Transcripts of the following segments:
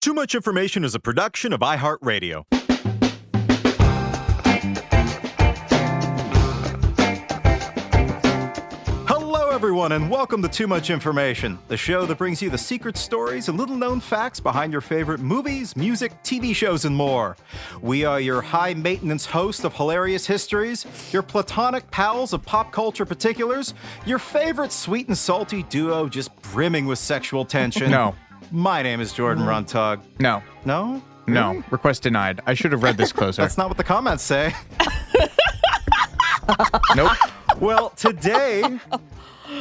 Too Much Information is a production of iHeart Radio. Hello, everyone, and welcome to Too Much Information, the show that brings you the secret stories and little-known facts behind your favorite movies, music, TV shows, and more. We are your high-maintenance host of hilarious histories, your platonic pals of pop culture particulars, your favorite sweet and salty duo just brimming with sexual tension. No. My name is Jordan Runtagh. No. No? No. Really? Request denied. I should have read this closer. That's not what the comments say. Nope. Well, today,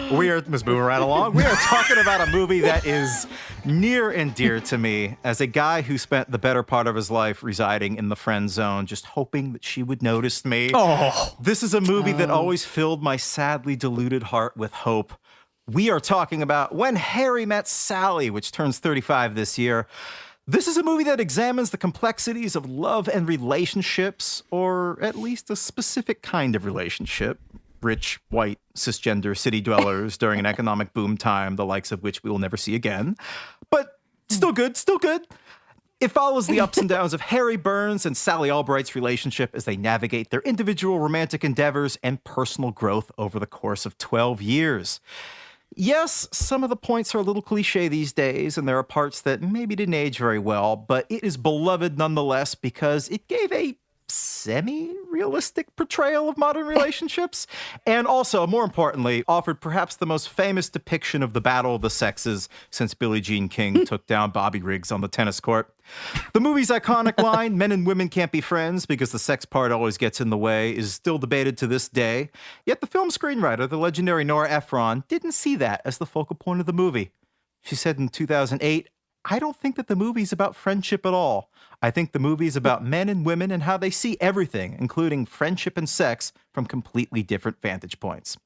let's move right along. We are talking about a movie that is near and dear to me as a guy who spent the better part of his life residing in the friend zone, just hoping that she would notice me. Oh. This is a movie that always filled my sadly deluded heart with hope. We are talking about When Harry Met Sally, which turns 35 this year. This is a movie that examines the complexities of love and relationships, or at least a specific kind of relationship. Rich, white, cisgender city dwellers during an economic boom time, the likes of which we will never see again. But still good, still good. It follows the ups and downs of Harry Burns and Sally Albright's relationship as they navigate their individual romantic endeavors and personal growth over the course of 12 years. Yes, some of the points are a little cliche these days, and there are parts that maybe didn't age very well, but it is beloved nonetheless because it gave a semi-realistic portrayal of modern relationships, and also, more importantly, offered perhaps the most famous depiction of the battle of the sexes since Billie Jean King took down Bobby Riggs on the tennis court. The movie's iconic line, men and women can't be friends because the sex part always gets in the way, is still debated to this day. Yet the film screenwriter, the legendary Nora Ephron, didn't see that as the focal point of the movie. She said in 2008, "I don't think that the movie's about friendship at all. I think the movie's about men and women and how they see everything, including friendship and sex, from completely different vantage points."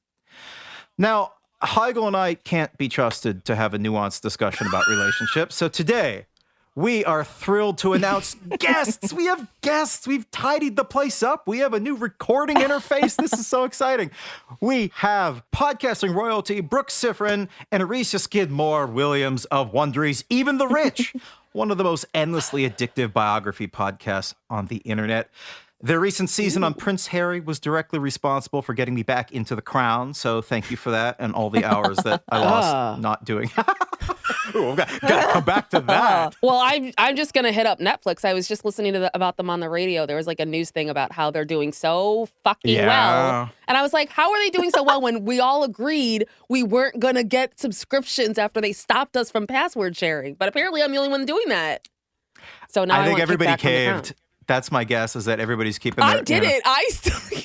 Now, Heigl and I can't be trusted to have a nuanced discussion about relationships, so today, we are thrilled to announce guests. We have guests. We've tidied the place up. We have a new recording interface. This is so exciting. We have podcasting royalty, Brooke Sifrin, and Arisha Skidmore Williams of Wondery's Even the Rich, one of the most endlessly addictive biography podcasts on the internet. Their recent season on Prince Harry was directly responsible for getting me back into The Crown, so thank you for that and all the hours that I lost not doing. Ooh, got to come back to that. Well, I'm just going to hit up Netflix. I was just listening to about them on the radio. There was like a news thing about how they're doing so fucking well. And I was like, how are they doing so well when we all agreed we weren't going to get subscriptions after they stopped us from password sharing? But apparently I'm the only one doing that. So now I think want everybody kickback from the caved. That's my guess, is that everybody's keeping their... I did it. I still...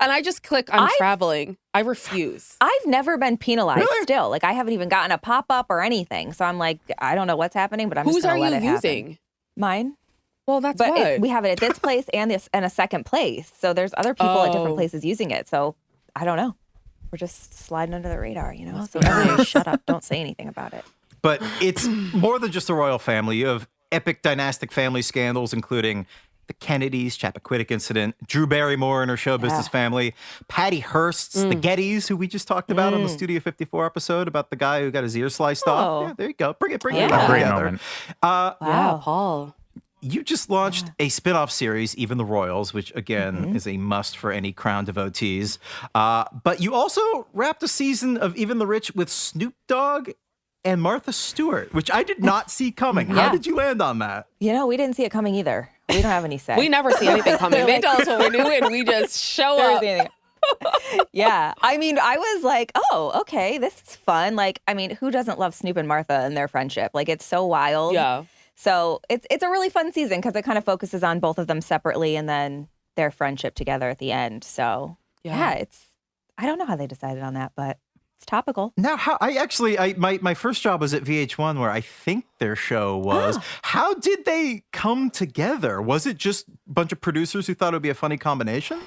And I just click, I'm traveling. I refuse. I've never been penalized Really? still. Like, I haven't even gotten a pop-up or anything. So I'm like, I don't know what's happening, but I'm just going to let it happen. Whose are you using? Mine. Well, that's But what. we have it at this place and a second place. So there's other people at different places using it. So I don't know. We're just sliding under the radar, you know? So everybody shut up. Don't say anything about it. But it's more than just a royal family. You have epic dynastic family scandals, including the Kennedys, Chappaquiddick incident, Drew Barrymore and her show business family, Patty Hearst's, the Gettys, who we just talked about on the Studio 54 episode about the guy who got his ear sliced off. Yeah, there you go. Bring it all Great together. moment. Yeah, Paul. You just launched a spin-off series, Even the Royals, which, again, is a must for any Crown devotees. But you also wrapped a season of Even the Rich with Snoop Dogg and Martha Stewart, which I did not see coming. How did you land on that? You know, we didn't see it coming either. We don't have any say. We never see anything coming. They tell us what we're doing. We just show up. Yeah. I mean, I was like, oh, okay, this is fun. Like, I mean, who doesn't love Snoop and Martha and their friendship? Like, it's so wild. Yeah. So it's a really fun season because it kind of focuses on both of them separately and then their friendship together at the end. So, yeah, I don't know how they decided on that, but it's topical. Now, my first job was at VH1, where I think their show was. How did they come together? Was it just a bunch of producers who thought it would be a funny combination?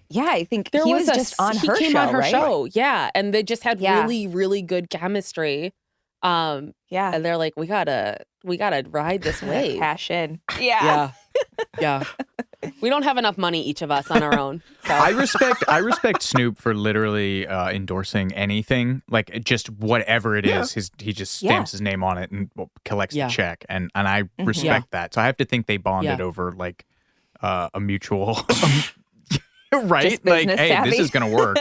Yeah, I think he was just on her show, He came on her right? show, yeah, and they just had really, really good chemistry. And they're like, we gotta ride this wave. Cash in. Yeah. We don't have enough money, each of us, on our own. So. I respect Snoop for literally endorsing anything, like just whatever it is. He just stamps his name on it and collects the check, and I respect that. So I have to think they bonded over like a mutual, right? Like, hey, savvy. this is gonna work.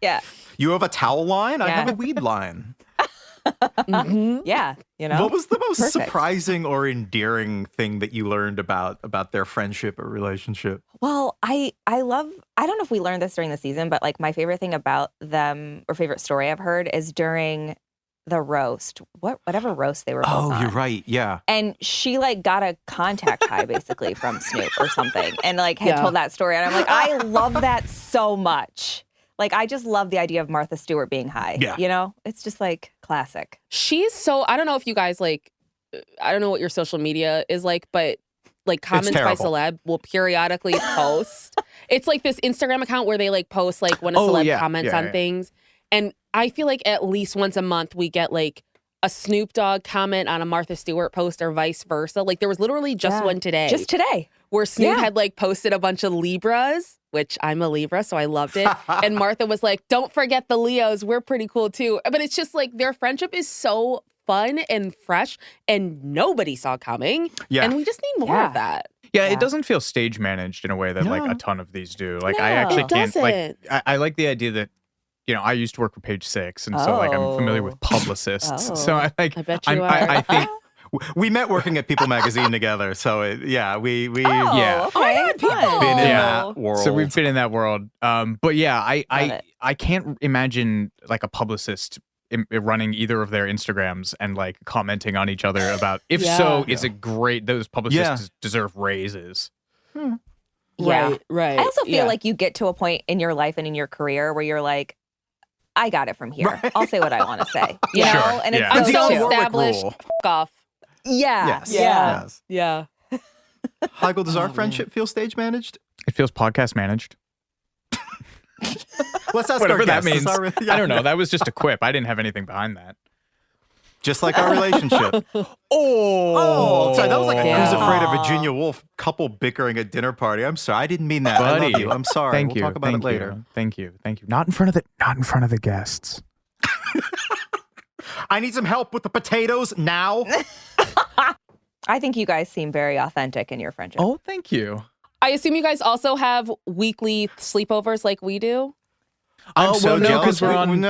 Yeah. You have a towel line? I have a weed line. Yeah, you know. What was the most Perfect. surprising or endearing thing that you learned about their friendship or relationship? Well, I don't know if we learned this during the season, but like my favorite thing about them or favorite story I've heard is during the roast, whatever roast they were both on. You're right. Yeah. And she like got a contact high basically from Snoop or something and like had told that story. And I'm like, I love that so much. Like, I just love the idea of Martha Stewart being high. Yeah. You know? It's just like classic. She's so, I don't know if you guys like, I don't know what your social media is like, but like comments by celeb will periodically post. It's like this Instagram account where they like post like when a celeb comments on things. And I feel like at least once a month we get like a Snoop Dogg comment on a Martha Stewart post or vice versa. Like there was literally just one today. Just today. Where Snoop had like posted a bunch of Libras, which I'm a Libra, so I loved it. And Martha was like, don't forget the Leos. We're pretty cool too. But it's just like their friendship is so fun and fresh and nobody saw coming. Yeah. And we just need more of that. Yeah, it doesn't feel stage managed in a way that like a ton of these do. Like I actually can't like I like the idea that I used to work for Page Six, and so like I'm familiar with publicists. So I like I bet you are. I think we met working at People Magazine together. So we Okay, been in that world. So we've been in that world. But yeah, I can't imagine like a publicist running either of their Instagrams and like commenting on each other about. If so, it's a great. Those publicists deserve raises. Right. I also feel like you get to a point in your life and in your career where you're like, I got it from here. Right. I'll say what I want to say. You know? And it's I'm so established. F off. Yeah. Yes. Yeah. Heigl, does our friendship feel stage managed? It feels podcast managed. Let's ask whatever our that guests. means. I don't know. That was just a quip. I didn't have anything behind that. Just like our relationship. Sorry, that was like a Who's Afraid of Virginia Woolf couple bickering at dinner party. I'm sorry, I didn't mean that. Buddy, I love you. I'm sorry. We'll talk about it later. Thank you. Not in front of the guests. I need some help with the potatoes now. I think you guys seem very authentic in your friendship. Oh, thank you. I assume you guys also have weekly sleepover like we do. I'm so no, jealous. because we're on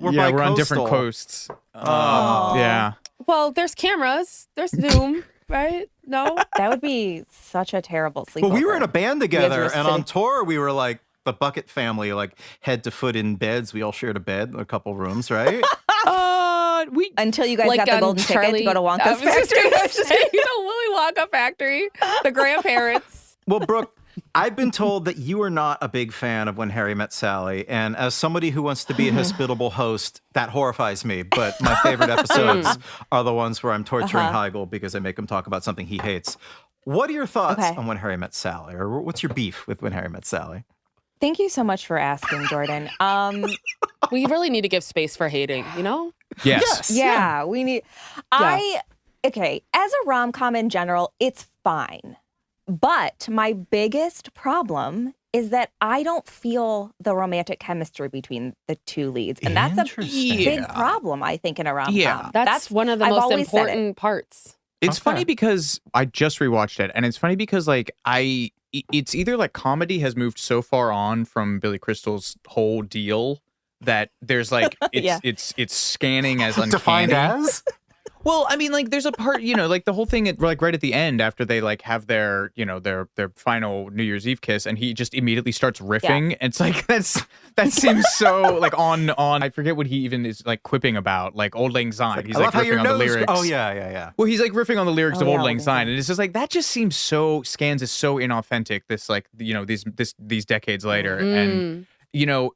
we're on different coasts. Oh. Yeah. Well, there's cameras. There's Zoom, right? No? That would be such a terrible sleepover. Well, we were in a band together, were and on tour, we were like the Bucket family, like head to foot in beds. We all shared a bed, a couple rooms, right? Until you guys like got the golden ticket to go to Wonka's I was just factory. gonna say, the Willy Wonka factory, the grandparents. Well, Brooke, I've been told that you are not a big fan of When Harry Met Sally, and as somebody who wants to be a hospitable host, that horrifies me. But my favorite episodes are the ones where I'm torturing Heigl because I make him talk about something he hates. What are your thoughts on When Harry Met Sally, or what's your beef with When Harry Met Sally? Thank you so much for asking, Jordan. We really need to give space for hating, you know? Yes. Yeah, we need. Okay, as a rom-com in general, it's fine. But my biggest problem is that I don't feel the romantic chemistry between the two leads. And that's a big problem, I think, in a rom-com. Yeah. That's one of the most important parts. It's funny because I just rewatched it, and it's funny because like it's either like comedy has moved so far on from Billy Crystal's whole deal that there's like it's scanning as uncanny. Defined as? Well, I mean, like, there's a part, like the whole thing, like right at the end, after they like have their, their final New Year's Eve kiss, and he just immediately starts riffing. And it's like that seems so like on. I forget what he even is like quipping about, like Old Lang Syne. He's like riffing on the lyrics. Oh yeah. Well, he's like riffing on the lyrics of Old Lang Syne, and it's just like that just seems so Scans is so inauthentic. This like these decades later, and.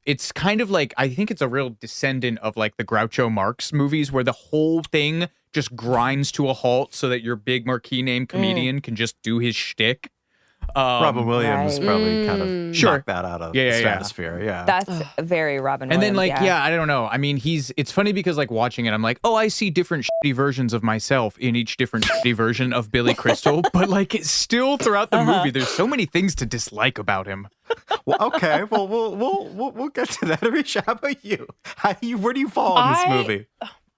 It's kind of like, I think it's a real descendant of like the Groucho Marx movies where the whole thing just grinds to a halt so that your big marquee name comedian can just do his shtick. Robin Williams probably kind of knocked that out of the stratosphere. Yeah. That's very Robin And Williams. then I don't know. I mean, it's funny because like watching it, I'm like, oh, I see different shitty versions of myself in each different shitty version of Billy Crystal. But like it's still throughout the movie, there's so many things to dislike about him. Well, okay. Well, we'll get to that. Arisha, how about you? Where do you fall in this movie?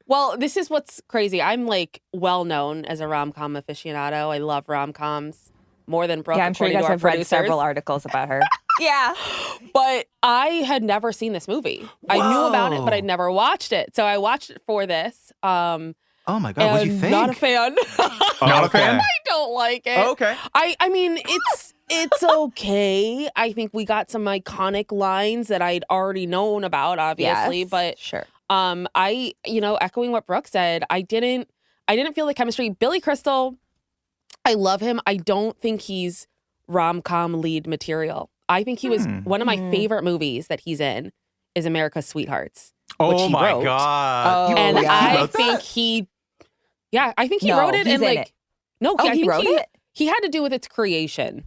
Well, this is what's crazy. I'm like well known as a rom-com aficionado. I love rom-coms more than Brooke. Yeah, I'm sure you guys have read several articles about her. Yeah. But I had never seen this movie. I knew about it, but I'd never watched it. So I watched it for this. Oh my God, what'd you think? Not a fan. Not a fan? I don't like it. Oh, okay. I mean, it's okay. I think we got some iconic lines that I'd already known about, obviously. Yes, but sure. Echoing what Brooke said, I didn't feel the chemistry. Billy Crystal, I love him. I don't think he's rom-com lead material. I think he was one of my favorite movies that he's in is America's Sweethearts. Which he my wrote. God. And I think he No, wrote it he's and in like it. no, Oh, I he think wrote it? He had to do with its creation.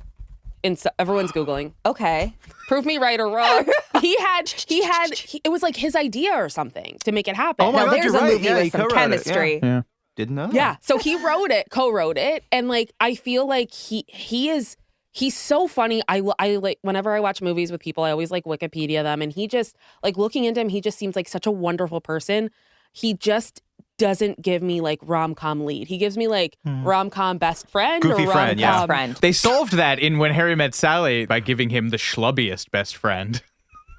Everyone's Googling. Okay. Prove me right or wrong. It was like his idea or something to make it happen. Oh my God, there's you're a right. movie Yeah, he with some co-wrote it. chemistry. Yeah. Didn't know that. Yeah. So he co-wrote it. And like, I feel like he's so funny. I like, whenever I watch movies with people, I always like Wikipedia them. And he just, like looking into him, he just seems like such a wonderful person. He just doesn't give me like rom-com lead. He gives me like rom-com best friend Goofy or friend, rom-com yeah. Friend. They solved that in When Harry Met Sally by giving him the schlubbiest best friend.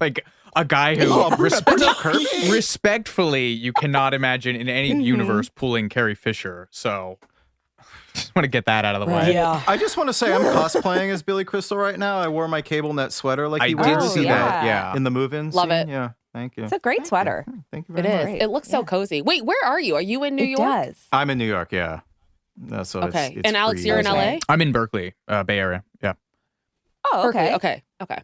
Like a guy who respectfully you cannot imagine in any universe pulling Carrie Fisher. So just want to get that out of the way. Yeah. I just want to say I'm cosplaying as Billy Crystal right now. I wore my cable net sweater like I he did wears see that. Yeah. in the move-in Love scene. it. Yeah. Thank you. It's a great sweater. Thank you It very is. much. It looks so cozy. Wait, where are you? Are you in New It York? does. I'm in New York, yeah. So Okay. it's And Alex, free. you're in Okay. LA? I'm in Berkeley, Bay Area. Yeah. Oh, okay. Okay.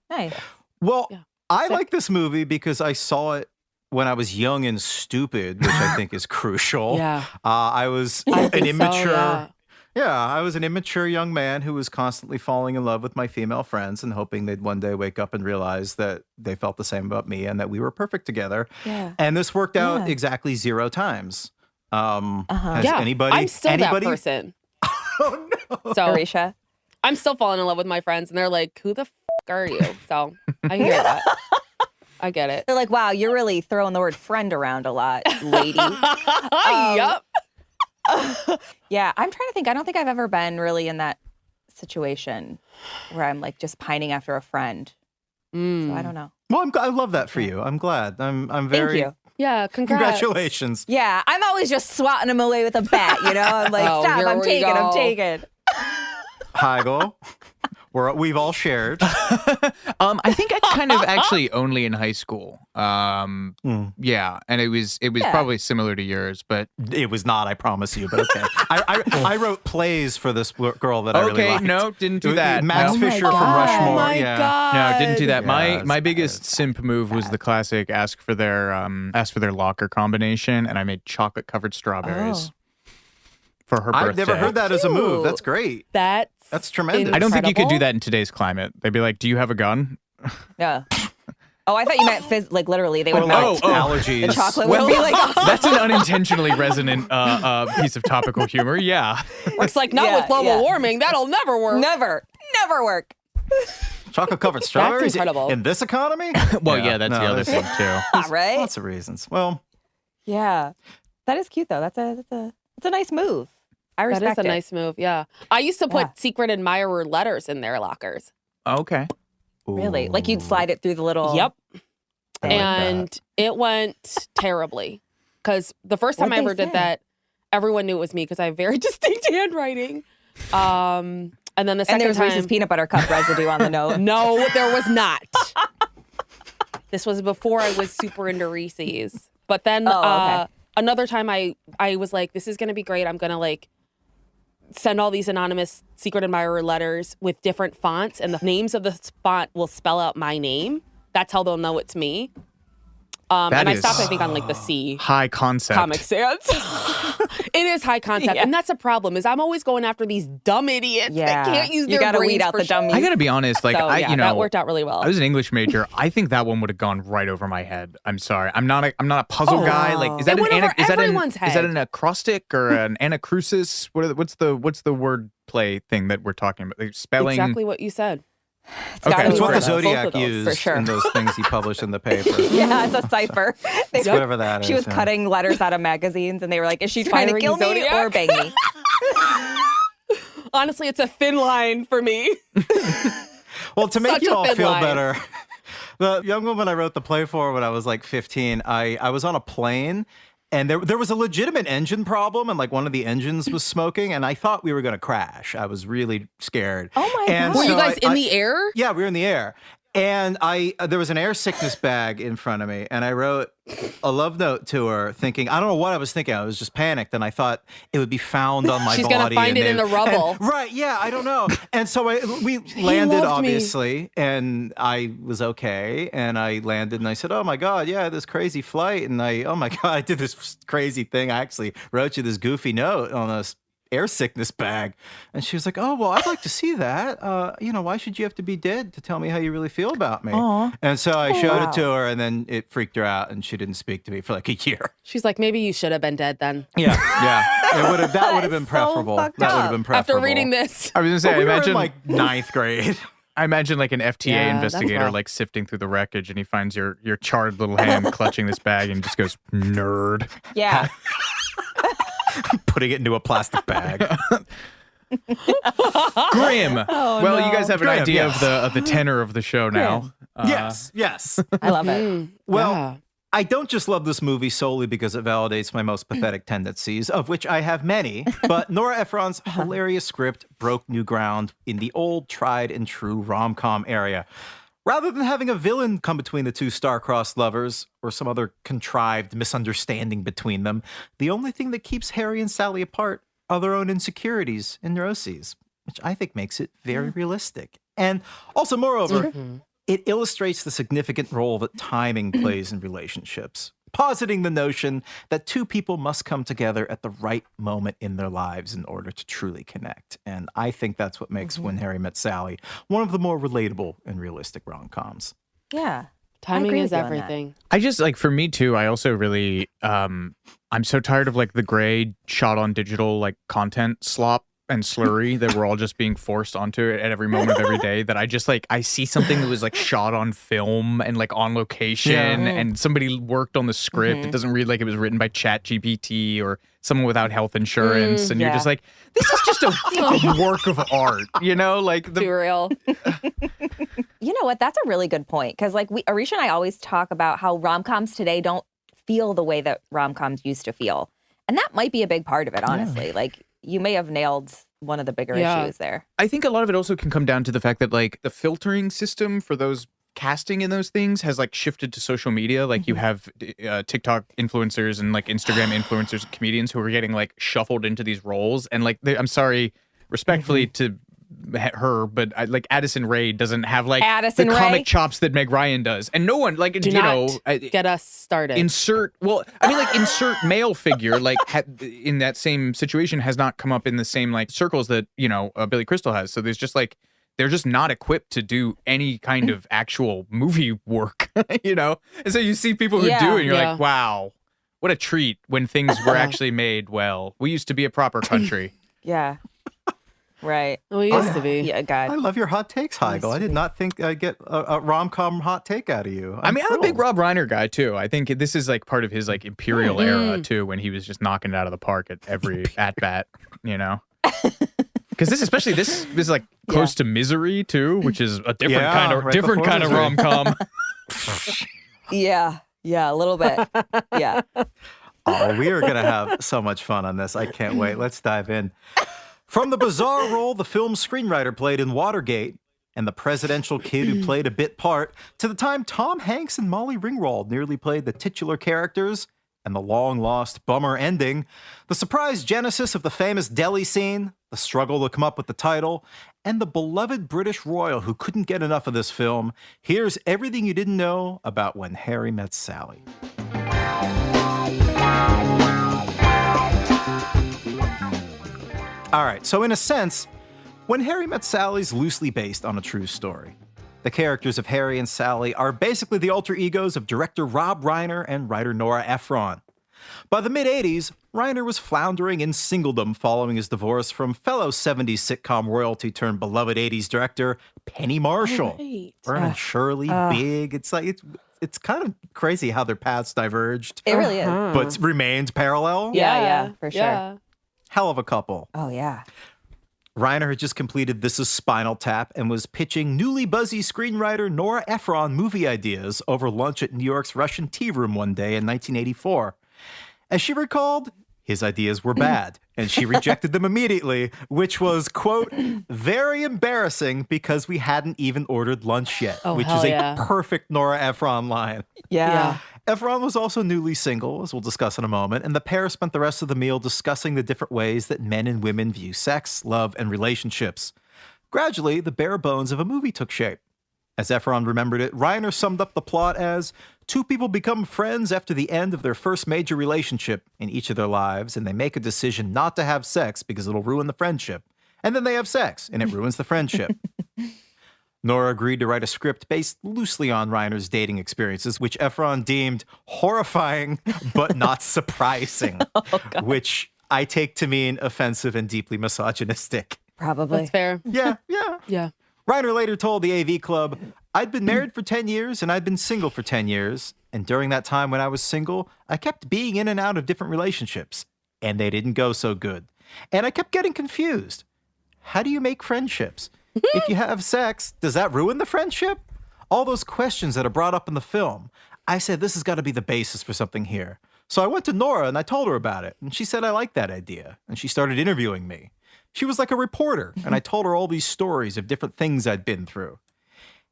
Nice. Well, Yeah. I like this movie because I saw it when I was young and stupid, which I think is crucial. Yeah. I was I an think so, immature. yeah. I was an immature young man who was constantly falling in love with my female friends and hoping they'd one day wake up and realize that they felt the same about me and that we were perfect together. Yeah. And this worked out Yeah. exactly 0 times. Has Yeah. anybody? I'm still that person. Oh no! So Arisha. I'm still falling in love with my friends, and they're like, "Who the f are you?" So I hear that. I get it. They're like, wow, you're really throwing the word friend around a lot, lady. Yup. Yeah, I'm trying to think. I don't think I've ever been really in that situation where I'm like just pining after a friend. So I don't know. Well, I love that for you. I'm glad. I'm Thank very. you. Yeah. Congrats. Congratulations. Yeah, I'm always just swatting them away with a bat, you know? I'm like, Oh, stop, here I'm we taking. go. Heigl. We've all shared. I think I kind of actually only in high school. Yeah, and it was probably similar to yours, but It was not, I promise you, but okay. I wrote plays for this girl that I really okay, liked. no, didn't do It was that. Max No. Fisher Oh from my Rushmore. Oh my yeah. God. No, didn't do that. Yeah, My it's biggest simp move was the classic ask for their locker combination, and I made chocolate covered strawberries for her birthday. I've never heard that as a move. That's Cute. great. That's tremendous. I don't think you could do incredible. that in today's climate. They'd be like, "Do you have a gun?" Yeah. Oh, I thought you meant like literally they Or would like melt. allergies. The chocolate Well, would be like, that's an unintentionally resonant piece of topical humor. Yeah. It's like not Yeah, with global yeah. warming. That'll never work. never work. Chocolate covered strawberries incredible. in this economy? Well, yeah, that's no, the other there's thing too. All right. Lots of reasons. Well, Yeah. That is cute though. That's a nice move. I That respect is a it. nice move. Yeah. I used to put Yeah. secret admirer letters in their lockers. Okay. Really? Like you'd slide it through the little Yep. I like And it went terribly because the first time I What'd ever they did say? that, everyone knew it was me because I have very distinct handwriting. And then the and second there was time, Reese's peanut butter cup residue on the note. no, there was not. This was before I was super into Reese's. But then okay. another time I was like, this is going to be great. I'm going to like send all these anonymous secret admirer letters with different fonts, and the names of the font will spell out my name. That's how they'll know it's me. That and I is stopped, I think, on like the C high concept. Comic Sans. It is high concept, and that's a problem. Is I'm always going after these dumb idiots that can't use their brains. You gotta weed out the dummies. I gotta be honest, like so, that worked out really well. I was an English major. I think that one would have gone right over my head. I'm sorry. I'm not a puzzle guy. Like, is that an acrostic or an anacrusis? What's the word play thing that we're talking about? Like, spelling exactly what you said. It's what the Zodiac used in those things he published in the paper. Yeah, it's a cipher. Whatever that is. She was cutting letters out of magazines, and they were like, is she trying to kill me or bang me? Honestly, it's a thin line for me. Well, to make you all feel better, the young woman I wrote the play for when I was like 15, I was on a plane. And there was a legitimate engine problem, and like one of the engines was smoking, and I thought we were going to crash. I was really scared. Oh my God. Were you guys in the air? Yeah, we were in the air. And there was an air sickness bag in front of me, and I wrote a love note to her thinking, I don't know what I was thinking. I was just panicked, and I thought it would be found on my body. She's going to find it in the rubble. Right, yeah, I don't know. And so we landed, obviously, and I was okay, and I landed, and I said, oh my God, yeah, this crazy flight, and oh my God, I did this crazy thing. I actually wrote you this goofy note on a air sickness bag. And she was like, oh, well, I'd like to see that. Why should you have to be dead to tell me how you really feel about me? Aww. And so I showed it to her, and then it freaked her out, and she didn't speak to me for like a year. She's like, maybe you should have been dead then. Yeah. That would have been preferable. That would have been preferable. After reading this. I was going to say, we were in like 9th grade. I imagine like an FTA investigator like sifting through the wreckage, and he finds your charred little hand clutching this bag and just goes, nerd. Yeah. Putting it into a plastic bag. Grim. You guys have an idea of the tenor of the show now. Yes. I love it. Well, I don't just love this movie solely because it validates my most pathetic tendencies, of which I have many, but Nora Ephron's hilarious script broke new ground in the old tried and true rom-com area. Rather than having a villain come between the two star-crossed lovers or some other contrived misunderstanding between them, the only thing that keeps Harry and Sally apart are their own insecurities and neuroses, which I think makes it very realistic. And also, moreover, it illustrates the significant role that timing plays in relationships, positing the notion that two people must come together at the right moment in their lives in order to truly connect. And I think that's what makes When Harry Met Sally one of the more relatable and realistic rom-coms. Yeah. Timing is everything. I just like, for me too, I also really, I'm so tired of like the gray shot on digital like content slop and slurry that we're all just being forced onto it at every moment of every day, that I just like, I see something that was like shot on film and like on location and somebody worked on the script. It doesn't read like it was written by ChatGPT or someone without health insurance. And you're just like, this is just a work of art, like Too real. You know what? That's a really good point. Because like Arisha and I always talk about how rom-coms today don't feel the way that rom-coms used to feel. And that might be a big part of it, honestly. Like, you may have nailed one of the bigger issues there. I think a lot of it also can come down to the fact that like the filtering system for those casting in those things has like shifted to social media. Like you have TikTok influencers and like Instagram influencers and comedians who are getting like shuffled into these roles. And like, I'm sorry, respectfully to her, but like Addison Rae doesn't have like the comic chops that Meg Ryan does, and no one like get us started. Insert male figure like in that same situation has not come up in the same like circles that Billy Crystal has. So there's just like they're just not equipped to do any kind of actual movie work, And so you see people who do, and you're like, wow, what a treat when things were actually made well. We used to be a proper country. Yeah. Right. We used to be. Yeah, God. I love your hot takes, Heigl. I did not think I'd get a rom-com hot take out of you. I'm a big Rob Reiner guy, too. I think this is like part of his like Imperial era, too, when he was just knocking it out of the park at every at-bat, Because this is like close to Misery, too, which is a different kind of rom-com. Yeah, a little bit. Yeah. Oh, we are going to have so much fun on this. I can't wait. Let's dive in. From the bizarre role the film's screenwriter played in Watergate and the presidential kid who played a bit part, to the time Tom Hanks and Molly Ringwald nearly played the titular characters and the long-lost bummer ending, the surprise genesis of the famous deli scene, the the struggle to come up with the title, and the beloved British royal who couldn't get enough of this film. Here's everything you didn't know about When Harry Met Sally. All right, so in a sense, When Harry Met Sally is loosely based on a true story. The characters of Harry and Sally are basically the alter egos of director Rob Reiner and writer Nora Ephron. By the mid-'80s, Reiner was floundering in singledom following his divorce from fellow 70s sitcom royalty turned beloved 80s director Penny Marshall. Right. Vern and Shirley, Big. It's like it's kind of crazy how their paths diverged. It really is. But remained parallel. Yeah, for sure. Yeah. Hell of a couple. Oh, yeah. Reiner had just completed This Is Spinal Tap and was pitching newly buzzy screenwriter Nora Ephron movie ideas over lunch at New York's Russian Tea Room one day in 1984. As she recalled, his ideas were bad, and she rejected them immediately, which was, quote, very embarrassing because we hadn't even ordered lunch yet, which is a perfect Nora Ephron line. Yeah. Ephron was also newly single, as we'll discuss in a moment, and the pair spent the rest of the meal discussing the different ways that men and women view sex, love, and relationships. Gradually, the bare bones of a movie took shape. As Ephron remembered it, Reiner summed up the plot as two people become friends after the end of their first major relationship in each of their lives, and they make a decision not to have sex because it'll ruin the friendship. And then they have sex, and it ruins the friendship. Nora agreed to write a script based loosely on Reiner's dating experiences, which Ephron deemed horrifying but not surprising, which I take to mean offensive and deeply misogynistic. Probably. That's fair. Yeah. Yeah. Reiner later told the AV Club, I'd been married for 10 years and I'd been single for 10 years. And during that time when I was single, I kept being in and out of different relationships. And they didn't go so good. And I kept getting confused. How do you make friendships? If you have sex, does that ruin the friendship? All those questions that are brought up in the film. I said, this has got to be the basis for something here. So I went to Nora and I told her about it. And she said, I like that idea. And she started interviewing me. She was like a reporter, and I told her all these stories of different things I'd been through.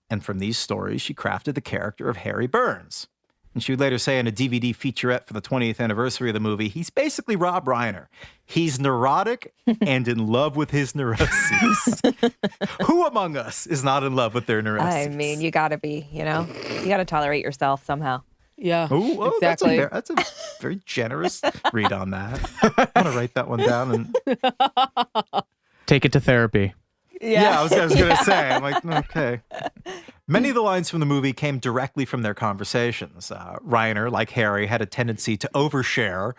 And from these stories, she crafted the character of Harry Burns. And she would later say in a DVD featurette for the 20th anniversary of the movie, he's basically Rob Reiner. He's neurotic and in love with his neuroses. Who among us is not in love with their neuroses? I mean, you got to be, you got to tolerate yourself somehow. Yeah, exactly. exactly. That's a very generous read on that. I want to write that one down and take it to therapy. Yeah, I was going to say. I'm like, okay. Many of the lines from the movie came directly from their conversations. Reiner, like Harry, had a tendency to overshare.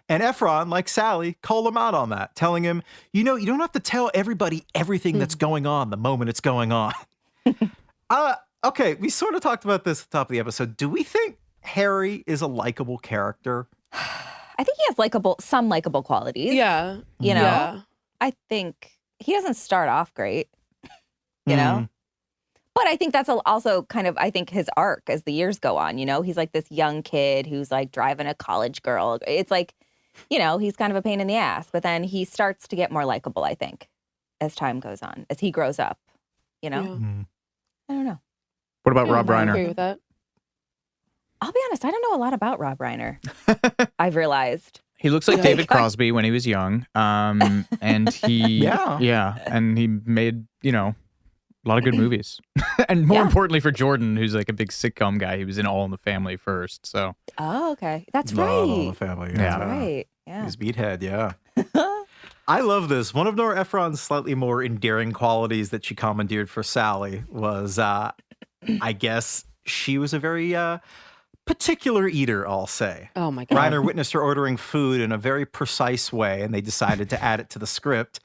And Ephron, like Sally, called him out on that, telling him, you don't have to tell everybody everything that's going on the moment it's going on. Okay, we sort of talked about this at the top of the episode. Do we think Harry is a likable character? I think he has some likable qualities. Yeah. Yeah. I think he doesn't start off great, know? But I think that's also kind of, I think, his arc as the years go on, He's like this young kid who's like driving a college girl. It's like, he's kind of a pain in the ass. But then he starts to get more likable, I think, as time goes on, as he grows up, I don't know. What about Rob I Reiner? agree with that. I'll be honest, I don't know a lot about Rob Reiner. I've realized. He looks like David Crosby when he was young. And he, and he made, a lot of good movies. And more importantly for Jordan, who's like a big sitcom guy, he was in All in the Family first. So. Oh, okay. That's Love right. All in the Family. That's right. Yeah. He's Meathead, yeah. I love this. One of Nora Ephron's slightly more endearing qualities that she commandeered for Sally was, I guess, she was a very particular eater, I'll say. Oh, my God. Reiner witnessed her ordering food in a very precise way, and they decided to add it to the script.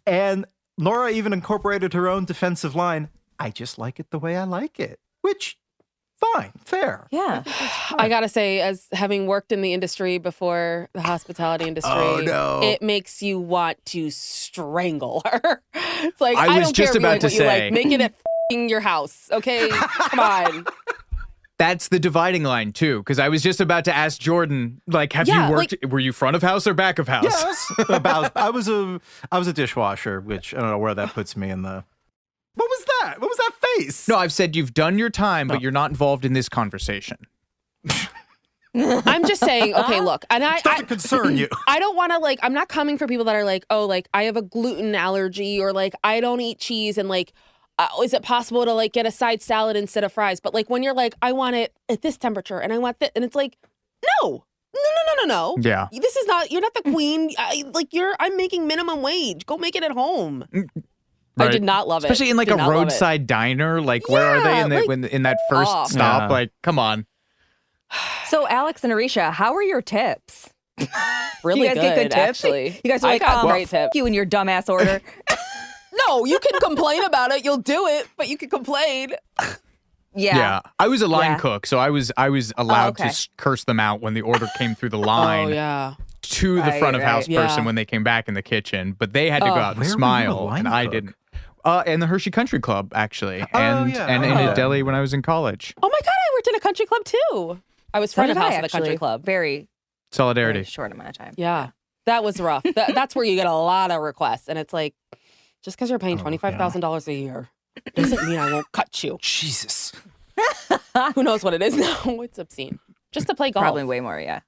And Nora even incorporated her own defensive line, I just like it the way I like it, which, fine, fair. Yeah. I gotta say, as having worked in the industry before, the hospitality industry, it makes you want to strangle her. It's like, I was don't just care about to what you say. like. Make it at your house, okay? Come on. That's the dividing line, too, because I was just about to ask Jordan, like, have you worked, were you front of house or back of house? Yes. I was a dishwasher, which I don't know where that puts me in the... What was that? What was that face? No, I've said you've done your time, but you're not involved in this conversation. I'm just saying, okay, look, and It doesn't concern you. I don't want to like, I'm not coming for people that are like, oh, like I have a gluten allergy or like I don't eat cheese and like, is it possible to like get a side salad instead of fries? But like when you're like, I want it at this temperature and I want that, and it's like, no. Yeah. This is not, you're not the queen. I'm making minimum wage. Go make it at home. Right. I did not love it. Especially in like a roadside diner. Like, where are they in that first stop? Yeah. Like, come on. So, Alex and Arisha, how are your tips? Really you guys get good tips? actually. You guys are I like, got great fuck tips. you and your dumbass order. No, you can complain about it. You'll do it, but you can complain. Yeah. I was a line cook, so I was allowed okay. to curse them out when the order came through the line to the front of house person when they came back in the kitchen. But they had to go out and Where were you a smile, line and I cook? didn't. In the Hershey Country Club, actually, and in Oh. a deli when I was in college. Oh my God, I worked in a country club too. I was So front did of house I, at a country actually. club. Very Solidarity. short amount of time. Yeah, that was rough. That's where you get a lot of requests. And it's like, just because you're paying $25,000 a year doesn't mean I won't cut you. Jesus. Who knows what it is now? It's obscene. Just to play golf. Probably way more, yeah.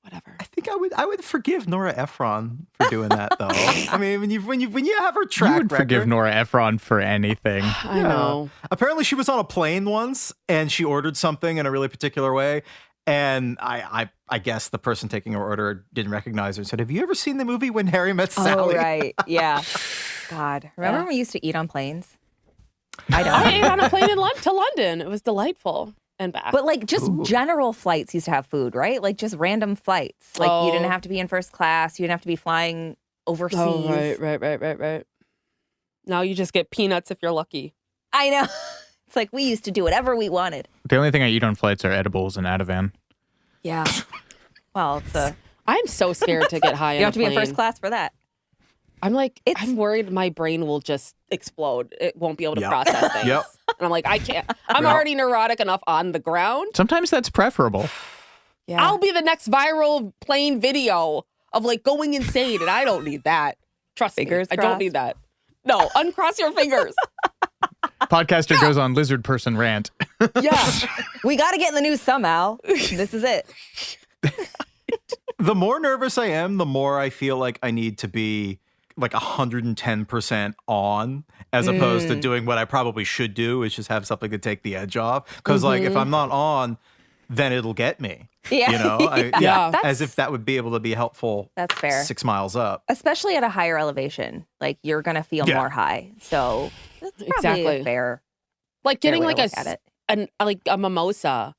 Whatever. I think I would forgive Nora Ephron for doing that though. I mean, when you have her track You would record, forgive Nora Ephron for anything. I know. Apparently, she was on a plane once and she ordered something in a really particular way. And I guess the person taking her order didn't recognize her and said, "Have you ever seen the movie When Harry Met Sally?" Oh, right. Yeah. God. Remember when we used to eat on planes? I don't. I ate on a plane to London. It was delightful and back. But like just general flights used to have food, right? Like just random flights. Like you didn't have to be in first class. You didn't have to be flying overseas. Oh, right. Now you just get peanuts if you're lucky. I know. It's like we used to do whatever we wanted. The only thing I eat on flights are edibles and Ativan. Yeah. Well, it's I'm so scared to get high you in don't a have to be in plane. first class for that. I'm like, I'm worried my brain will just explode. It won't be able to process things. Yep. And I'm like, I can't. I'm already neurotic enough on the ground. Sometimes that's preferable. Yeah. I'll be the next viral plane video of like going insane, and I don't need that. Trust Fingers me, I don't crossed. need that. No, uncross your fingers. Podcaster goes on lizard person rant. Yeah. We got to get in the news somehow. This is it. The more nervous I am, the more I feel like I need to be like 110% on, as opposed to doing what I probably should do, is just have something to take the edge off. Because like if I'm not on, then it'll get me. Yeah. You know? Yeah. As if that would be able to be helpful. That's fair. 6 miles up. Especially at a higher elevation. Like you're going to feel more high. So that's probably Exactly. a fair. Like getting way like to look at it. a mimosa.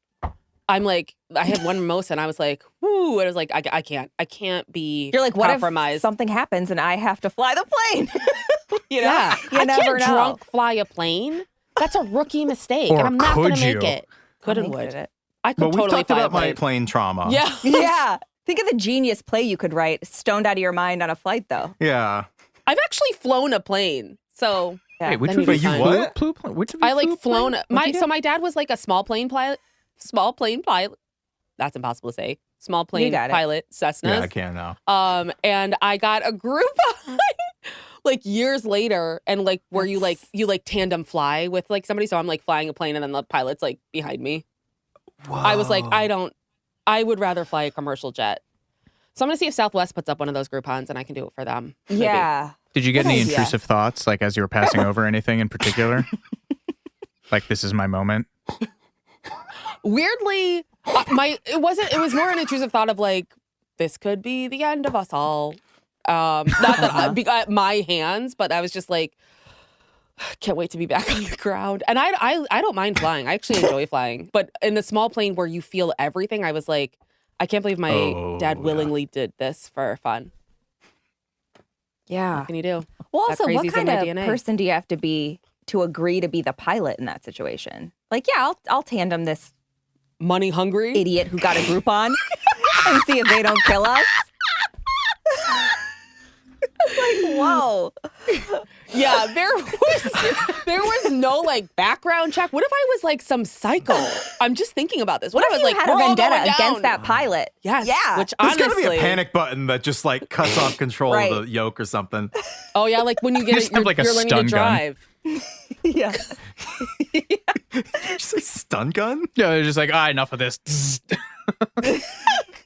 I'm like, I had one mimosa and I was like, whoo. And I was like, I can't be You're like, what compromised. if something happens and I have to fly the plane? You know? Yeah. You I never can't know. drunk fly a plane. That's a rookie mistake. Or and I'm not going to could make you? it. Could and Thanks, would. did it. I could But we've totally talked fly about a my plane. plane trauma. Yeah. Yeah. Think of the genius play you could write, stoned out of your mind on a flight, though. Yeah. I've actually flown a plane. So Yeah. Wait, which Then one? you'd be fine. what? Which of you I like flew a flown plane? my dad was like a small plane pilot. That's impossible to say. Small plane got it. pilot, Cessnas. Yeah, I can now. And I got a group like years later, and like where you tandem fly with like somebody. So I'm like flying a plane, and then the pilot's like behind me. I was like, I would rather fly a commercial jet. So I'm gonna see if Southwest puts up one of those Groupons, and I can do it for them. Maybe. Yeah. Did you get Good any idea. intrusive thoughts, like as you were passing over anything in particular? Like, this is my moment? Weirdly, it was more an intrusive thought of like, this could be the end of us all. Not that at my hands, but I was just like, can't wait to be back on the ground. And I don't mind flying. I actually enjoy flying. But in the small plane where you feel everything, I was like, I can't believe my dad willingly did this for fun. Yeah. What can you do? Well, That also, what crazy's in kind my of DNA. person do you have to be to agree to be the pilot in that situation? Like, yeah, I'll tandem this Money hungry? idiot who got a Groupon and see if they don't kill us. Like, whoa. Yeah, there was no like background check. What if I was like some psycho? I'm just thinking about this. What if I was You like, had we're a all vendetta going down. against that pilot. Yes. Yeah. Which There's honestly, got to be a panic button that just like cuts off control Right. of the yoke or something. oh yeah, like when you You get just it, have, like, a you're learning to stun gun. drive. Yeah. Did you say stun gun? Yeah, they're just like, enough of this.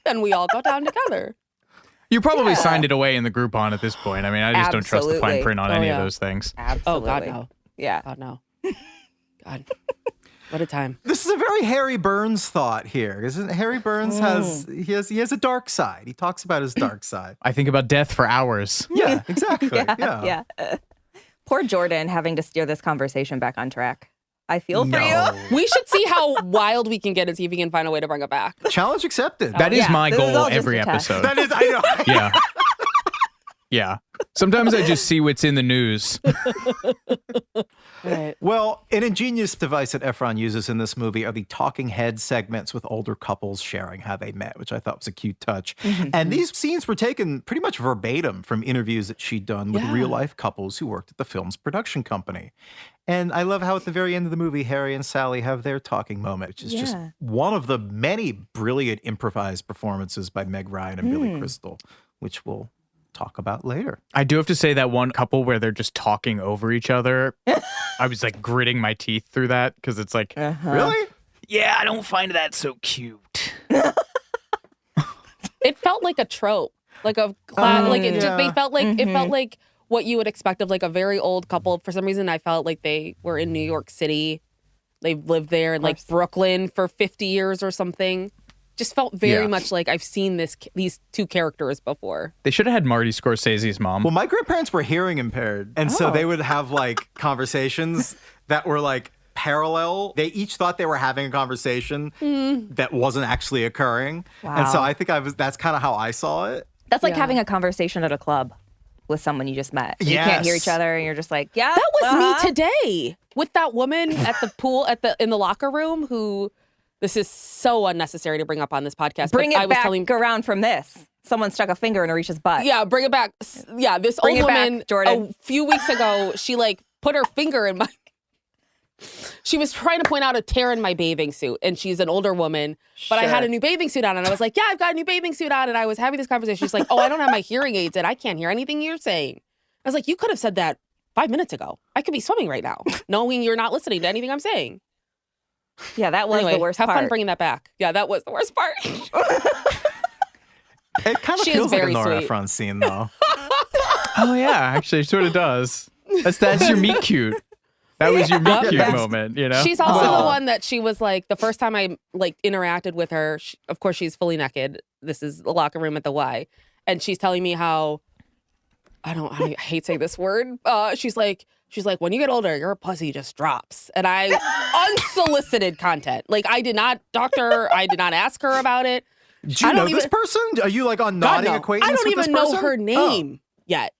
And we all go down together. You probably signed it away in the Groupon at this point. I mean, I just don't trust the fine Absolutely. print on any of those things. Absolutely. Oh, God, no. Yeah. God, no. God. What a time. This is a very Harry Burns thought here. Isn't Harry Burns he has a dark side. He talks about his dark side. I think about death for hours. Yeah, exactly. Yeah. Poor Jordan having to steer this conversation back on track. I feel for you. We should see how wild we can get and see if we can find a way to bring it back. Challenge accepted. That is my this is all goal just every a test. episode. That is, I know. Yeah. Yeah. Sometimes I just see what's in the news. Right. Well, an ingenious device that Efron uses in this movie are the talking head segments with older couples sharing how they met, which I thought was a cute touch. And these scenes were taken pretty much verbatim from interviews that she'd done with real-life couples who worked at the film's production company. And I love how at the very end of the movie, Harry and Sally have their talking moment, which is just one of the many brilliant improvised performances by Meg Ryan and Billy Crystal, which we'll talk about later. I do have to say that one couple where they're just talking over each other, I was like gritting my teeth through that because it's like, Really? yeah, I don't find that so cute. It felt like a trope, like a they felt like it felt like what you would expect of like a very old couple. For some reason, I felt like they were in New York City. They've lived there in like Brooklyn for 50 years or something. Just felt very much like I've seen these two characters before. They should have had Marty Scorsese's mom. Well, my grandparents were hearing impaired. And so they would have like conversations that were like parallel. They each thought they were having a conversation that wasn't actually occurring. Wow. And so I think that's kind of how I saw it. That's like having a conversation at a club with someone you just met. You can't hear each other and you're just like, yeah. That was me today with that woman at the pool in the locker room who. This is so unnecessary to bring up on this podcast. Bring it back around from this. Someone stuck a finger in Arisha's butt. Yeah, bring it back. Yeah, this old woman back, Jordan. A few weeks ago, she like put her finger in my... She was trying to point out a tear in my bathing suit, and she's an older woman, but I had a new bathing suit on, and I was like, yeah, I've got a new bathing suit on, and I was having this conversation. She's like, oh, I don't have my hearing aids in. I can't hear anything you're saying. I was like, you could have said that 5 minutes ago. I could be swimming right now, knowing you're not listening to anything I'm saying. Yeah, that was the worst part. Have fun bringing that back. Yeah, that was the worst part. It kind of feels like a Nora Ephron scene, though. Oh, yeah, actually, it sort of does. That's your meet cute. That was your meet cute moment, you know? She's also the one that she was like, the first time I like interacted with her, of course, she's fully naked. This is the locker room at the Y. And she's telling me how, I hate saying this word. She's like, when you get older, your pussy just drops. And unsolicited content. Like, I did not ask her about it. Do you know this person? Are you like on nodding acquaintance with this person? I don't even know her name yet.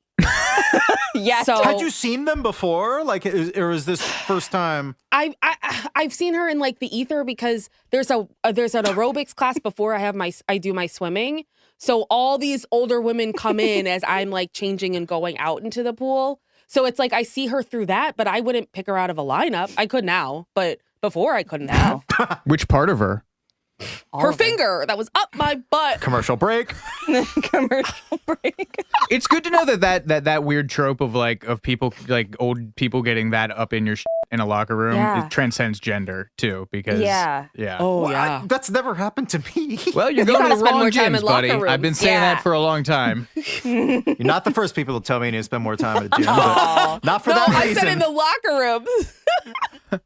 Yeah. So, had you seen them before? Like, or is this first time? I've seen her in like the ether because there's an aerobics class before I do my swimming. So all these older women come in as I'm like changing and going out into the pool. So it's like I see her through that, but I wouldn't pick her out of a lineup. I could now, but before I couldn't now. Which part of her? Her finger that was up my butt. Commercial break. Commercial break. It's good to know that weird trope of people, like old people getting that up in your in a locker room. Yeah. It transcends gender too, because Oh, Well, yeah. that's never happened to me. Well, you're going to gotta the spend wrong more time gyms, in locker buddy. rooms. I've been saying Yeah. that for a long time. You're not the first people to tell me you need to spend more time at a gym. But not for that I reason. said in the locker room.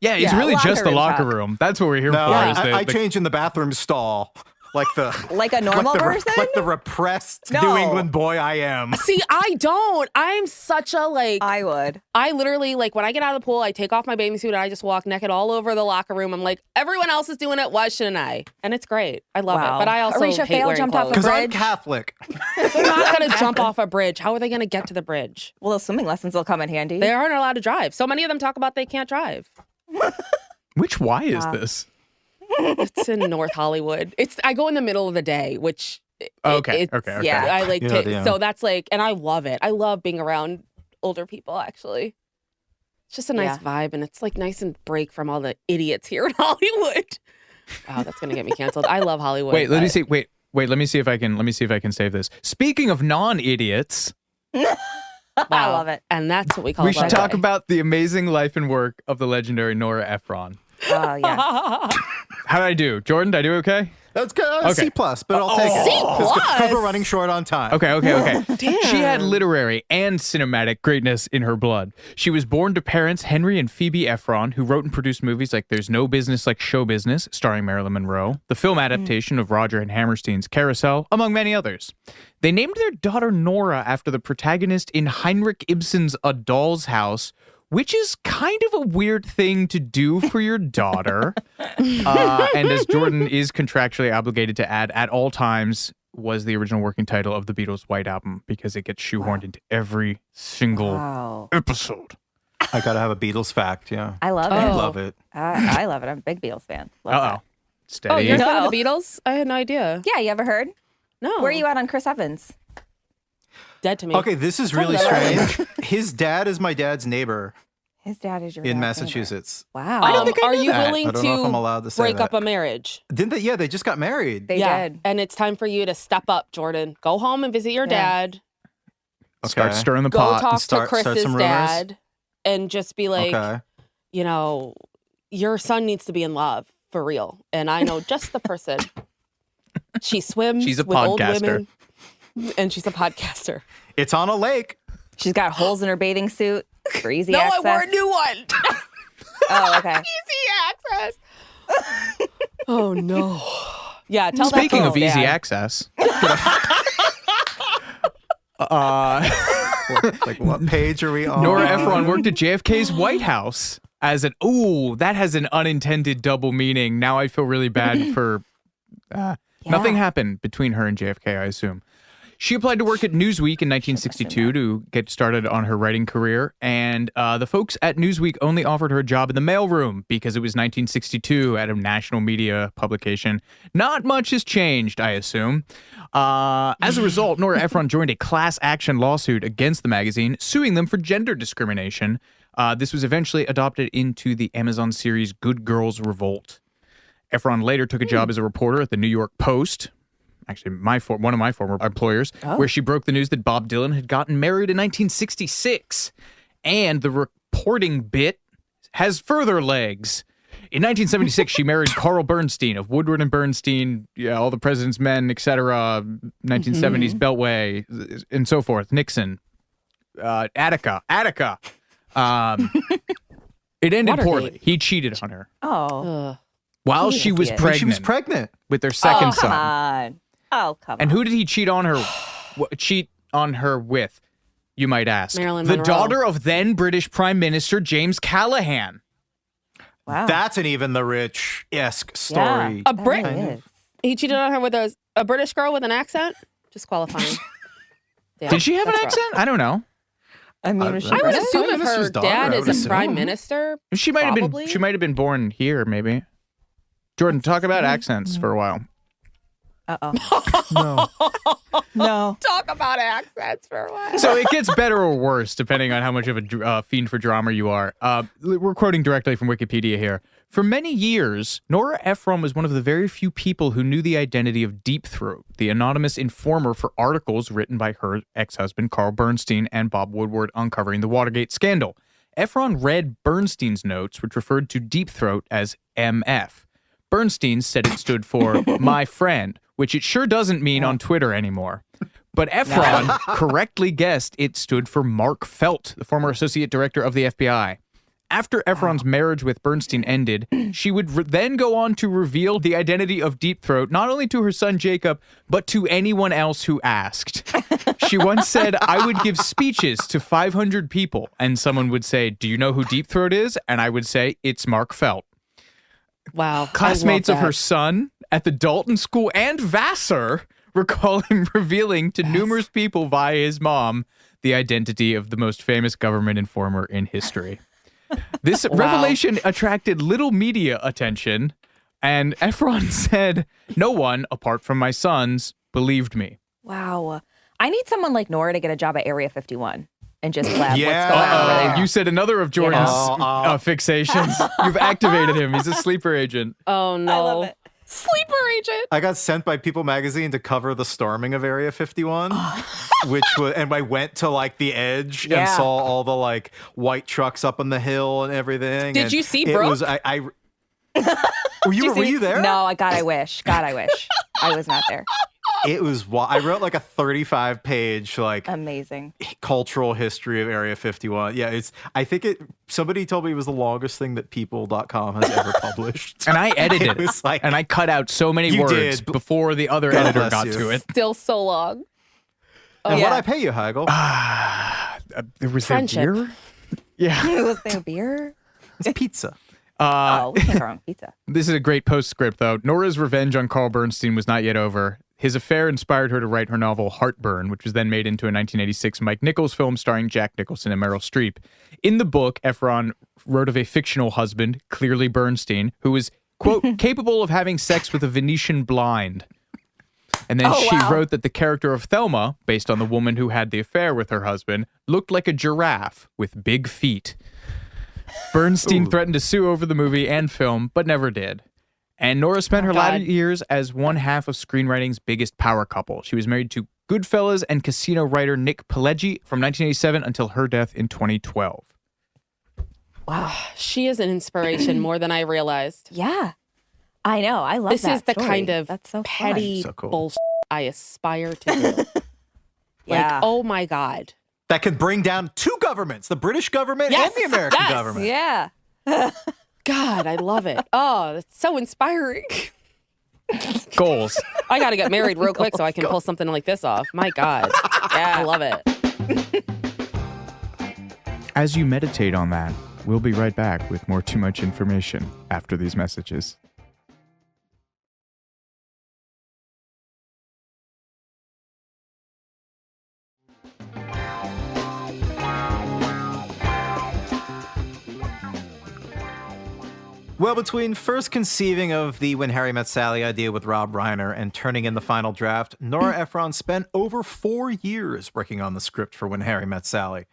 Yeah, it's Yeah, really locker just the room locker talk. room. That's what we're here No, for. I change in the bathroom stall. Like Like a normal person? Like the repressed No. New England boy I am. See, I don't. I'm such a like. I would. I literally, like, when I get out of the pool, I take off my bathing suit and I just walk naked all over the locker room. I'm like, everyone else is doing it. Why shouldn't I? And it's great. I love it. But I also Arisha hate Fail wearing jumped off a clothes. Because I'm bridge. Catholic. They're not going to jump off a bridge. How are they going to get to the bridge? Well, those swimming lessons will come in handy. They aren't allowed to drive. So many of them talk about they can't drive. Which Y is this? It's in North Hollywood. I go in the middle of the day, which Okay. Yeah. I like Yeah. so that's like, and I love it. I love being around older people. Actually, it's just a nice vibe, and it's like nice and break from all the idiots here in Hollywood. Wow, that's gonna get me canceled. I love Hollywood. Wait, let me see. Wait. Let me see if I can save this. Speaking of non-idiots, Wow. I love it. And that's what we call. we should love. talk about the amazing life and work of the legendary Nora Ephron. Oh, yes. How did I do? Jordan, did I do okay? That's good. C+, but I'll take it. C+? Because we're running short on time. Okay. Damn. She had literary and cinematic greatness in her blood. She was born to parents Henry and Phoebe Ephron, who wrote and produced movies like There's No Business Like Show Business, starring Marilyn Monroe, the film adaptation of Roger and Hammerstein's Carousel, among many others. They named their daughter Nora after the protagonist in Heinrich Ibsen's A Doll's House, which is kind of a weird thing to do for your daughter. And as Jordan is contractually obligated to add, at all times was the original working title of the Beatles' White Album because it gets shoehorned into every single episode. I got to have a Beatles fact, yeah. I love I it. love it. I love it. I'm a big Beatles fan. Love Steady. Oh, you're a fan No. of the Beatles? I had no idea. that. Yeah, you ever heard? No. Where are you at on Chris Evans? Dead to me. Okay, this is really strange. His dad is my dad's neighbor His dad is your in dad's Massachusetts. neighbor. Wow. Are you that. willing I don't know if I'm allowed to to say break that. up a marriage? Didn't they? Yeah, they just got married. They did. And it's time for you to step up, Jordan. Go home and visit your dad. Start Okay. stirring the Go pot. talk start to Chris's some rumors? dad and just be like, Okay. you know, your son needs to be in love for real. And I know just the person. She swims She's a with old podcaster. women, and she's a podcaster. It's on a lake. She's got holes in her bathing suit for easy No, access. I wore a new one. Oh, okay. Easy access. Oh no. Yeah, tell Speaking that of to his easy dad. access, Like, what page are we on? Nora Ephron worked at JFK's White House as an, that has an unintended double meaning. Now I feel really bad for, nothing happened between her and JFK, I assume. She applied to work at Newsweek in 1962 to get started on her writing career, and the folks at Newsweek only offered her a job in the mailroom because it was 1962 at a national media publication. Not much has changed, I assume. As a result, Nora Ephron joined a class action lawsuit against the magazine, suing them for gender discrimination. This was eventually adopted into the Amazon series Good Girls Revolt. Ephron later took a job as a reporter at the New York Post, actually one of my former employers, where she broke the news that Bob Dylan had gotten married in 1966. And the reporting bit has further legs. In 1976, she married Carl Bernstein of Woodward and Bernstein, All the President's Men, etc., 1970s Beltway, and so forth, Nixon, Attica. It ended Watergate. poorly. He cheated on her Oh. while He she didn't was see it. When she was pregnant pregnant. with their second Come son. on. Oh, come And on. who did he cheat on her? Cheat on her with? You might ask. Marilyn the Monroe. daughter of then British Prime Minister James Callahan. Wow. That's an even the rich-esque story. A That Brit. really is. He cheated on her with a British girl with an accent? Disqualifying. Yeah, Did she have an that's rough. accent? I don't know. I mean, was she I would British? assume if her Minister's daughter, dad I is would a prime assume. minister. She might have been. Probably. She might have been born here, maybe. Jordan, talk about accents for a while. No. No. Talk about accents for a while. So it gets better or worse depending on how much of a fiend for drama you are. We're quoting directly from Wikipedia here. For many years, Nora Ephron was one of the very few people who knew the identity of Deep Throat, the anonymous informer for articles written by her ex-husband Carl Bernstein and Bob Woodward uncovering the Watergate scandal. Ephron read Bernstein's notes, which referred to Deep Throat as MF. Bernstein said it stood for my friend, which it sure doesn't mean on Twitter anymore. But Ephron correctly guessed it stood for Mark Felt, the former associate director of the FBI. After Ephron's marriage with Bernstein ended, she would then go on to reveal the identity of Deep Throat, not only to her son Jacob, but to anyone else who asked. She once said, I would give speeches to 500 people, and someone would say, do you know who Deep Throat is? And I would say, it's Mark Felt. Wow. Classmates I of love her that. son at the Dalton School and Vassar recall him revealing to numerous people via his mom the identity of the most famous government informer in history. This revelation attracted little media attention, and Ephron said, no one, apart from my sons, believed me. Wow. I need someone like Nora to get a job at Area 51 and just lab Yeah. what's going on over there. You said another of Jordan's know? fixations. You've activated him. He's a sleeper agent. Oh no. I love it. Sleeper agent. I got sent by People magazine to cover the storming of Area 51, which was, and I went to like the edge and Yeah. saw all the like white trucks up on the hill and everything. Did and you see it Brooke? was Were you there? No, God, I wish. God, I wish. I was not there. It was, I wrote like a 35-page amazing cultural history of Area 51. Yeah, somebody told me it was the longest thing that people.com has ever published. And I edited it. And I cut out so many words before the other editor got to it. Still so long. And what'd I pay you, Heigl? Was there beer? Yeah. Was there beer? It's pizza. We can't go wrong. Pizza. This is a great postscript, though. Nora's revenge on Carl Bernstein was not yet over. His affair inspired her to write her novel Heartburn, which was then made into a 1986 Mike Nichols film starring Jack Nicholson and Meryl Streep. In the book, Efron wrote of a fictional husband, clearly Bernstein, who was, quote, capable of having sex with a Venetian blind. And then she wrote that the character of Thelma, based on the woman who had the affair with her husband, looked like a giraffe with big feet. Bernstein threatened to sue over the movie and film, but never did. And Nora spent her latter years as one half of screenwriting's biggest power couple. She was married to Goodfellas and Casino writer Nick Pileggi from 1987 until her death in 2012. Wow. She is an inspiration more than I realized. Yeah. I know. I love this that is the story. kind of That's so petty cool. bullshit I aspire to do. Yeah. Oh my God. That can bring down two governments, the British government and the American government. Yeah. God, I love it. Oh, that's so inspiring. Goals. I got to get married real quick so I can pull something like this off. My God. Yeah, I love it. As you meditate on that, we'll be right back with more Too Much Information after these messages. Well, between first conceiving of the When Harry Met Sally idea with Rob Reiner and turning in the final draft, Nora Ephron spent over 4 years working on the script for When Harry Met Sally.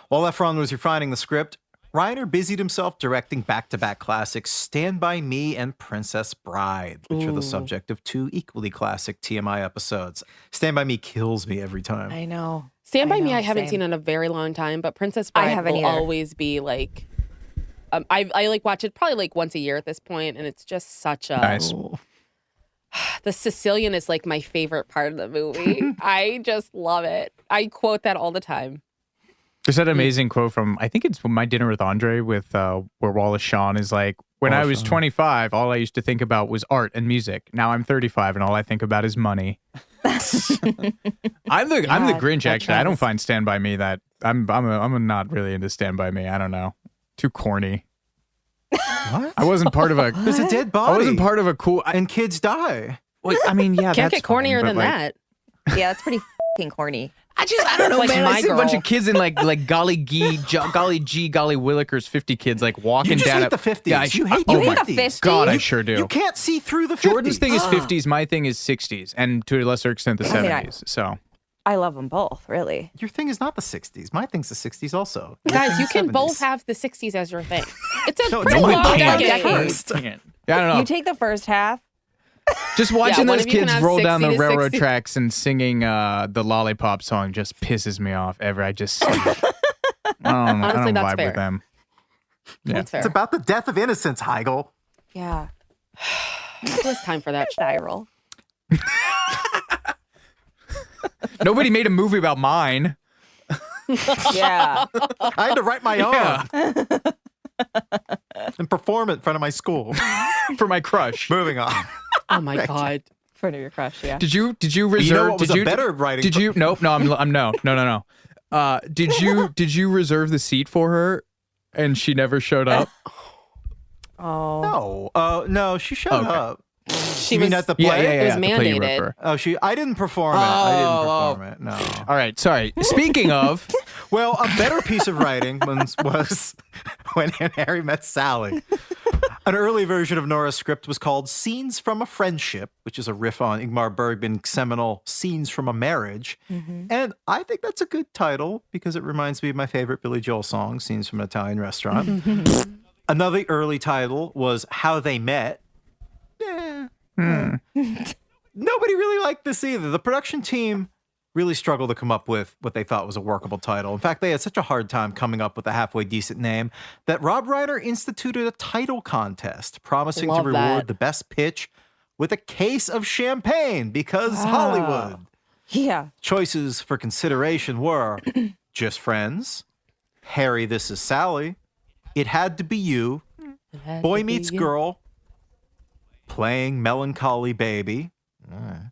While Ephron was refining the script, Reiner busied himself directing back-to-back classics Stand By Me and Princess Bride, which are the subject of two equally classic TMI episodes. Stand By Me kills me every time. I know. Stand By Me I haven't seen in a very long time, but Princess Bride will always be like... I like watch it probably like once a year at this point, and it's just such a nice. The Sicilian is like my favorite part of the movie. I just love it. I quote that all the time. There's that amazing quote from, I think it's My Dinner with Andre, with where Wallace Shawn is like, when I was 25, all I used to think about was art and music. Now I'm 35, and all I think about is money. I'm the Grinch, actually. I don't find Stand By Me that I'm not really into Stand By Me. I don't know. Too corny. What? I wasn't part of a... There's a dead body. I wasn't part of a cool... and kids die. Well, I mean, yeah, Can't that's get cornier fine, than that. Yeah, that's pretty fucking corny. I don't know, Like man. my I see a bunch girl. of kids in like Golly G, Golly Willikers 50 kids like walking You just down hate the 50s. Yeah, You hate You the hate 50s. the 50s? God, I sure do. You can't see through the 50s. Jordan's thing is 50s. My thing is 60s, and to a lesser extent the 70s. So I love them both, really. Your thing is not the 60s. My thing's the 60s also. Guys, you can 70s. both have the 60s as your thing. It's a No, pretty no, long we can't. decade. yeah, I don't know. You take the first half. Just watching one those of you can kids have roll down the 60 to railroad 60. tracks and singing the Lollipop song just pisses me off. I just I don't Honestly, that's vibe fair. with them. Yeah. That's fair. It's about the death of innocence, Heigl. Yeah. It was time for that spiral. Nobody made a movie about mine. Yeah. I had to write my own Yeah. and perform it in front of my school. For my crush. Moving on. Oh my God. In front of your crush, yeah. Did you reserve? You know what was did a you, better writing? Did you? Nope. No. No. Did you reserve the seat for her, and she never showed up? Oh. No. No, she showed Okay. up. She You mean was, at the play? it was at the play you wrote mandated. for her. Oh, I didn't perform it. I didn't perform it. No. All right. Sorry. Speaking of, Well, a better piece of writing was When Harry Met Sally. An early version of Nora's script was called Scenes from a Friendship, which is a riff on Ingmar Bergman's seminal Scenes from a Marriage. And I think that's a good title because it reminds me of my favorite Billy Joel song, Scenes from an Italian Restaurant. Another early title was How They Met. Nobody really liked this either. The production team really struggled to come up with what they thought was a workable title. In fact, they had such a hard time coming up with a halfway decent name that Rob Reiner instituted a title contest, promising to reward the best pitch with a case of champagne because Hollywood. Yeah. Choices for consideration were Just Friends, Harry, This Is Sally, It Had to Be You, Boy Meets Girl, Playing Melancholy Baby.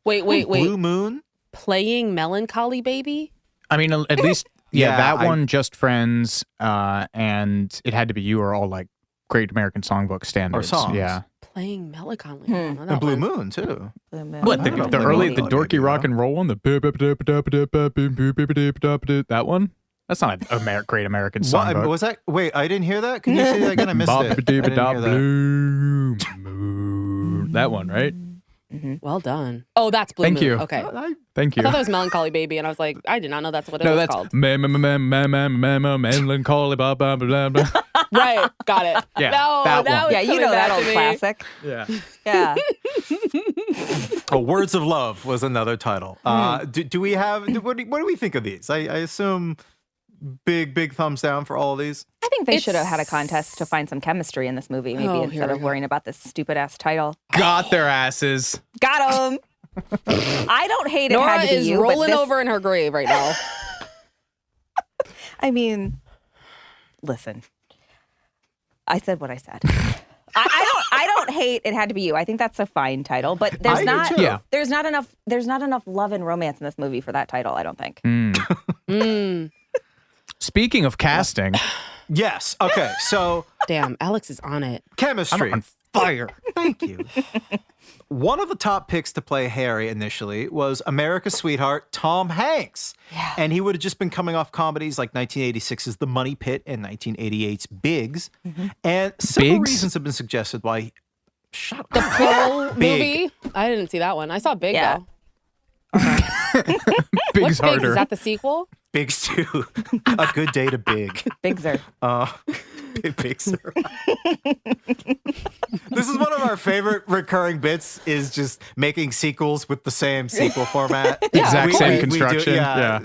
Wait. Blue Moon. Playing Melancholy Baby? I mean, at least, that I- one, Just Friends, and It Had to Be You are all like Great American Songbook standards. songs. Yeah. Playing Melancholy. I don't know that And Blue one. Moon, too. What, I don't know the Blue early, Moon. the dorky rock and roll one? That one? That's not a great American What, songbook. was that? Wait, I didn't hear that. Can you say that again? I missed it. I didn't hear that. Blue moon. That one, right? Well done. Oh, that's Blue Thank Moon. you. Okay. Thank I you. thought that was Melancholy Baby, and I was like, I did not know that's what it No, was that's called. melancholy, blah, blah, blah, blah. Right. Got it. Yeah, No, that now one. it's Yeah, you coming know that back old to me. classic. Yeah. Yeah. Oh, Words of Love was another title. Do we have? What do we think of these? I assume big thumbs down for all of these. I think they should have had a contest to find some chemistry in this movie, maybe Oh, here instead we of go. worrying about this stupid ass title. Got their asses. Got him. I don't hate it. Nora Had to be is you, but rolling this- over in her grave right now. I mean, listen. I said what I said. I don't hate It Had to Be You. I think that's a fine title, but I do too. Yeah. there's not enough love and romance in this movie for that title, I don't think. Speaking of casting, Yes. Okay. So Damn, Alex is on it. chemistry. I'm on fire. Thank you. One of the top picks to play Harry initially was America's Sweetheart, Tom Hanks. Yeah. And he would have just been coming off comedies like 1986's The Money Pit and 1988's Biggs. And several Biggs? reasons have been suggested why. Shut The up. Pearl Big. movie? I didn't see that one. I saw Big, Yeah. though. Big's What's Big? harder. Is that the sequel? Biggs too. A good day to Big. Bigzer. Biggs. This is one of our favorite recurring bits is just making sequels with the same sequel format. Exact of same course. construction. Yeah.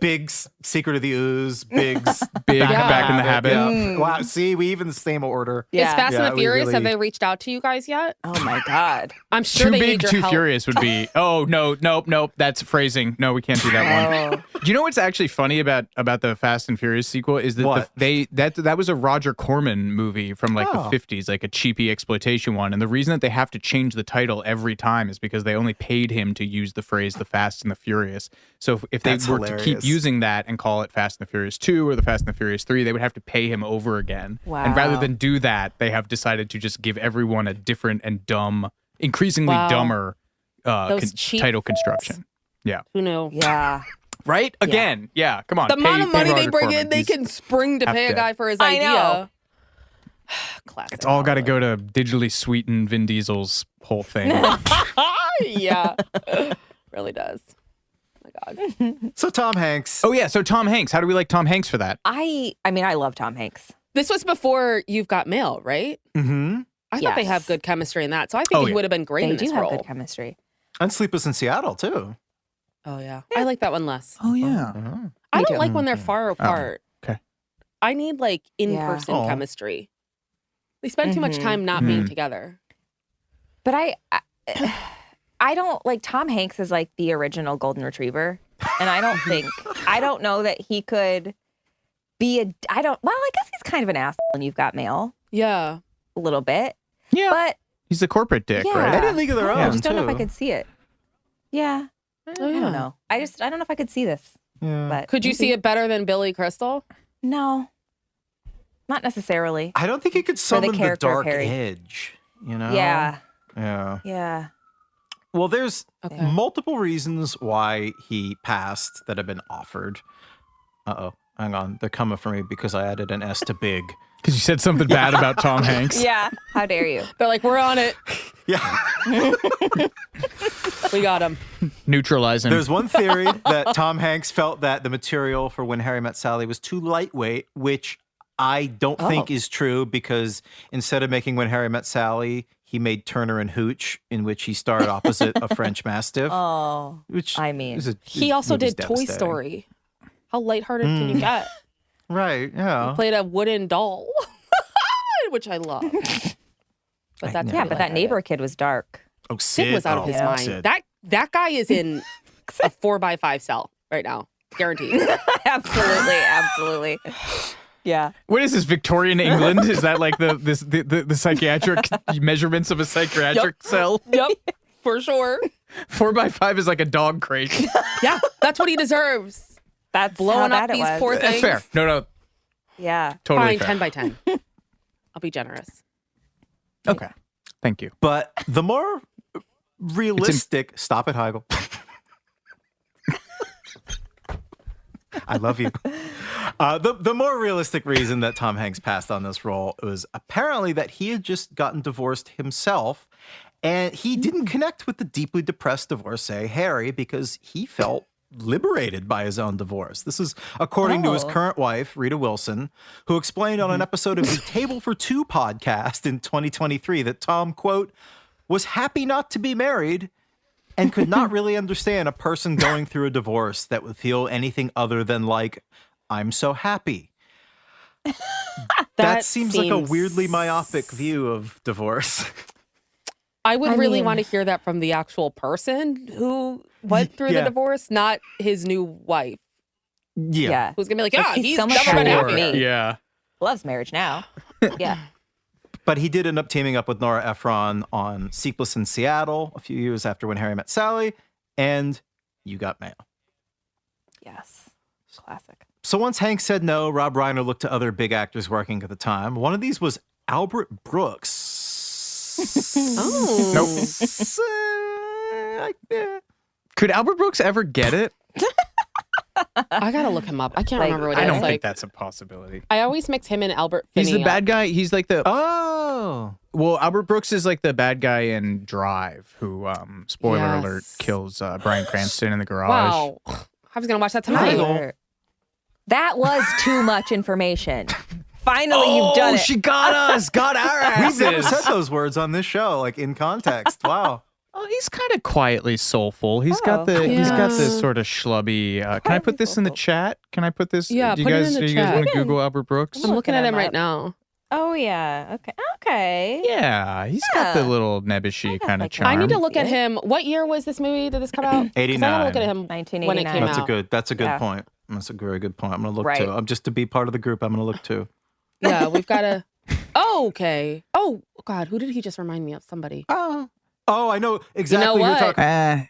Biggs, Secret of the Ooze, Biggs, Big Yeah. back in the habit. Yeah. Wow, see, we even the same order. Is Fast Yeah, and the we Furious, have really- they reached out to you guys yet? Oh my God. I'm sure Too they big, need your too help. furious would be. Oh no, nope. That's phrasing. No, we can't do that one. Do you know what's actually funny about the Fast and Furious sequel is that What? that was a Roger Corman movie from like Oh. the 50s, like a cheapy exploitation one. And the reason that they have to change the title every time is because they only paid him to use the phrase "the Fast and the Furious." So if they That's were to keep hilarious. using that and call it Fast and the Furious 2 or the Fast and the Furious 3, they would have to pay him over again. And rather Wow. than do that, they have decided to just give everyone a different and dumb, increasingly Wow. dumber Those cheap title construction. Yeah. Who knew? Yeah. Right? Again. Yeah. Come on. The amount of money they Roger bring Corman. in, they He's- can spring to have pay a to. guy for his I idea. know. Classic. It's all got to go to digitally sweeten Vin Diesel's whole thing. Yeah. Really does. Oh my God. So Tom Hanks. Oh yeah. So Tom Hanks. How do we like Tom Hanks for that? I mean, I love Tom Hanks. This was before You've Got Mail, right? Mm-hmm. I thought they Yes. have good chemistry in that. So I think Oh, he yeah. would have been great They in do this have role. good chemistry. And Sleepless in Seattle too. Oh, yeah. I like that one less. Oh yeah. I Me don't too. like when they're far apart. okay. I need like in-person Aw. chemistry. They spend too much time not being together. But I don't like Tom Hanks is like the original golden retriever. And I don't know that he could be I guess he's kind of an asshole and You've Got Mail Yeah. a little bit. Yeah. But He's the corporate dick, Yeah. They right? did League of Their I Own just don't know if I too. could see it. Yeah. Oh, I yeah. don't know. I don't know if I could see this. Yeah. But Could you see it better than Billy Crystal? No. Not necessarily. I don't think he could summon the character of dark Harry. edge. You know? Yeah. Yeah. Yeah. Well, there's Okay. multiple reasons why he passed that have been offered. Uh-oh. Hang on. They're coming for me because I added an S to big. Because you said something bad about Tom Hanks. Yeah. How dare you? They're like, we're on it. Yeah. We got him. Neutralizing. There's one theory that Tom Hanks felt that the material for When Harry Met Sally was too lightweight, which I don't think is true because instead of making When Harry Met Sally, he made Turner and Hooch, in which he starred opposite a French Mastiff. Oh, which I mean, he also movie's did Toy devastating. Story. How lighthearted can you get? Right, yeah. He played a wooden doll, which I love. But that's yeah, but that neighbor kid was dark. Oh, Sid was out of his mind. Sid. That guy is in a 4x5 cell right now, guaranteed. Absolutely. Yeah. What is this, Victorian England? Is that like the psychiatric measurements of a psychiatric cell? Yep, for sure. 4x5 is like a dog crate. Yeah, that's what he deserves. That's Blowing how up bad it these was. poor That's things. fair. No, Yeah. totally Fine, fair. 10 by 10. I'll be generous. Okay, thank you. But the more realistic... Stop it, Heigl. I love you. The more realistic reason that Tom Hanks passed on this role was apparently that he had just gotten divorced himself, and he didn't connect with the deeply depressed divorcee Harry because he felt liberated by his own divorce. This is according to his current wife, Rita Wilson, who explained on an episode of the Table for Two podcast in 2023 that Tom, quote, was happy not to be married and could not really understand a person going through a divorce that would feel anything other than like, I'm so happy. That seems like a weirdly myopic view of divorce. I would really want to hear that from the actual person who went through the divorce, not his new wife. Yeah. Who's going to be like, yeah, he's so much never been happier. happier. Yeah. Loves marriage now. Yeah. But he did end up teaming up with Nora Ephron on Sleepless in Seattle a few years after When Harry Met Sally, and You Got Mail. Yes. Classic. So once Hank said no, Rob Reiner looked to other big actors working at the time. One of these was Albert Brooks. Oh. Nope. Could Albert Brooks ever get it? I got to look him up. I can't Like, remember what I it don't is. think Like, that's a possibility. I always mix him and Albert Finney He's the bad up. guy. He's like the Oh. well, Albert Brooks is like the bad guy in Drive, who spoiler Yes. alert kills Bryan Cranston in the garage. Wow. I was going to watch that tonight. Heigl. That was too much information. Finally, you've done it. She got us, got our We've never asses. said those words on this show, like in context. Wow. Oh, he's kind of quietly soulful. He's got Oh. he's got Yeah. this sort of schlubby. Can I put this in the chat? Can I put this? Yeah, do you put it guys, in the do you guys chat. want to Google Albert Brooks? I'm looking at him him right up. now. Oh, yeah. Okay. Yeah, he's got the Yeah. little nebbishy kind of like charm. I need to look at Yeah. him. What year was this movie? Did this come out? 'Cause I gotta look at 89. him when it 1989. came That's out. That's a good Yeah. point. That's a very good point. I'm gonna look Right. too. I'm just to be part of the group. I'm gonna look too. Yeah, we've got to. Oh, okay. Oh, God. Who did he just remind me of? Somebody. Oh, I know exactly who you're what? talking.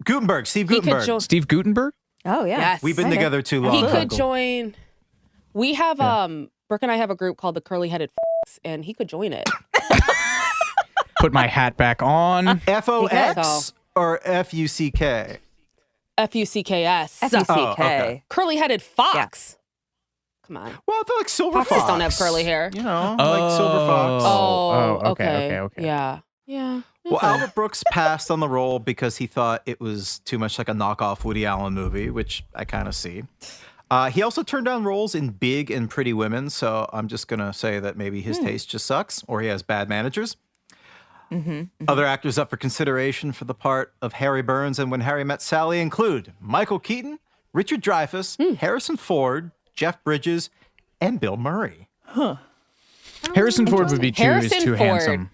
Gutenberg, Steve He could Gutenberg. join. Steve Gutenberg. Oh, yeah. Yes. We've been Okay. together too long. He could Michael. join. We have, Brooke and I have a group called the Curly Headed and he could join it. Put my hat back on. FOX or FUCK? FUCKS. FUCK. Oh, okay. Curly Headed Fox. Come on. Well, I feel like Silver Foxes Fox. don't have curly hair. You know, like Silver Fox. Oh, okay. Yeah. Yeah. Well, Albert Brooks passed on the role because he thought it was too much like a knockoff Woody Allen movie, which I kind of see. He also turned down roles in Big and Pretty Women, so I'm just going to say that maybe his taste just sucks or he has bad managers. Other actors up for consideration for the part of Harry Burns and When Harry Met Sally include Michael Keaton, Richard Dreyfuss, Harrison Ford, Jeff Bridges, and Bill Murray. Harrison Ford would be too Harrison too Ford. handsome.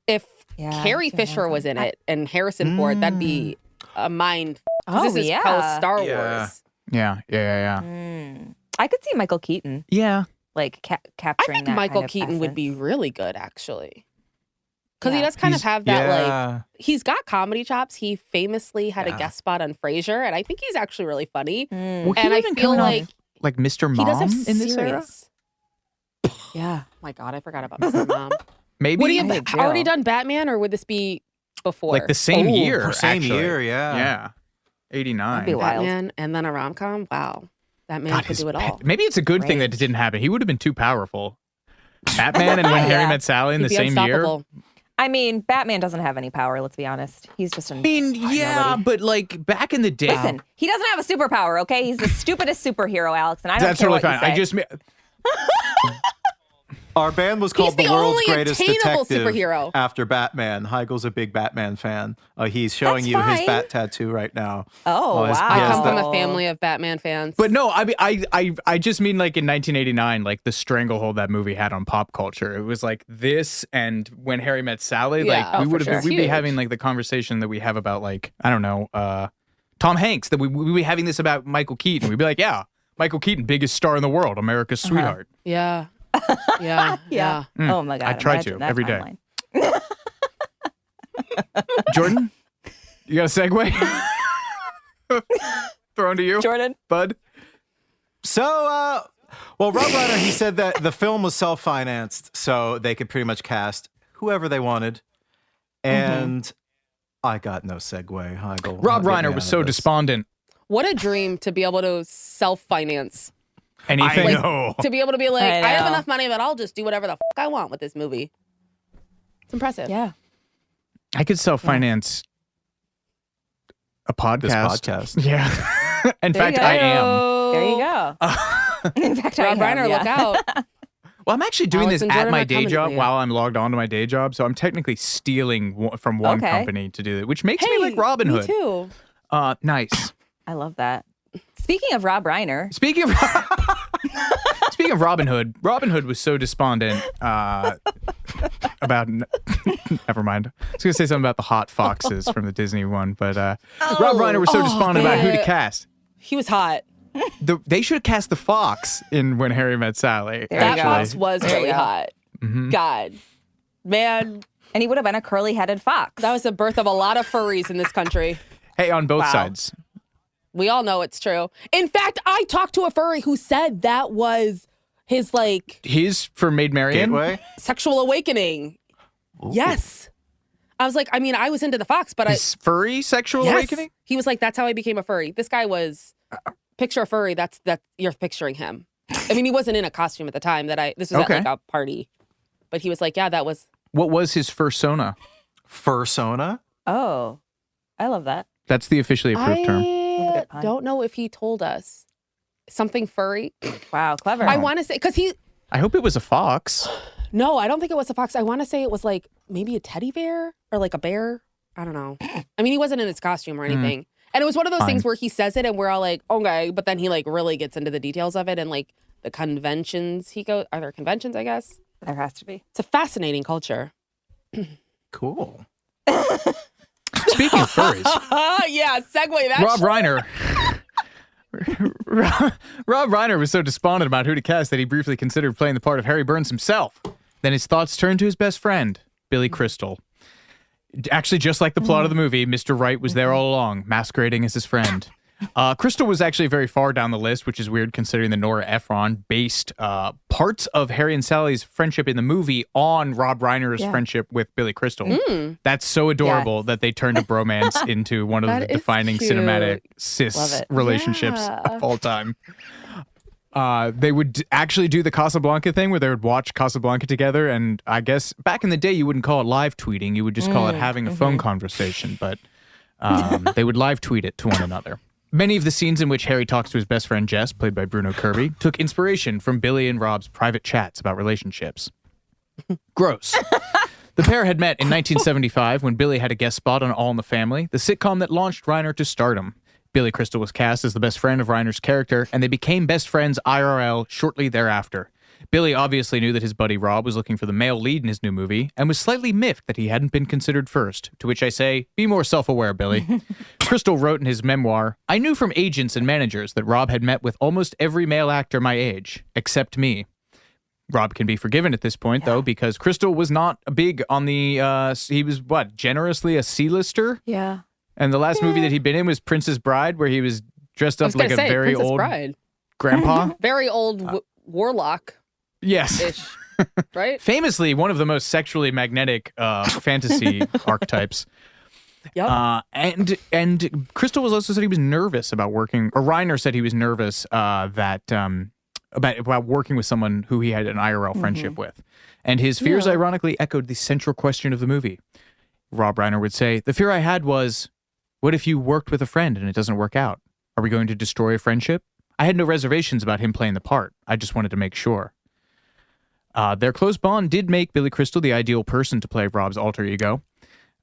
If Yeah, Carrie too Fisher was in it and Harrison Ford, that'd be a mind. 'cause Oh, this is yeah. post Star Yeah. Wars. Yeah. I could see Michael Keaton Yeah. like I capturing think that Michael kind of Keaton would be essence. really good, actually. Because he Yeah. does kind of have that, like, Yeah. he's got comedy chops. He famously had Yeah. a guest spot on Frasier, and I think he's actually really funny. Mm, Well, he And I even feel coming off, like like Mr. he does Mom have in this era. serious. yeah. Oh my God, I forgot about Mr. Mom. Maybe Would he have Big already deal. done Batman, or would this be before? like the same Oh, year. Same actually. year, yeah. Yeah. 89. That'd be wild. Batman and then a rom com? Wow. That man could do it all. Maybe it's a good thing that it Range. didn't happen. He would have been too powerful. Batman and When Harry Yeah. Met Sally in He'd the be same year. unstoppable. I mean, Batman doesn't have any power, let's be honest. He's just I mean, yeah, nobody. but like back in the day. Listen, he doesn't have a superpower, okay? He's the stupidest superhero, Alex, and I don't That's care totally what fine. you say. Our band was called He's the the world's only greatest attainable detective superhero. after Batman. Heigl's a big Batman fan. He's showing That's you his fine. bat tattoo right now. Oh, his- wow. I he has come from the- a family of Batman fans. But no, I mean, I just mean like in 1989, like the stranglehold that movie had on pop culture. It was like this, and When Harry Met Sally. Yeah. Like Oh, we for would have, sure. we'd be Huge. having like the conversation that we have about like I don't know, Tom Hanks. That we'd be having this about Michael Keaton. We'd be like, yeah, Michael Keaton, biggest star in the world, America's sweetheart. yeah. Yeah. Yeah. Oh my God. I try imagine to that every day. timeline. Jordan, you got a segue? Thrown to you, Jordan? bud. So, well, Rob Reiner, he said that the film was self-financed, so they could pretty much cast whoever they wanted. And I got no segue, Heigl. Rob Get me Reiner out was of so this. despondent. What a dream to be able to self-finance. Anything. I know. To be able to be like, I I have know. enough money that I'll just do whatever the fuck I want with this movie. It's impressive. Yeah. I could self-finance a podcast. This podcast. Yeah. In There you fact, go. I am. There you go. In fact, Rob I am, Reiner, yeah. look out. Well, I'm actually doing Alex this and at Jordan my are day coming job for you. while I'm logged on to my day job. So I'm technically stealing from one Okay. company to do it, which makes Hey, me like Robin me Hood. too. Nice. I love that. Speaking of Rob Reiner, Speaking of speaking of Robin Hood was so despondent about. Never mind. I was gonna say something about the hot foxes from the Disney one, but Rob Reiner was so despondent about who to cast. He was hot. They should have cast the fox in When Harry Met Sally. There you That go. fox was There you really go. hot. God. Man, and he would have been a curly-headed fox. that was the birth of a lot of furries in this country. Hey, on both Wow. sides. We all know it's true. In fact, I talked to a furry who said that was his like His for Maid Marian. Gateway? sexual awakening. Yes. I was like, I mean, I was into the fox, but His furry sexual yes. awakening. He was like, that's how I became a furry. This guy was picture a furry. That's you're picturing him. I mean, he wasn't in a costume at the time this was Okay. at like a party, but he was like, yeah, that was. What was his fursona? Fursona? Oh, I love that. That's the officially approved term. Good pun. don't know if he told us something furry. Wow, clever. I want to say because he. I hope it was a fox. No, I don't think it was a fox. I want to say it was like maybe a teddy bear or like a bear. I don't know. I mean, he wasn't in his costume or anything. And it was one of those things where he says it and we're all like, okay, but then he like really gets into the details of it and like the conventions he goes. Are there conventions, I guess? There has to be. It's a fascinating culture. Cool. Speaking of furries, Yeah, segue that. Rob Reiner. Rob Reiner was so despondent about who to cast that he briefly considered playing the part of Harry Burns himself. Then his thoughts turned to his best friend, Billy Crystal. Actually, just like the plot of the movie, Mr. Right was there all along, masquerading as his friend. Crystal was actually very far down the list, which is weird considering the Nora Ephron based parts of Harry and Sally's friendship in the movie on Rob Reiner's friendship with Billy Crystal. That's so adorable Yes. that they turned a bromance into one of That the is defining cute. cinematic Love cis it. relationships Yeah. of all time. They would actually do the Casablanca thing where they would watch Casablanca together. And I guess back in the day, you wouldn't call it live tweeting. You would just call it having a phone conversation. But they would live tweet it to one another. Many of the scenes in which Harry talks to his best friend Jess, played by Bruno Kirby, took inspiration from Billy and Rob's private chats about relationships. Gross. The pair had met in 1975 when Billy had a guest spot on All in the Family, the sitcom that launched Reiner to stardom. Billy Crystal was cast as the best friend of Reiner's character, and they became best friends IRL shortly thereafter. Billy obviously knew that his buddy Rob was looking for the male lead in his new movie, and was slightly miffed that he hadn't been considered first, to which I say, be more self-aware, Billy. Crystal wrote in his memoir, I knew from agents and managers that Rob had met with almost every male actor my age, except me. Rob can be forgiven at this point, though, because Crystal was not big on the, he was, generously a C-lister? Yeah. And the last movie that he'd been in was Princess Bride, where he was dressed I up was gonna like a say, very Princess old Bride. grandpa. Very old warlock Yes. ish, right? Famously, one of the most sexually magnetic fantasy archetypes. Yep. And Crystal was also said he was nervous about working, or Reiner said he was nervous about working with someone who he had an IRL friendship with. And his fears ironically echoed the central question of the movie. Rob Reiner would say, the fear I had was, what if you worked with a friend and it doesn't work out? Are we going to destroy a friendship? I had no reservations about him playing the part. I just wanted to make sure. Their close bond did make Billy Crystal the ideal person to play Rob's alter ego.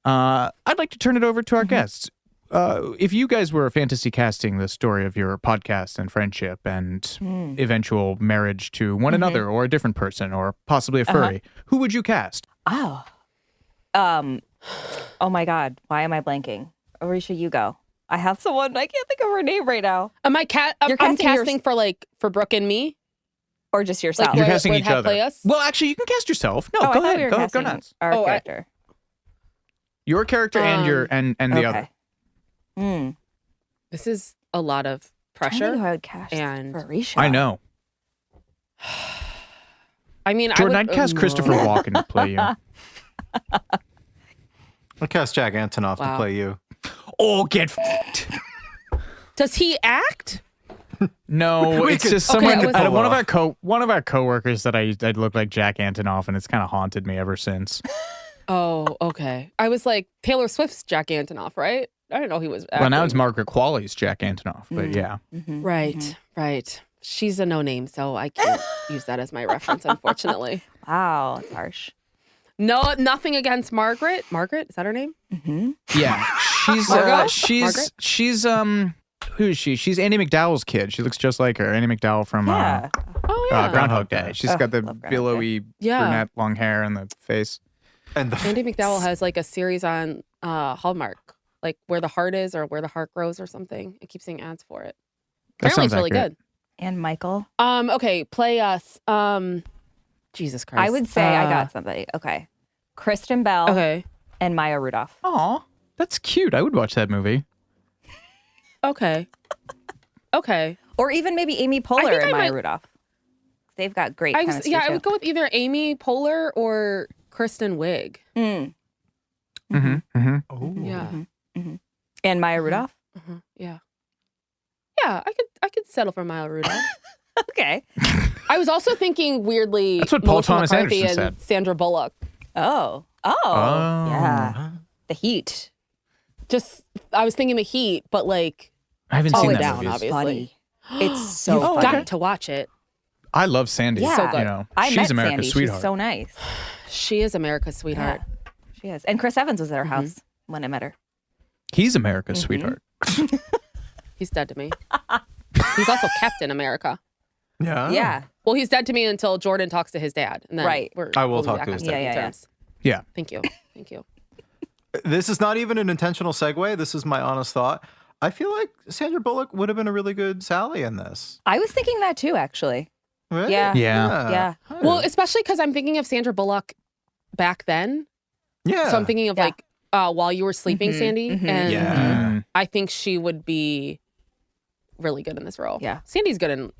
I'd like to turn it over to our guests. If you guys were fantasy casting the story of your podcast and friendship and eventual marriage to one another or a different person or possibly a furry, who would you cast? Oh. Oh my God. Why am I blanking? Orisha, you go. I have someone. I can't think of her name right now. Am I I'm casting for Brooke and me? Or just yourself? Like, You're casting each other. Play us? Well, actually, you can cast yourself. No, Oh, go I thought ahead. we were Go casting nuts. our character. Your character and the other. This is a lot of I pressure. think I would cast and Orisha. I know. I mean, Jordan, I would, I'd cast Christopher Walken to play you. I'll cast Jack Antonoff to Wow. play you. Oh, get f***ed. Does he act? No, We it's could- just Okay, someone. I was- One of our coworkers that I'd look like Jack Antonoff, and it's kind of haunted me ever since. Oh, okay. I was like, Taylor Swift's Jack Antonoff, right? I didn't know he was acting. Well, now it's Margaret Qualley's Jack Antonoff, but yeah. Right, right. She's a no name, so I can't use that as my reference, unfortunately. Wow, that's harsh. No, nothing against Margaret. Margaret, is that her name? Yeah, Margot? she's who is she? She's Andy McDowell's kid. She looks just like her, Andy McDowell from Oh yeah. Groundhog Day. She's got the love Groundhog billowy Yeah. brunette long hair and the face. And the Andy McDowell has like a series on Hallmark, like Where the Heart Is or Where the Heart Grows or something. I keep seeing ads for it. That Apparently, it's sounds really accurate. good. And Michael. Okay, play us. Jesus Christ. I would say I got somebody. Okay. Kristen Bell Okay. and Maya Rudolph. Aw, that's cute. I would watch that movie. Okay. Okay. Or even maybe Amy Poehler think and I Maya might- Rudolph. They've got great chemistry I too. would go with either Amy Poehler or Kristen Wiig. Mm. Oh. Yeah. And Maya Rudolph? Yeah. Yeah, I could settle for Maya Rudolph. Okay. I was also thinking weirdly That's what Paul Melissa Thomas McCarthy Anderson and said. Sandra Bullock. Oh. Yeah. The Heat. Just I was thinking The Heat, but like I haven't all seen the way that down, movie. obviously. Funny. It's so You've funny. got to watch it. I love Sandy. Yeah. So good. You know, I she's met America's Sandy. sweetheart. She's so nice. She is America's sweetheart. She is. And Chris Evans was at her house when I met her. He's America's sweetheart. He's dead to me. He's also Captain America. Yeah. Yeah. Well, he's dead to me until Jordan talks to his dad. And then Right. I will we'll be talk back to on his speaking dad. Yeah. terms. Yeah. Thank you. Thank you. This is not even an intentional segue. This is my honest thought. I feel like Sandra Bullock would have been a really good Sally in this. I was thinking that too, actually. Right? Yeah. Yeah. Yeah. Well, especially because I'm thinking of Sandra Bullock back then. Yeah. So I'm thinking of Yeah. like While You Were Sleeping, Sandy. And Yeah. I think she would be really good in this role. Yeah. Sandy's good in,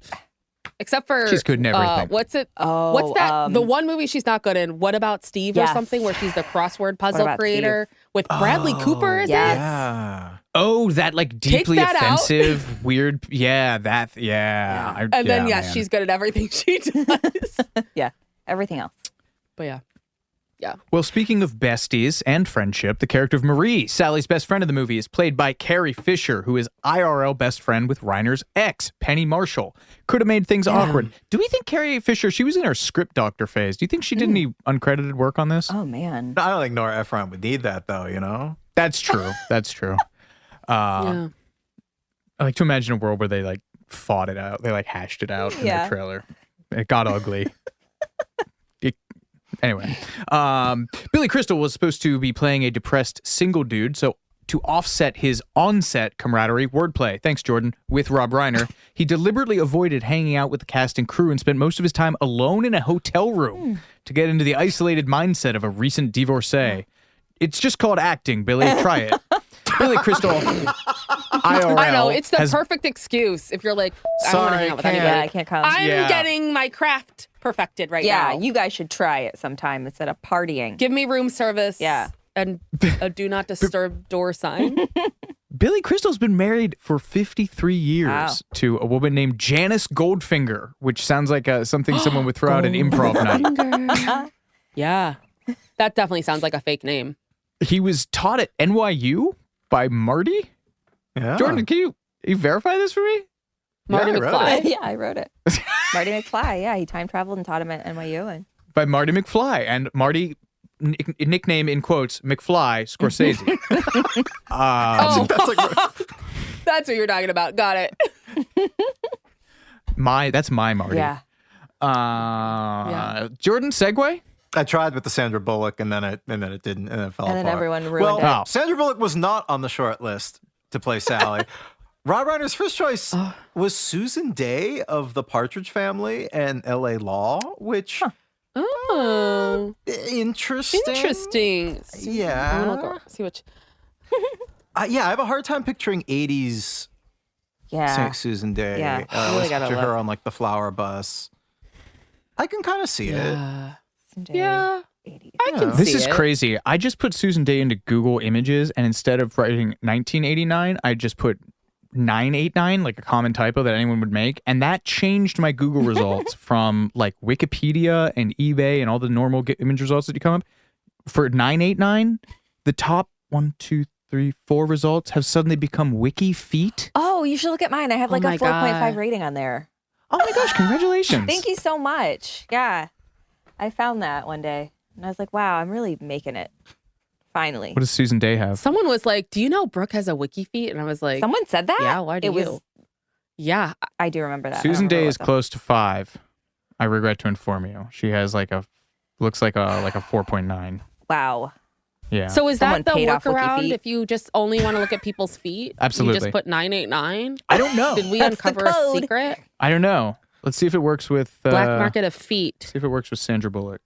except for She's good in everything. What's it? Oh, What's that? The one movie she's not good in. What About Steve or Yes. something, where she's the crossword puzzle About creator with Bradley Cooper. Is yes. it? Yeah. Oh, that like deeply that out. offensive, weird. Yeah, that. Yeah. And then yeah, she's good at everything she does. Yeah. Everything else. But yeah. Well, speaking of besties and friendship, the character of Marie, Sally's best friend in the movie, is played by Carrie Fisher, who is IRL best friend with Reiner's ex, Penny Marshall. Could have made things awkward. Do we think Carrie Fisher, she was in her script doctor phase. Do you think she did any uncredited work on this? Oh, man. I don't think Nora Ephron would need that, though, you know? That's true. That's true. Yeah. I like to imagine a world where they like fought it out. They like hashed it out in Yeah. the trailer. It got ugly. Anyway, Billy Crystal was supposed to be playing a depressed single dude, so to offset his on-set camaraderie, wordplay, thanks Jordan, with Rob Reiner, he deliberately avoided hanging out with the cast and crew and spent most of his time alone in a hotel room to get into the isolated mindset of a recent divorcee. It's just called acting, Billy. Try it. Billy Crystal, IRL. I know. It's the has- perfect excuse if you're like, I don't want to Sorry, hang out with can't. anybody. Yeah, I can't come. I'm Yeah. getting my craft perfected right Yeah, now. you guys should try it sometime instead of partying. Give me room service. Yeah. And a do not disturb door sign. Billy Crystal's been married for 53 years Wow. to a woman named Janice Goldfinger, which sounds like something someone would throw out an improv night. Yeah. That definitely sounds like a fake name. He was taught at NYU by Marty. Yeah. Jordan, can you verify this for me? Marty I read McFly. Yeah, I wrote it. Marty McFly. Yeah, he time traveled and taught him at NYU, and by Marty McFly, and Marty, nickname in quotes, McFly Scorsese. That's what you're talking about. Got it. That's my Marty. Yeah. Jordan, segue? I tried with the Sandra Bullock, and then it didn't, and it fell And apart. then everyone ruined it. Oh. Sandra Bullock was not on the short list to play Sally. Rob Reiner's first choice was Susan Day of The Partridge Family and L.A. Law, which Oh, interesting. interesting. Yeah. I'm gonna go see what. Yeah, I have a hard time picturing 80s Yeah. Susan Day. Yeah, you really gotta picture look. her on like the flower bus. I can kind of see it. Yeah, 80s. I can This see is it. crazy. I just put Susan Day into Google Images, and instead of writing 1989, I just put 989, like a common typo that anyone would make. And that changed my Google results from like Wikipedia and eBay and all the normal image results that you come up. For 989, the top 1, 2, 3, 4 results have suddenly become Wiki Feet. Oh, you should look at mine. I have like a my 4.5 God. rating on there. Oh my gosh, congratulations. Thank you so much. Yeah. I found that one day and I was like, wow, I'm really making it. Finally. What does Susan Day have? Someone was like, "Do you know Brooke has a wiki feet?" And I was like, Someone said that? "Yeah, why do it you?" Was, Yeah, I do remember that. I don't Susan remember Day what is though. close to 5. I regret to inform you. She has looks like a 4.9. Wow. Yeah. So is Someone that the paid off Wiki workaround Feet. if you just only want to look at people's feet? You Absolutely. just put 989? I don't know. Did we That's the uncover a code. secret? I don't know. Let's see if it works with Black market of feet. See if it works with Sandra Bullock.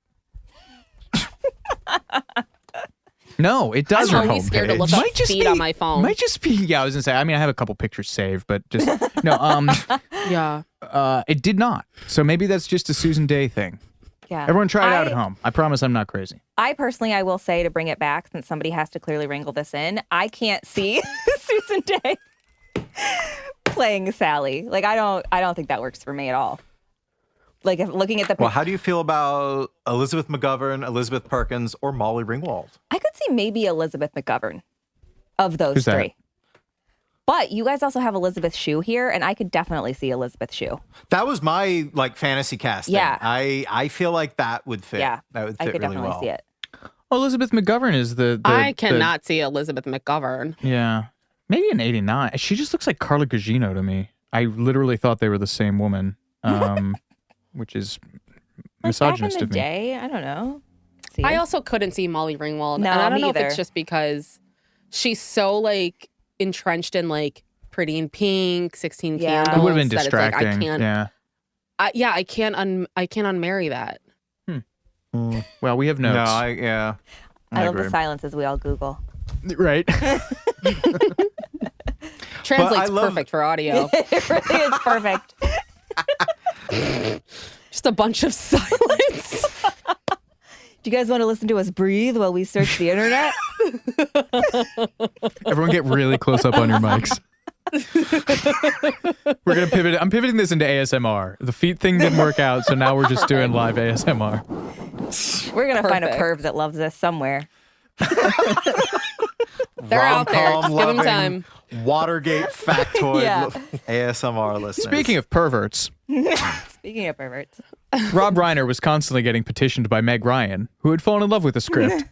No, it I'm doesn't. always scared to look up feet on my phone. Might just be. Yeah, I was gonna say. I mean, I have a couple pictures saved, but just no. Yeah. It did not. So maybe that's just a Susan Day thing. Yeah. Everyone try it out at home. I promise I'm not crazy. I personally, I will say to bring it back, since somebody has to clearly wrangle this in, I can't see Susan Day playing Sally. Like I don't think that works for me at all. Like if looking at the Well, how do you feel about Elizabeth McGovern, Elizabeth Perkins, or Molly Ringwald? I could see maybe Elizabeth McGovern of those Who's that? three. But you guys also have Elizabeth Shue here, and I could definitely see Elizabeth Shue. That was my fantasy casting. Yeah. I feel like that would fit. Yeah, That would I fit could really definitely well. see it. Oh, Elizabeth McGovern is the I cannot see Elizabeth McGovern. Yeah, maybe an 89. She just looks like Carla Gugino to me. I literally thought they were the same woman, which is Like back in misogynist the of me. day, I don't know. See? I also couldn't see Molly Ringwald. No, and I don't me know if either. it's just because she's so like entrenched in like Pretty in Pink, 16 Yeah. Candles. It would have been that it's like, distracting. I can't. Yeah. I can't unmarry that. Well, we have notes. No, I I love agree. the silences we all Google. Right. Translates love- perfect for audio. It really is perfect. Just a bunch of silence. Do you guys want to listen to us breathe while we search the internet? Everyone get really close up on your mics. We're gonna pivot. I'm pivoting this into ASMR. The feet thing didn't work out, so now we're just doing live ASMR. We're going to find a Perfect. perv that loves this somewhere. They're out there. Rom-com Just give them loving, time. Watergate factoid Yeah. ASMR listeners. Speaking of perverts, Speaking of perverts. Rob Reiner was constantly getting petitioned by Meg Ryan, who had fallen in love with the script.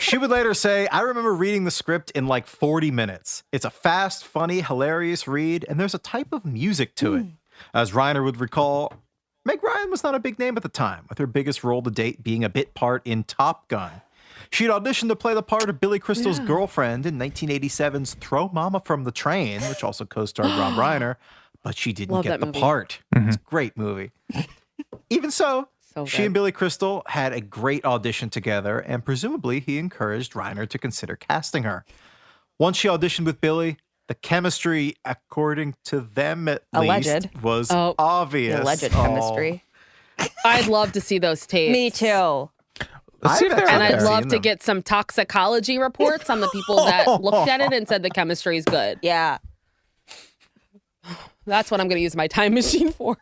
She would later say, I remember reading the script in like 40 minutes. It's a fast, funny, hilarious read, and there's a type of music to it. As Reiner would recall, Meg Ryan was not a big name at the time, with her biggest role to date being a bit part in Top Gun. She'd auditioned to play the part of Billy Crystal's girlfriend in 1987's Throw Mama from the Train, which also co-starred Rob Reiner, but she didn't Love get that the movie. part. It's a great movie. Even so, So she good. and Billy Crystal had a great audition together, and presumably he encouraged Reiner to consider casting her. Once she auditioned with Billy, the chemistry, according to them at Alleged. least, was Oh. obvious. The alleged Oh. chemistry. I'd love to see those tapes. Me too. Let's see if I've they're actually And out I'd there. seen love to them. get some toxicology reports on the people that looked at it and said the chemistry is good. Yeah. That's what I'm going to use my time machine for.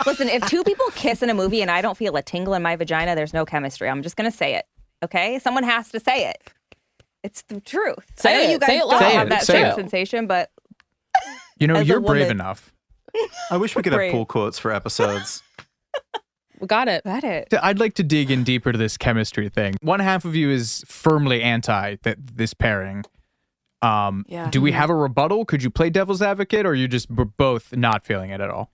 Listen, if two people kiss in a movie and I don't feel a tingle in my vagina, there's no chemistry. I'm just going to say it. Okay? Someone has to say it. It's the truth. Say I know it. you guys Say it don't loud. Say have it. that Say same it. sensation, but You know, as a you're brave woman- enough. I wish we could have Brave. pull quotes for episodes. We got it. Got it. I'd like to dig in deeper to this chemistry thing. One half of you is firmly anti this pairing. Do we have a rebuttal? Could you play devil's advocate, or are you just both not feeling it at all?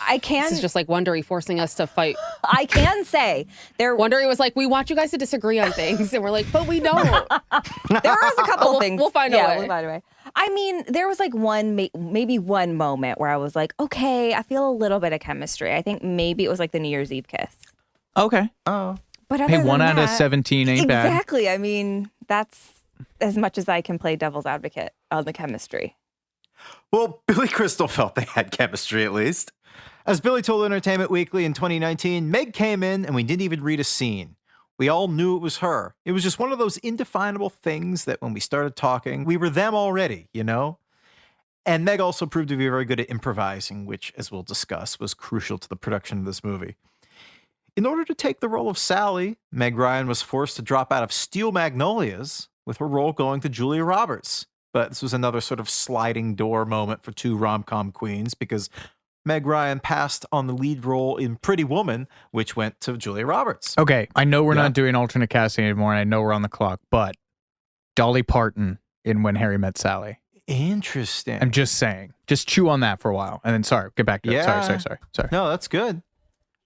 I can. This is just like Wondery forcing us to fight. I can say Wondery was like, we want you guys to disagree on things, and we're like, but we don't. there was a couple of things. We'll find a way. We'll find a way. I mean, there was like maybe one moment where I was like, okay, I feel a little bit of chemistry. I think maybe it was like the New Year's Eve kiss. Okay. Oh. But hey, 1 out of 17 ain't bad. Exactly. I mean, that's as much as I can play devil's advocate on the chemistry. Well, Billy Crystal felt they had chemistry at least. As Billy told Entertainment Weekly in 2019, Meg came in and we didn't even read a scene. We all knew it was her. It was just one of those indefinable things that when we started talking, we were them already, you know? And Meg also proved to be very good at improvising, which, as we'll discuss, was crucial to the production of this movie. In order to take the role of Sally, Meg Ryan was forced to drop out of Steel Magnolias, with her role going to Julia Roberts. But this was another sort of sliding door moment for two rom-com queens, because Meg Ryan passed on the lead role in Pretty Woman, which went to Julia Roberts. Okay, I know we're not doing alternate casting anymore, and I know we're on the clock, but Dolly Parton in When Harry Met Sally. Interesting. I'm just saying. Just chew on that for a while, and then get back to it. Sorry. No, that's good.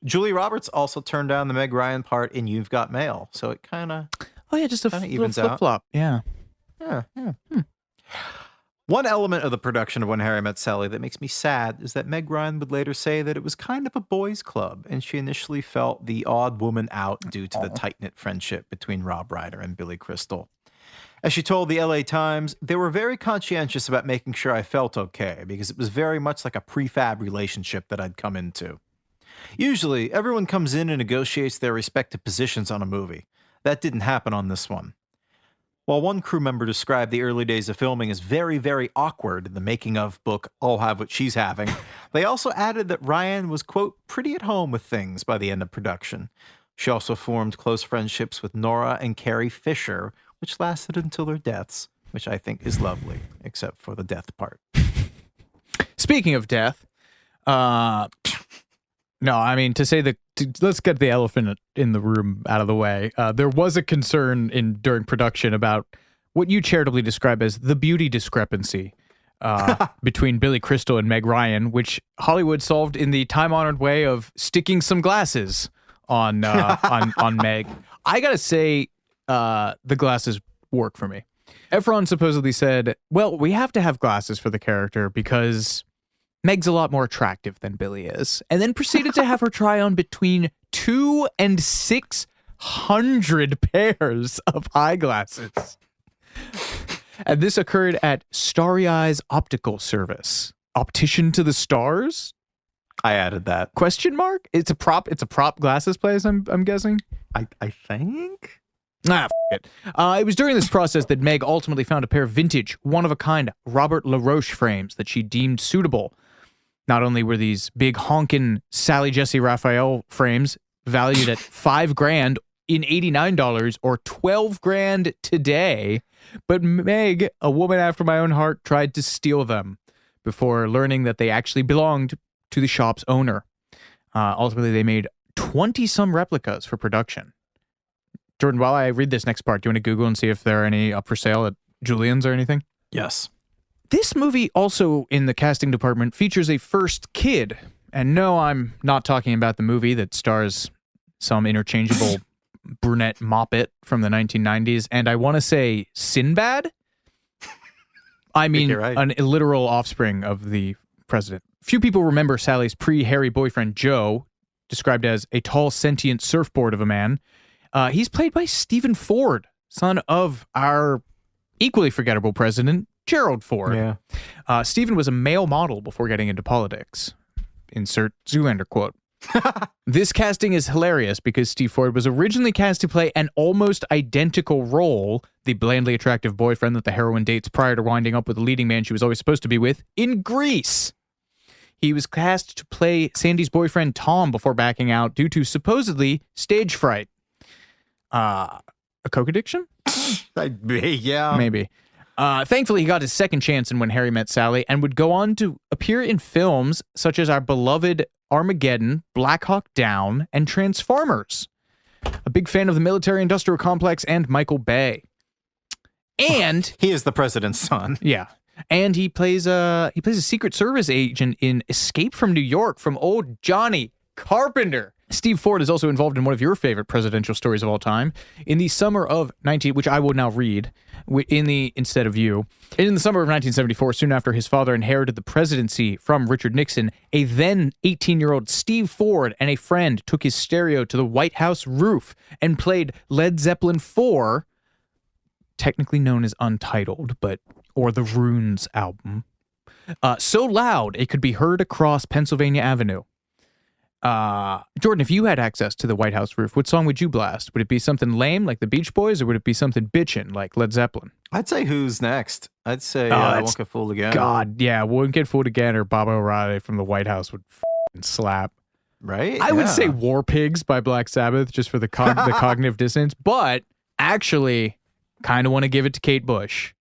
Julia Roberts also turned down the Meg Ryan part in You've Got Mail, so it kind of just a little flip-flop. Yeah. One element of the production of When Harry Met Sally that makes me sad is that Meg Ryan would later say that it was kind of a boys' club, and she initially felt the odd woman out due to the tight-knit friendship between Rob Ryder and Billy Crystal. As she told the LA Times, they were very conscientious about making sure I felt okay, because it was very much like a prefab relationship that I'd come into. Usually, everyone comes in and negotiates their respective positions on a movie. That didn't happen on this one. While one crew member described the early days of filming as very, very awkward in the making-of book I'll Have What She's Having, they also added that Ryan was, quote, pretty at home with things by the end of production. She also formed close friendships with Nora and Carrie Fisher, which lasted until their deaths, which I think is lovely, except for the death part. Speaking of death, no, I mean, let's get the elephant in the room out of the way. There was a concern during production about what you charitably describe as the beauty discrepancy between Billy Crystal and Meg Ryan, which Hollywood solved in the time-honored way of sticking some glasses on Meg. I gotta say, the glasses work for me. Efron supposedly said, well, we have to have glasses for the character because Meg's a lot more attractive than Billy is, and then proceeded to have her try on between 200 and 600 pairs of eyeglasses. And this occurred at Starry Eyes Optical Service. Optician to the stars? I added that. Question mark? It's a prop glasses place, I'm guessing? I think? It. It was during this process that Meg ultimately found a pair of vintage, one-of-a-kind Robert LaRoche frames that she deemed suitable. Not only were these big honkin' Sally Jesse Raphael frames valued at $5,000 in $89 or $12,000 today, but Meg, a woman after my own heart, tried to steal them before learning that they actually belonged to the shop's owner. Ultimately, they made 20-some replicas for production. Jordan, while I read this next part, do you want to Google and see if there are any up for sale at Julien's or anything? Yes. This movie also, in the casting department, features a first kid. And no, I'm not talking about the movie that stars some interchangeable brunette moppet from the 1990s. And I want to say Sinbad? I mean, right. A literal offspring of the president. Few people remember Sally's pre-Harry boyfriend, Joe, described as a tall, sentient surfboard of a man. He's played by Stephen Ford, son of our equally forgettable president, Gerald Ford. Yeah. Stephen was a male model before getting into politics. Insert Zoolander quote. This casting is hilarious because Steve Ford was originally cast to play an almost identical role, the blandly attractive boyfriend that the heroine dates prior to winding up with the leading man she was always supposed to be with, in Grease. He was cast to play Sandy's boyfriend Tom before backing out due to supposedly stage fright. A coke addiction? Yeah. Maybe. Thankfully, he got his second chance in When Harry Met Sally and would go on to appear in films such as our beloved Armageddon, Black Hawk Down, and Transformers. A big fan of the military-industrial complex and Michael Bay. And he is the president's son. Yeah. And he plays a Secret Service agent in Escape from New York from old Johnny Carpenter. Steve Ford is also involved in one of your favorite presidential stories of all time. In the summer of which I will now read instead of you. In the summer of 1974, soon after his father inherited the presidency from Richard Nixon, a then 18-year-old Steve Ford and a friend took his stereo to the White House roof and played Led Zeppelin 4, technically known as Untitled, or the Runes album, so loud it could be heard across Pennsylvania Avenue. Jordan, if you had access to the White House roof, what song would you blast? Would it be something lame like the Beach Boys, or would it be something bitchin' like Led Zeppelin? I'd say Who's Next. I'd say I Won't Get Fooled Again. God, yeah, Won't Get Fooled Again or Bob O'Reilly from the White House would slap. Right? I would say War Pigs by Black Sabbath just for the cognitive dissonance, but actually kind of want to give it to Kate Bush.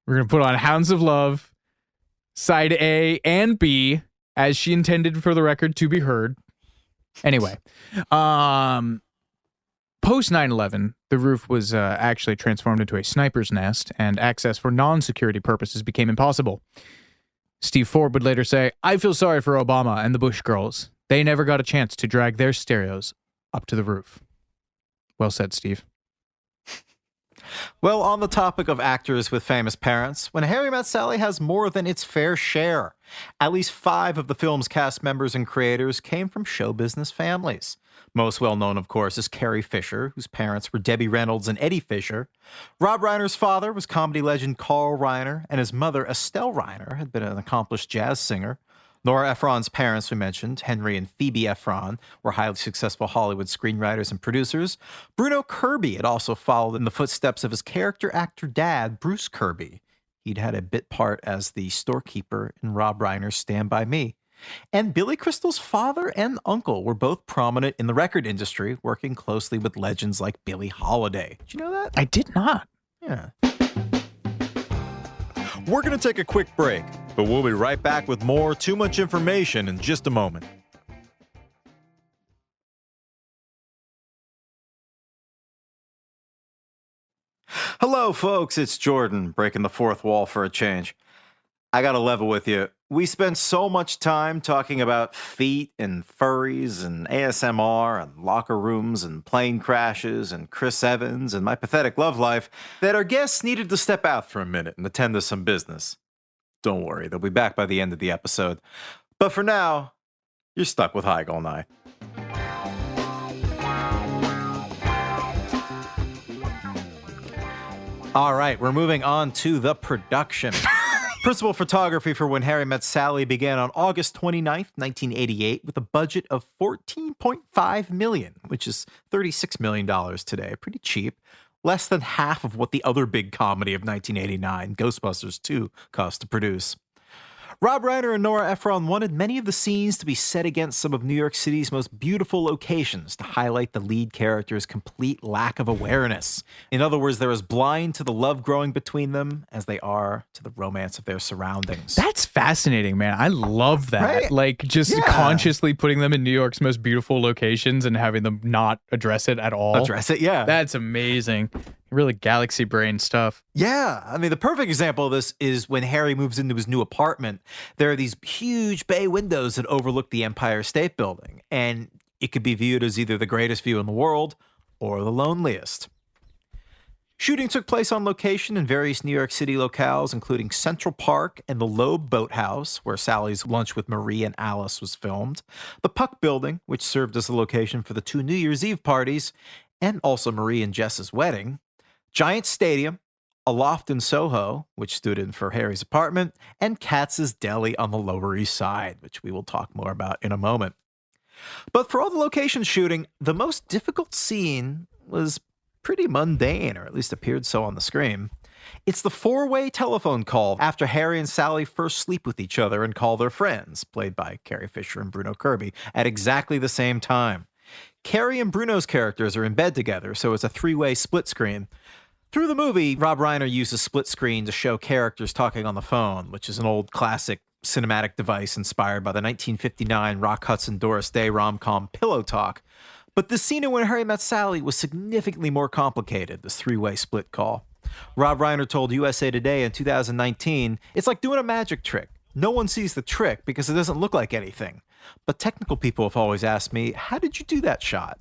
We're going to put on Hounds of Love, side A and B, as she intended for the record to be heard. Anyway, post 9/11, the roof was actually transformed into a sniper's nest, and access for non-security purposes became impossible. Steve Ford would later say, "I feel sorry for Obama and the Bush girls. They never got a chance to drag their stereos up to the roof." Well said, Steve. Well, on the topic of actors with famous parents, When Harry Met Sally has more than its fair share. At least 5 of the film's cast members and creators came from show business families. Most well-known, of course, is Carrie Fisher, whose parents were Debbie Reynolds and Eddie Fisher. Rob Reiner's father was comedy legend Carl Reiner, and his mother, Estelle Reiner, had been an accomplished jazz singer. Nora Ephron's parents, we mentioned, Henry and Phoebe Ephron, were highly successful Hollywood screenwriters and producers. Bruno Kirby had also followed in the footsteps of his character actor dad, Bruce Kirby. He'd had a bit part as the storekeeper in Rob Reiner's Stand By Me. And Billy Crystal's father and uncle were both prominent in the record industry, working closely with legends like Billie Holiday. Did you know that? I did not. Yeah. We're going to take a quick break, but we'll be right back with more Too Much Information in just a moment. Hello, folks. It's Jordan, breaking the fourth wall for a change. I got to level with you. We spend so much time talking about feet and furries and ASMR and locker rooms and plane crashes and Chris Evans and my pathetic love life that our guests needed to step out for a minute and attend to some business. Don't worry, they'll be back by the end of the episode. But for now, you're stuck with Heigl and I. All right, we're moving on to the production. Principal photography for When Harry Met Sally began on August 29th, 1988, with a budget of $14.5 million, which is $36 million today. Pretty cheap. Less than half of what the other big comedy of 1989, Ghostbusters 2, cost to produce. Rob Reiner and Nora Ephron wanted many of the scenes to be set against some of New York City's most beautiful locations to highlight the lead character's complete lack of awareness. In other words, they're as blind to the love growing between them as they are to the romance of their surroundings. That's fascinating, man. I love that. Right? Like, just consciously putting them in New York's most beautiful locations and having them not address it at all. Address it, yeah. That's amazing. Really galaxy brain stuff. Yeah. I mean, the perfect example of this is when Harry moves into his new apartment. There are these huge bay windows that overlook the Empire State Building, and it could be viewed as either the greatest view in the world or the loneliest. Shooting took place on location in various New York City locales, including Central Park and the Loeb Boathouse, where Sally's Lunch with Marie and Alice was filmed, the Puck Building, which served as the location for the 2 New Year's Eve parties, and also Marie and Jess's wedding, Giant Stadium, a loft in Soho, which stood in for Harry's apartment, and Katz's Deli on the Lower East Side, which we will talk more about in a moment. But for all the location shooting, the most difficult scene was pretty mundane, or at least appeared so on the screen. It's the 4-way telephone call after Harry and Sally first sleep with each other and call their friends, played by Carrie Fisher and Bruno Kirby, at exactly the same time. Carrie and Bruno's characters are in bed together, so it's a 3-way split screen. Through the movie, Rob Reiner uses split screen to show characters talking on the phone, which is an old classic cinematic device inspired by the 1959 Rock Hudson Doris Day rom-com Pillow Talk. But the scene in When Harry Met Sally was significantly more complicated, this three-way split call. Rob Reiner told USA Today in 2019, "It's like doing a magic trick. No one sees the trick because it doesn't look like anything. But technical people have always asked me, how did you do that shot?"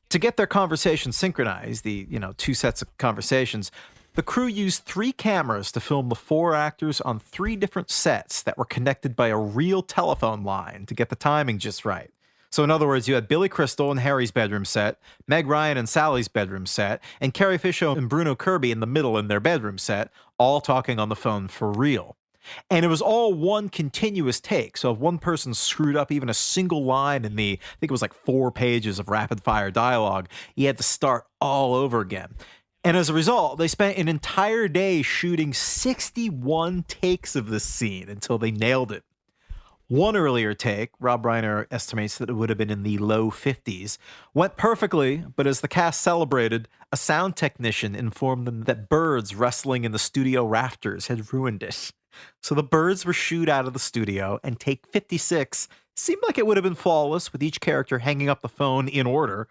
To get their conversation synchronized, the two sets of conversations, the crew used 3 cameras to film the 4 actors on 3 different sets that were connected by a real telephone line to get the timing just right. So in other words, you had Billy Crystal in Harry's bedroom set, Meg Ryan in Sally's bedroom set, and Carrie Fisher and Bruno Kirby in the middle in their bedroom set, all talking on the phone for real. And it was all one continuous take. So if one person screwed up even a single line in I think it was like 4 pages of rapid fire dialogue, you had to start all over again. And as a result, they spent an entire day shooting 61 takes of this scene until they nailed it. One earlier take, Rob Reiner estimates that it would have been in the low 50s, went perfectly, but as the cast celebrated, a sound technician informed them that birds wrestling in the studio rafters had ruined it. So the birds were shooed out of the studio, and take 56 seemed like it would have been flawless, with each character hanging up the phone in order.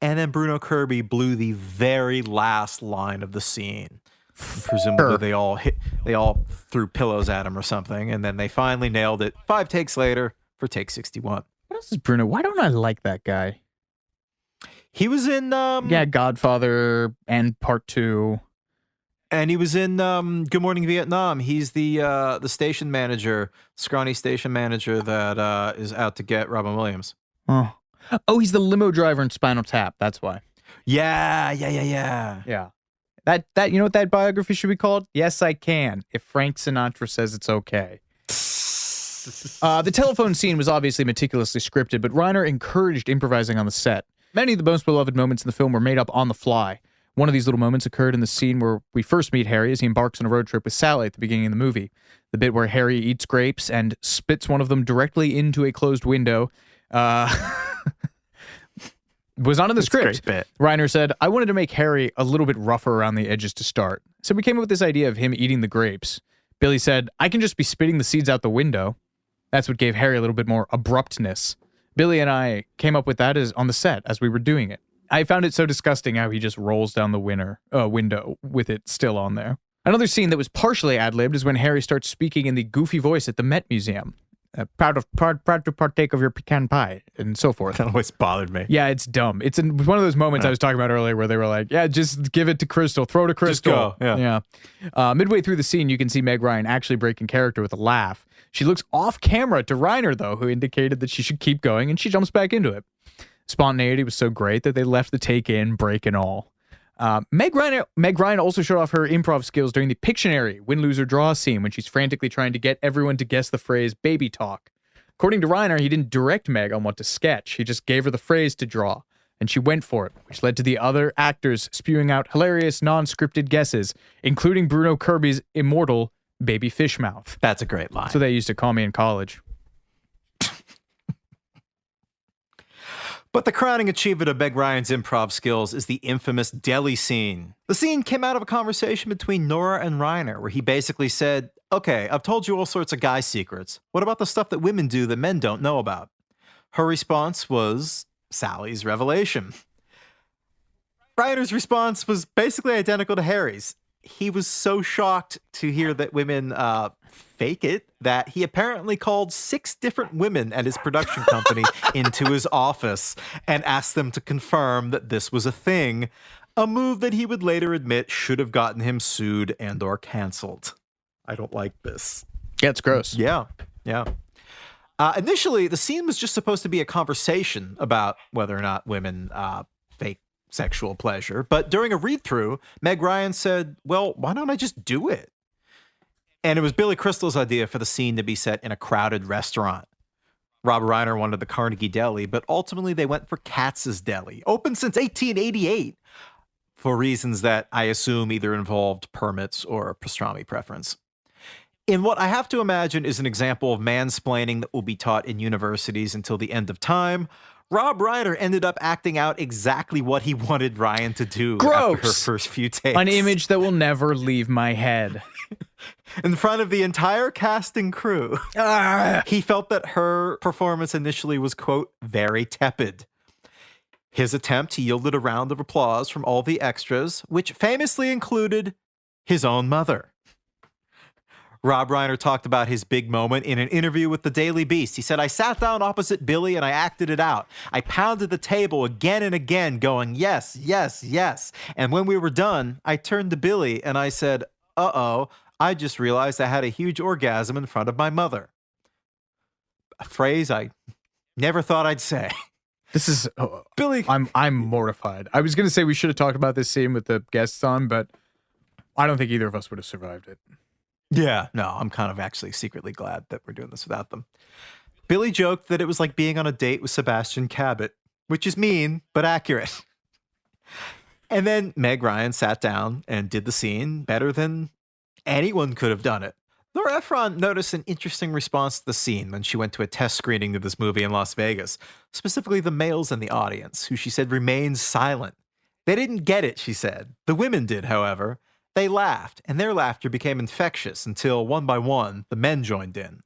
And then Bruno Kirby blew the very last line of the scene. Presumably they all threw pillows at him or something, and then they finally nailed it 5 takes later for take 61. What else is Bruno? Why don't I like that guy? He was in Godfather and Part 2. And he was in Good Morning Vietnam. He's the station manager, scrawny station manager that is out to get Robin Williams. Oh, he's the limo driver in Spinal Tap. That's why. Yeah. That you know what that biography should be called? Yes, I Can. If Frank Sinatra says it's okay. The telephone scene was obviously meticulously scripted, but Reiner encouraged improvising on the set. Many of the most beloved moments in the film were made up on the fly. One of these little moments occurred in the scene where we first meet Harry as he embarks on a road trip with Sally at the beginning of the movie. The bit where Harry eats grapes and spits one of them directly into a closed window was not in the script. Reiner said, "I wanted to make Harry a little bit rougher around the edges to start. So we came up with this idea of him eating the grapes." Billy said, "I can just be spitting the seeds out the window." That's what gave Harry a little bit more abruptness. Billy and I came up with that on the set as we were doing it. I found it so disgusting how he just rolls down the window with it still on there. Another scene that was partially ad-libbed is when Harry starts speaking in the goofy voice at the Met Museum. Proud to partake of your pecan pie, and so forth. That always bothered me. Yeah, it's dumb. It's one of those moments I was talking about earlier where they were like, yeah, just give it to Crystal. Throw to Crystal. Just go. Yeah. Midway through the scene, you can see Meg Ryan actually breaking character with a laugh. She looks off camera to Reiner, though, who indicated that she should keep going, and she jumps back into it. Spontaneity was so great that they left the take in, break and all. Meg Ryan also showed off her improv skills during the Pictionary win, lose, or draw scene when she's frantically trying to get everyone to guess the phrase baby talk. According to Reiner, he didn't direct Meg on what to sketch. He just gave her the phrase to draw, and she went for it, which led to the other actors spewing out hilarious, non-scripted guesses, including Bruno Kirby's immortal baby fish mouth. That's a great line. So they used to call me in college. But the crowning achievement of Meg Ryan's improv skills is the infamous deli scene. The scene came out of a conversation between Nora and Reiner, where he basically said, "Okay, I've told you all sorts of guy secrets. What about the stuff that women do that men don't know about?" Her response was Sally's revelation. Reiner's response was basically identical to Harry's. He was so shocked to hear that women fake it that he apparently called 6 different women at his production company into his office and asked them to confirm that this was a thing, a move that he would later admit should have gotten him sued and or canceled. I don't like this. Yeah, it's gross. Yeah. Initially, the scene was just supposed to be a conversation about whether or not women fake sexual pleasure. But during a read-through, Meg Ryan said, "Well, why don't I just do it?" And it was Billy Crystal's idea for the scene to be set in a crowded restaurant. Rob Reiner wanted the Carnegie Deli, but ultimately they went for Katz's Deli, open since 1888, for reasons that I assume either involved permits or pastrami preference. In what I have to imagine is an example of mansplaining that will be taught in universities until the end of time, Rob Reiner ended up acting out exactly what he wanted Ryan to do after her first few takes. An image that will never leave my head. in front of the entire cast and crew. He felt that her performance initially was, quote, very tepid. His attempt yielded a round of applause from all the extras, which famously included his own mother. Rob Reiner talked about his big moment in an interview with the Daily Beast. He said, I sat down opposite Billy and I acted it out. I pounded the table again and again, going, yes, yes, yes. And when we were done, I turned to Billy and I said, uh-oh, I just realized I had a huge orgasm in front of my mother. A phrase I never thought I'd say. This is Billy. I'm mortified. I was going to say we should have talked about this scene with the guests on, but I don't think either of us would have survived it. Yeah, no, I'm kind of actually secretly glad that we're doing this without them. Billy joked that it was like being on a date with Sebastian Cabot, which is mean, but accurate. And then Meg Ryan sat down and did the scene better than anyone could have done it. Nora Ephron noticed an interesting response to the scene when she went to a test screening of this movie in Las Vegas, specifically the males in the audience, who she said remained silent. They didn't get it, she said. The women did, however. They laughed, and their laughter became infectious until, one by one, the men joined in.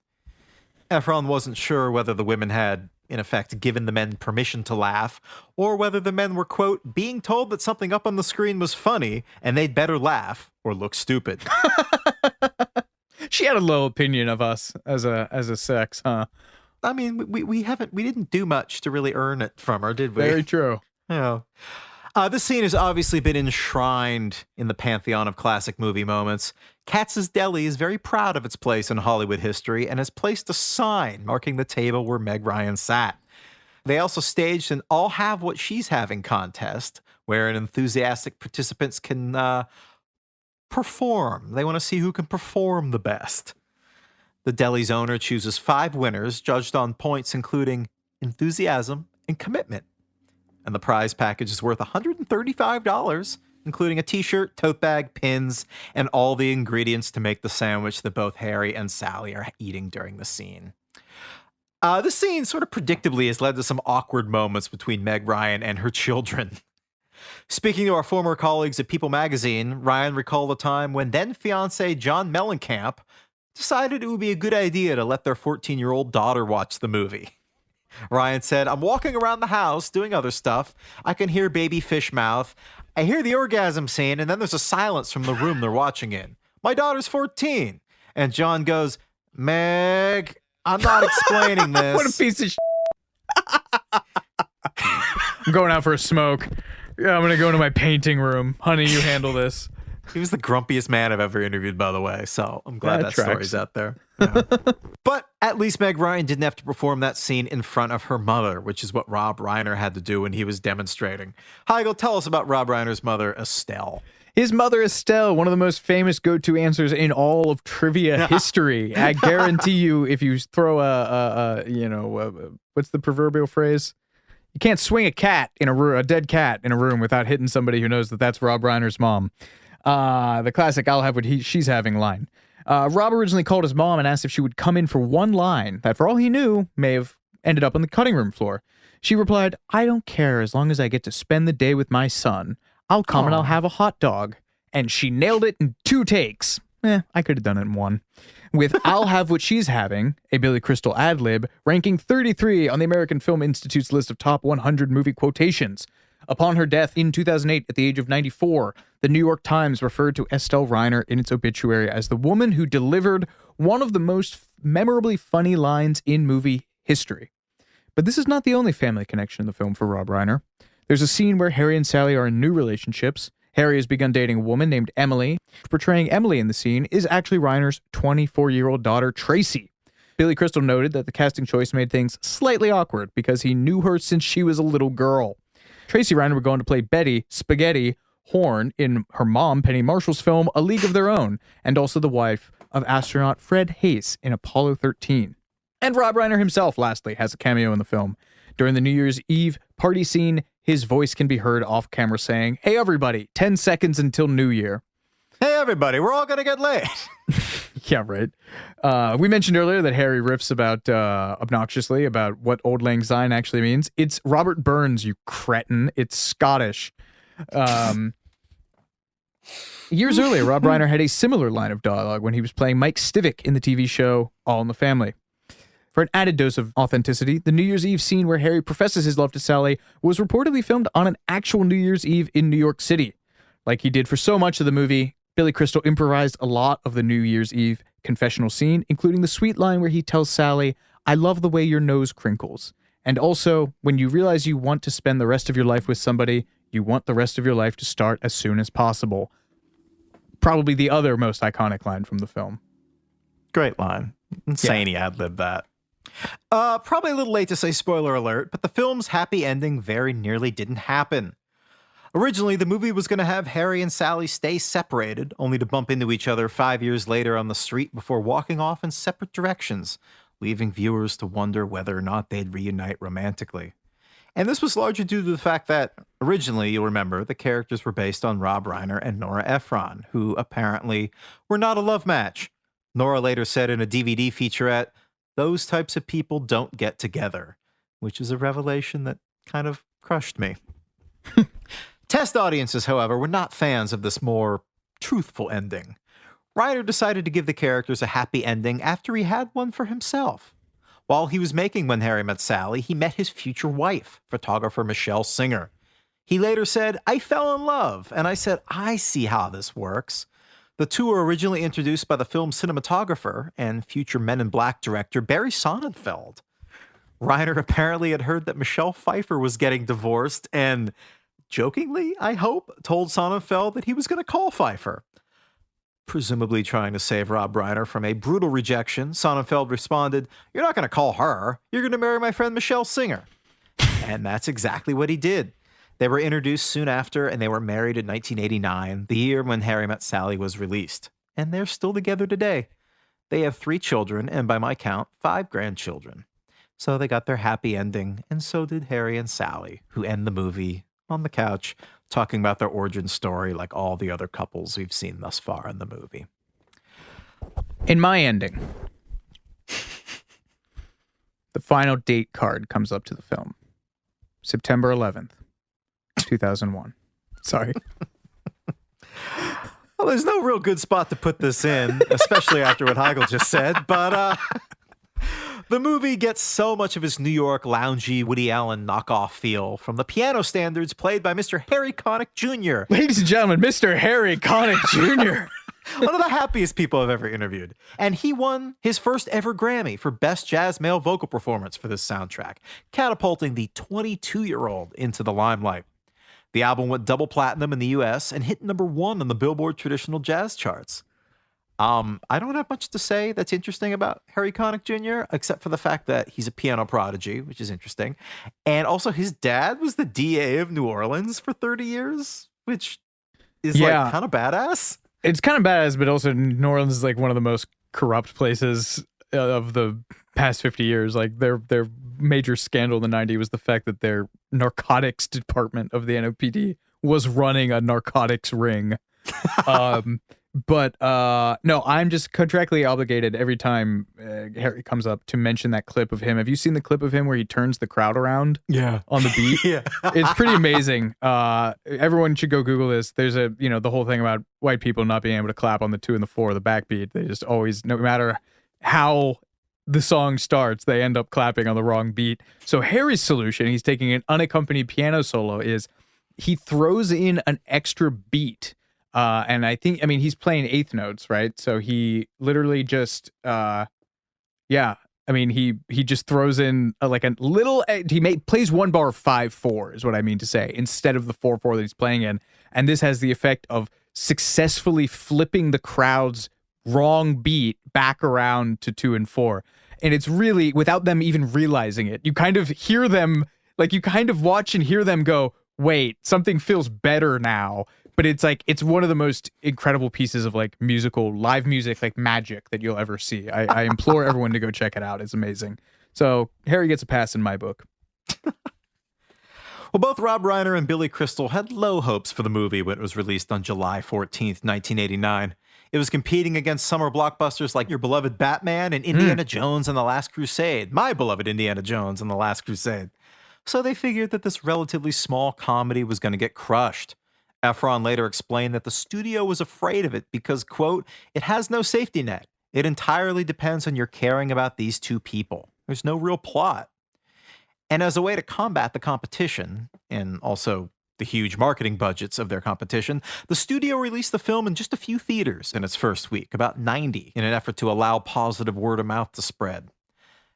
Ephron wasn't sure whether the women had, in effect, given the men permission to laugh, or whether the men were, quote, being told that something up on the screen was funny, and they'd better laugh or look stupid. She had a low opinion of us as a sex, huh? I mean, we didn't do much to really earn it from her, did we? Very true. Yeah. This scene has obviously been enshrined in the pantheon of classic movie moments. Katz's Deli is very proud of its place in Hollywood history and has placed a sign marking the table where Meg Ryan sat. They also staged an I'll Have What She's Having contest, where enthusiastic participants can perform. They want to see who can perform the best. The deli's owner chooses 5 winners, judged on points including enthusiasm and commitment. And the prize package is worth $135, including a t-shirt, tote bag, pins, and all the ingredients to make the sandwich that both Harry and Sally are eating during the scene. This scene sort of predictably has led to some awkward moments between Meg Ryan and her children. Speaking to our former colleagues at People magazine, Ryan recalled a time when then-fiancé John Mellencamp decided it would be a good idea to let their 14-year-old daughter watch the movie. Ryan said, I'm walking around the house doing other stuff. I can hear baby fish mouth. I hear the orgasm scene, and then there's a silence from the room they're watching in. My daughter's 14. And John goes, Meg, I'm not explaining this. What a piece of I'm going out for a smoke. Yeah, I'm going to go into my painting room. Honey, you handle this. He was the grumpiest man I've ever interviewed, by the way, so I'm glad that tracks. Story's out there. Yeah. But at least Meg Ryan didn't have to perform that scene in front of her mother, which is what Rob Reiner had to do when he was demonstrating. Heigl, tell us about Rob Reiner's mother, Estelle. His mother, Estelle, one of the most famous go-to answers in all of trivia history. I guarantee you, if you throw what's the proverbial phrase? You can't swing a dead cat in a room without hitting somebody who knows that that's Rob Reiner's mom. The classic I'll have what she's having line. Rob originally called his mom and asked if she would come in for one line that, for all he knew, may have ended up on the cutting room floor. She replied, I don't care as long as I get to spend the day with my son. I'll come and I'll have a hot dog. And she nailed it in 2 takes. I could have done it in 1. With I'll Have What She's Having, a Billy Crystal ad-lib, ranking 33 on the American Film Institute's list of top 100 movie quotations. Upon her death in 2008 at the age of 94, the New York Times referred to Estelle Reiner in its obituary as the woman who delivered one of the most memorably funny lines in movie history. But this is not the only family connection in the film for Rob Reiner. There's a scene where Harry and Sally are in new relationships. Harry has begun dating a woman named Emily. Portraying Emily in the scene is actually Reiner's 24-year-old daughter, Tracy. Billy Crystal noted that the casting choice made things slightly awkward because he knew her since she was a little girl. Tracy Reiner would go on to play Betty Spaghetti Horn in her mom, Penny Marshall's film A League of Their Own, and also the wife of astronaut Fred Haise in Apollo 13. And Rob Reiner himself, lastly, has a cameo in the film. During the New Year's Eve party scene, his voice can be heard off camera saying, "Hey everybody, 10 seconds until New Year." Hey everybody, we're all gonna get laid. Yeah, right. We mentioned earlier that Harry riffs about, obnoxiously, about what Auld Lang Syne actually means. It's Robert Burns, you cretin. It's Scottish. Years earlier, Rob Reiner had a similar line of dialogue when he was playing Mike Stivic in the TV show All in the Family. For an added dose of authenticity, the New Year's Eve scene where Harry professes his love to Sally was reportedly filmed on an actual New Year's Eve in New York City. Like he did for so much of the movie, Billy Crystal improvised a lot of the New Year's Eve confessional scene, including the sweet line where he tells Sally, "I love the way your nose crinkles." And also, when you realize you want to spend the rest of your life with somebody, you want the rest of your life to start as soon as possible. Probably the other most iconic line from the film. Great line. Insane he ad-libbed that. Probably a little late to say spoiler alert, but the film's happy ending very nearly didn't happen. Originally, the movie was going to have Harry and Sally stay separated, only to bump into each other 5 years later on the street before walking off in separate directions, leaving viewers to wonder whether or not they'd reunite romantically. And this was largely due to the fact that, originally, you'll remember, the characters were based on Rob Reiner and Nora Ephron, who apparently were not a love match. Nora later said in a DVD featurette, "Those types of people don't get together," which is a revelation that kind of crushed me. Test audiences, however, were not fans of this more truthful ending. Reiner decided to give the characters a happy ending after he had one for himself. While he was making When Harry Met Sally, he met his future wife, photographer Michelle Singer. He later said, "I fell in love," and I said, "I see how this works." The two were originally introduced by the film's cinematographer and future Men in Black director Barry Sonnenfeld. Reiner apparently had heard that Michelle Pfeiffer was getting divorced and, jokingly, I hope, told Sonnenfeld that he was going to call Pfeiffer. Presumably trying to save Rob Reiner from a brutal rejection, Sonnenfeld responded, "You're not going to call her. You're going to marry my friend Michelle Singer." And that's exactly what he did. They were introduced soon after, and they were married in 1989, the year when Harry Met Sally was released. And they're still together today. They have 3 children, and by my count, 5 grandchildren. So they got their happy ending, and so did Harry and Sally, who end the movie on the couch, talking about their origin story like all the other couples we've seen thus far in the movie. In my ending, the final date card comes up to the film. September 11th, 2001. Sorry. Well, there's no real good spot to put this in, especially after what Heigl just said, but the movie gets so much of its New York loungy Woody Allen knockoff feel from the piano standards played by Mr. Harry Connick Jr. Ladies and gentlemen, Mr. Harry Connick Jr. One of the happiest people I've ever interviewed. And he won his first ever Grammy for Best Jazz Male Vocal Performance for this soundtrack, catapulting the 22-year-old into the limelight. The album went double platinum in the US and hit number 1 on the Billboard Traditional Jazz charts. I don't have much to say that's interesting about Harry Connick Jr., except for the fact that he's a piano prodigy, which is interesting. And also his dad was the DA of New Orleans for 30 years, which is like kind of badass. It's kind of badass, but also New Orleans is like one of the most corrupt places of the past 50 years. Like their major scandal in the 90s was the fact that their narcotics department of the NOPD was running a narcotics ring. But no, I'm just contractually obligated every time Harry comes up to mention that clip of him. Have you seen the clip of him where he turns the crowd around? Yeah. On the beat? Yeah. It's pretty amazing. Everyone should go Google this. There's the whole thing about white people not being able to clap on the 2 and the 4, the backbeat. They just always, no matter how the song starts, they end up clapping on the wrong beat. So Harry's solution, he's taking an unaccompanied piano solo, is he throws in an extra beat. And he's playing eighth notes, right? So he literally just, he just throws in plays one bar of 5/4 is what I mean to say, instead of the 4/4 that he's playing in. And this has the effect of successfully flipping the crowd's wrong beat back around to 2 and 4. And it's really, without them even realizing it, you kind of hear them, like you kind of watch and hear them go, wait, something feels better now. But it's like, it's one of the most incredible pieces of like live music, like magic that you'll ever see. I implore everyone to go check it out. It's amazing. So Harry gets a pass in my book. Well, both Rob Reiner and Billy Crystal had low hopes for the movie when it was released on July 14th, 1989. It was competing against summer blockbusters like your beloved Batman and Indiana Jones and the Last Crusade, my beloved Indiana Jones and the Last Crusade. So they figured that this relatively small comedy was going to get crushed. Efron later explained that the studio was afraid of it because, quote, it has no safety net. It entirely depends on your caring about these two people. There's no real plot. And as a way to combat the competition, and also the huge marketing budgets of their competition, the studio released the film in just a few theaters in its first week, about 90, in an effort to allow positive word of mouth to spread.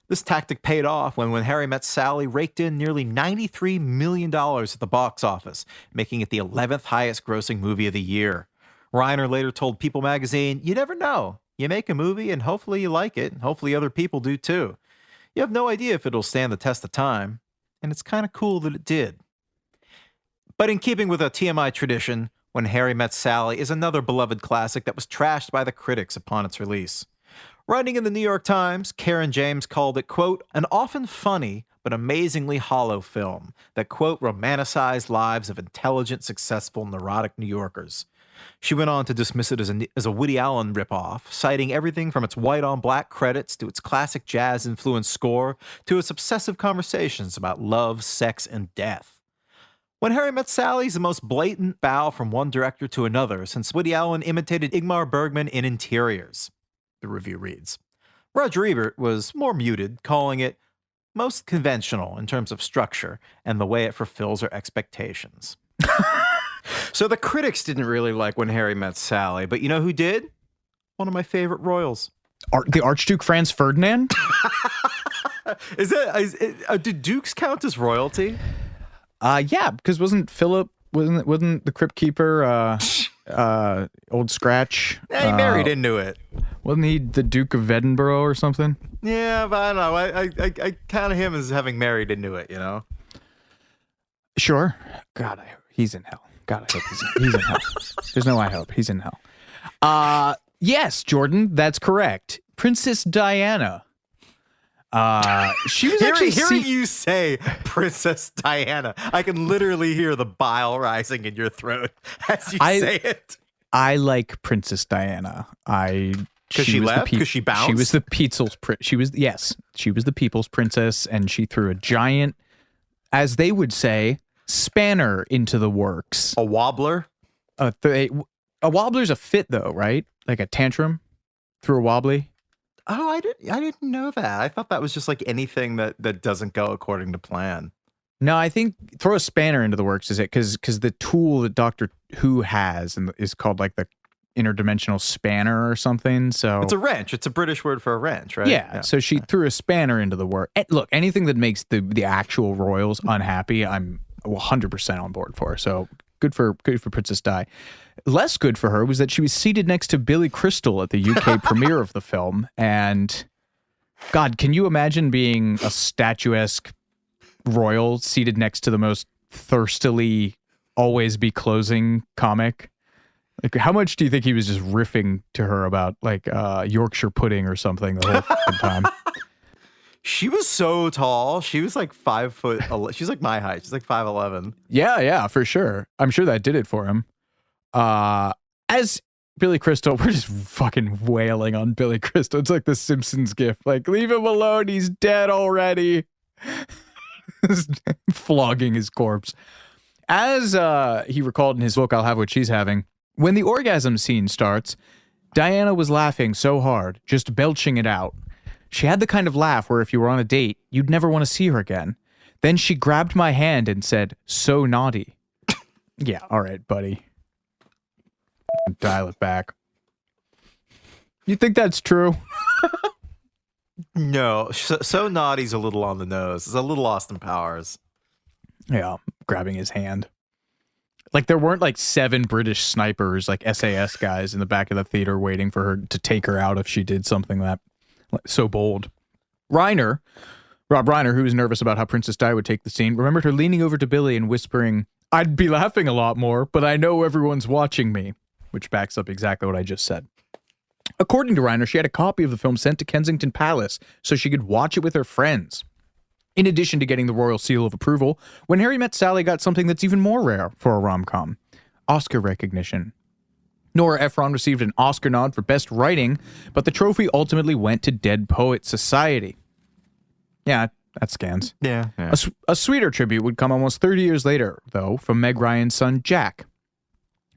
This tactic paid off when Harry Met Sally raked in nearly $93 million at the box office, making it the 11th highest grossing movie of the year. Reiner later told People magazine, "You never know. You make a movie and hopefully you like it, and hopefully other people do too. You have no idea if it'll stand the test of time, and it's kind of cool that it did." But in keeping with a TMI tradition, When Harry Met Sally is another beloved classic that was trashed by the critics upon its release. Writing in the New York Times, Karen James called it, quote, an often funny but amazingly hollow film that, quote, romanticized lives of intelligent, successful, neurotic New Yorkers. She went on to dismiss it as a Woody Allen ripoff, citing everything from its white-on-black credits to its classic jazz-influenced score to its obsessive conversations about love, sex, and death. When Harry Met Sally is the most blatant bow from one director to another since Woody Allen imitated Ingmar Bergman in Interiors, the review reads. Roger Ebert was more muted, calling it most conventional in terms of structure and the way it fulfills our expectations. So the critics didn't really like When Harry Met Sally, but you know who did? One of my favorite royals. The Archduke Franz Ferdinand? Did dukes count as royalty? Yeah, because wasn't the Crypt Keeper Old Scratch? Yeah, he married into it. Wasn't he the Duke of Edinburgh or something? Yeah, but I don't know. I count him as having married into it, you know? Sure. God, he's in hell. God, I hope he's in hell. There's no I hope. He's in hell. Yes, Jordan, that's correct. Princess Diana. She was hearing you say Princess Diana, I can literally hear the bile rising in your throat as you say it. I like Princess Diana. Because she left? Because she bounced? She was the people's she was the people's princess, and she threw a giant, as they would say, spanner into the works. A wobbler? A wobbler's a fit, though, right? Like a tantrum through a wobbly. Oh, I didn't know that. I thought that was just like anything that doesn't go according to plan. No, I think throw a spanner into the works is it because the tool that Doctor Who has is called like the interdimensional spanner or something. So it's a wrench. It's a British word for a wrench, right? Yeah. So she threw a spanner into the work. Look, anything that makes the actual royals unhappy, I'm 100% on board for. So good for Princess Di. Less good for her was that she was seated next to Billy Crystal at the UK premiere of the film. And God, can you imagine being a statuesque royal seated next to the most thirstily always be closing comic? Like, how much do you think he was just riffing to her about like Yorkshire pudding or something the whole fucking time? She was so tall. She was like 5 foot. She's like my height. She's like 5'11". Yeah, for sure. I'm sure that did it for him. As Billy Crystal, we're just fucking wailing on Billy Crystal. It's like the Simpsons gif. Like, leave him alone. He's dead already. Flogging his corpse. As he recalled in his book, I'll Have What She's Having, when the orgasm scene starts, Diana was laughing so hard, just belching it out. She had the kind of laugh where if you were on a date, you'd never want to see her again. Then she grabbed my hand and said, "So naughty." Yeah, all right, buddy. Dial it back. You think that's true? No, so naughty's a little on the nose. It's a little Austin Powers. Yeah, grabbing his hand. Like there weren't like 7 British snipers, like SAS guys in the back of the theater waiting for her to take her out if she did something that so bold. Rob Reiner, who was nervous about how Princess Di would take the scene, remembered her leaning over to Billy and whispering, "I'd be laughing a lot more, but I know everyone's watching me," which backs up exactly what I just said. According to Reiner, she had a copy of the film sent to Kensington Palace so she could watch it with her friends. In addition to getting the royal seal of approval, When Harry Met Sally got something that's even more rare for a rom-com: Oscar recognition. Nora Ephron received an Oscar nod for Best Writing, but the trophy ultimately went to Dead Poets Society. Yeah, that scans. Yeah. A sweeter tribute would come almost 30 years later, though, from Meg Ryan's son, Jack.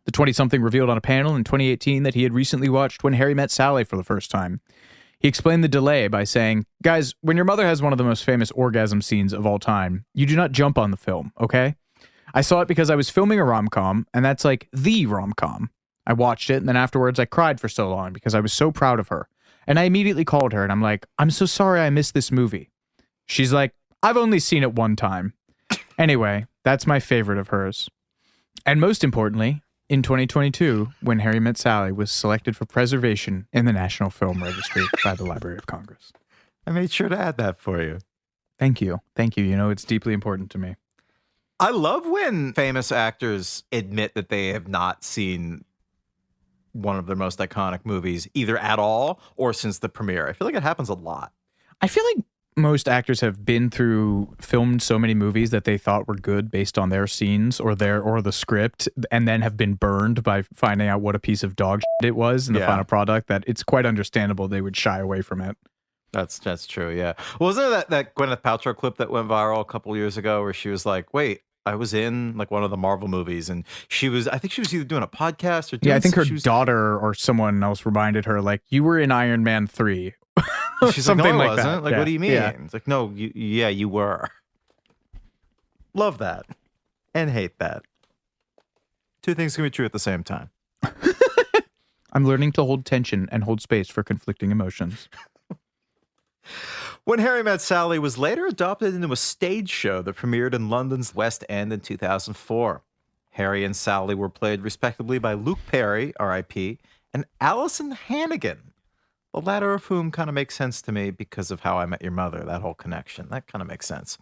The 20-something revealed on a panel in 2018 that he had recently watched When Harry Met Sally for the first time. He explained the delay by saying, "Guys, when your mother has one of the most famous orgasm scenes of all time, you do not jump on the film, okay? I saw it because I was filming a rom-com, and that's like the rom-com. I watched it, and then afterwards I cried for so long because I was so proud of her. And I immediately called her, and I'm like, I'm so sorry I missed this movie." She's like, "I've only seen it one time." Anyway, that's my favorite of hers. And most importantly, in 2022, When Harry Met Sally was selected for preservation in the National Film Registry by the Library of Congress. I made sure to add that for you. Thank you. Thank you. You know, it's deeply important to me. I love when famous actors admit that they have not seen one of their most iconic movies either at all or since the premiere. I feel like it happens a lot. I feel like most actors have filmed so many movies that they thought were good based on their scenes or the script, and then have been burned by finding out what a piece of dog shit it was in the final product, that it's quite understandable they would shy away from it. That's true, yeah. Well, wasn't there that Gwyneth Paltrow clip that went viral a couple years ago where she was like, wait, I was in like one of the Marvel movies, and I think she was either doing a podcast or doing I think her daughter or someone else reminded her, like, you were in Iron Man 3. She's like, no, I wasn't. That. Like, what do you mean? It's like, no, you were. Love that. And hate that. Two things can be true at the same time. I'm learning to hold tension and hold space for conflicting emotions. When Harry Met Sally was later adopted into a stage show that premiered in London's West End in 2004. Harry and Sally were played respectively by Luke Perry, R.I.P., and Alison Hannigan, the latter of whom kind of makes sense to me because of How I Met Your Mother, that whole connection. That kind of makes sense.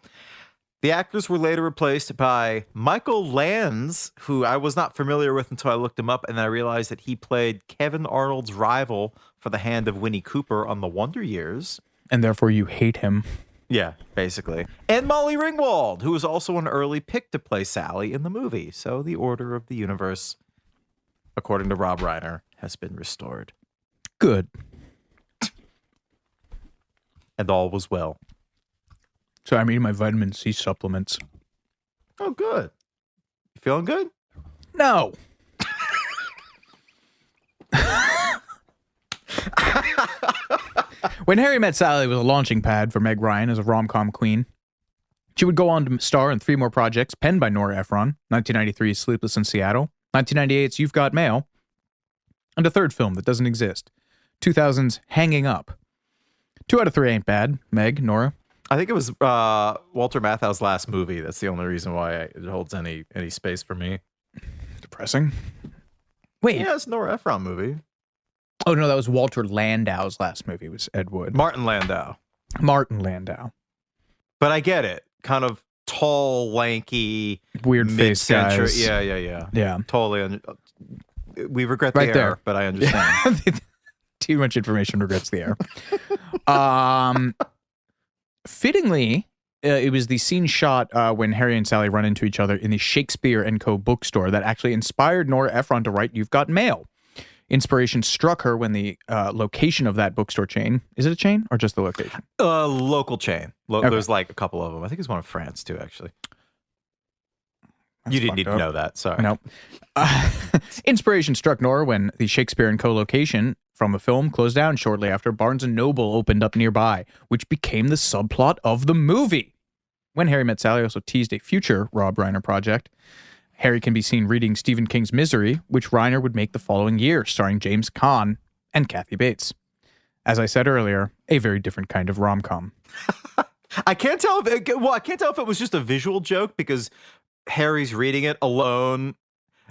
The actors were later replaced by Michael Landes, who I was not familiar with until I looked him up, and then I realized that he played Kevin Arnold's rival for the hand of Winnie Cooper on The Wonder Years. And therefore you hate him. Yeah, basically. And Molly Ringwald, who was also an early pick to play Sally in the movie. So the order of the universe, according to Rob Reiner, has been restored. Good. And all was well. So I'm eating my vitamin C supplements. Oh, good. You feeling good? No. When Harry Met Sally was a launching pad for Meg Ryan as a rom-com queen. She would go on to star in 3 more projects penned by Nora Ephron, 1993's Sleepless in Seattle, 1998's You've Got Mail, and a third film that doesn't exist, 2000's Hanging Up. 2 out of 3 ain't bad. Meg, Nora? I think it was Walter Matthau's last movie. That's the only reason why it holds any space for me. Depressing. Wait. Yeah, it's a Nora Ephron movie. Oh, no, that was Walter Landau's last movie, was Ed Wood. Martin Landau. Martin Landau. But I get it. Kind of tall, lanky, weird face guys. Yeah. Totally. We regret the right error, there. But I understand. Too much information regrets the error. Fittingly, it was the scene shot when Harry and Sally run into each other in the Shakespeare & Co. bookstore that actually inspired Nora Ephron to write You've Got Mail. Inspiration struck her when the location of that bookstore chain, is it a chain or just the location? Local chain. Okay. There's like a couple of them. I think it's one in France too, actually. That's you didn't need to know that. Sorry. Nope. Inspiration struck Nora when the Shakespeare & Co. location from the film closed down shortly after Barnes & Noble opened up nearby, which became the subplot of the movie. When Harry Met Sally also teased a future Rob Reiner project. Harry can be seen reading Stephen King's Misery, which Reiner would make the following year, starring James Caan and Kathy Bates. As I said earlier, a very different kind of rom-com. I can't tell if it was just a visual joke because Harry's reading it alone.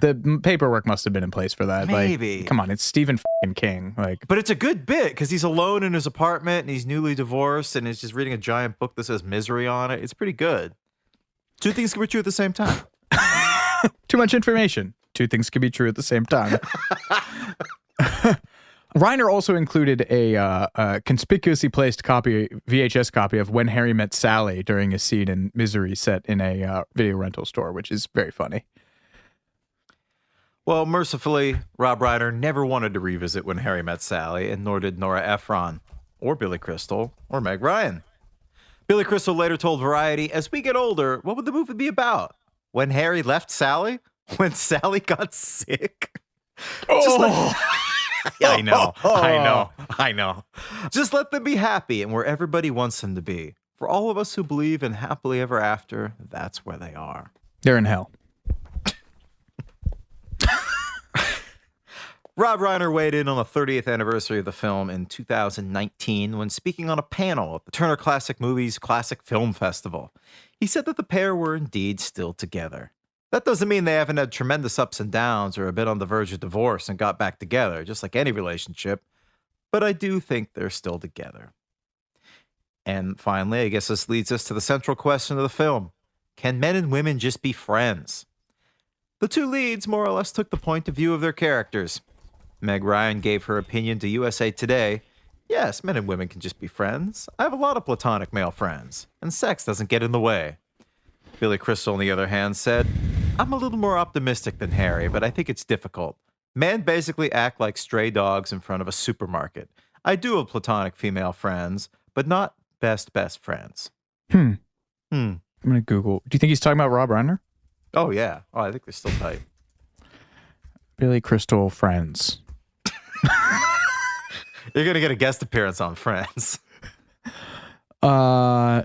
The paperwork must have been in place for that. Maybe. Like, come on, it's Stephen King. But it's a good bit because he's alone in his apartment and he's newly divorced and he's just reading a giant book that says Misery on it. It's pretty good. 2 things can be true at the same time. Too much information. 2 things can be true at the same time. Reiner also included a conspicuously placed VHS copy of When Harry Met Sally during a scene in Misery set in a video rental store, which is very funny. Well, mercifully, Rob Reiner never wanted to revisit When Harry Met Sally, and nor did Nora Ephron, or Billy Crystal, or Meg Ryan. Billy Crystal later told Variety, "As we get older, what would the movie be about? When Harry left Sally? when Sally got sick. Just let, yeah, I know. Just let them be happy and where everybody wants them to be. For all of us who believe in happily ever after, that's where they are. They're in hell. Rob Reiner weighed in on the 30th anniversary of the film in 2019 when speaking on a panel at the Turner Classic Movies Classic Film Festival. He said that the pair were indeed still together. That doesn't mean they haven't had tremendous ups and downs or have been on the verge of divorce and got back together, just like any relationship, but I do think they're still together. And finally, I guess this leads us to the central question of the film. Can men and women just be friends? The two leads more or less took the point of view of their characters. Meg Ryan gave her opinion to USA Today. Yes, men and women can just be friends. I have a lot of platonic male friends, and sex doesn't get in the way. Billy Crystal, on the other hand, said, I'm a little more optimistic than Harry, but I think it's difficult. Men basically act like stray dogs in front of a supermarket. I do have platonic female friends, but not best friends. I'm going to Google. Do you think he's talking about Rob Reiner? Oh, yeah. Oh, I think they're still tight. Billy Crystal friends. You're going to get a guest appearance on Friends. Yeah,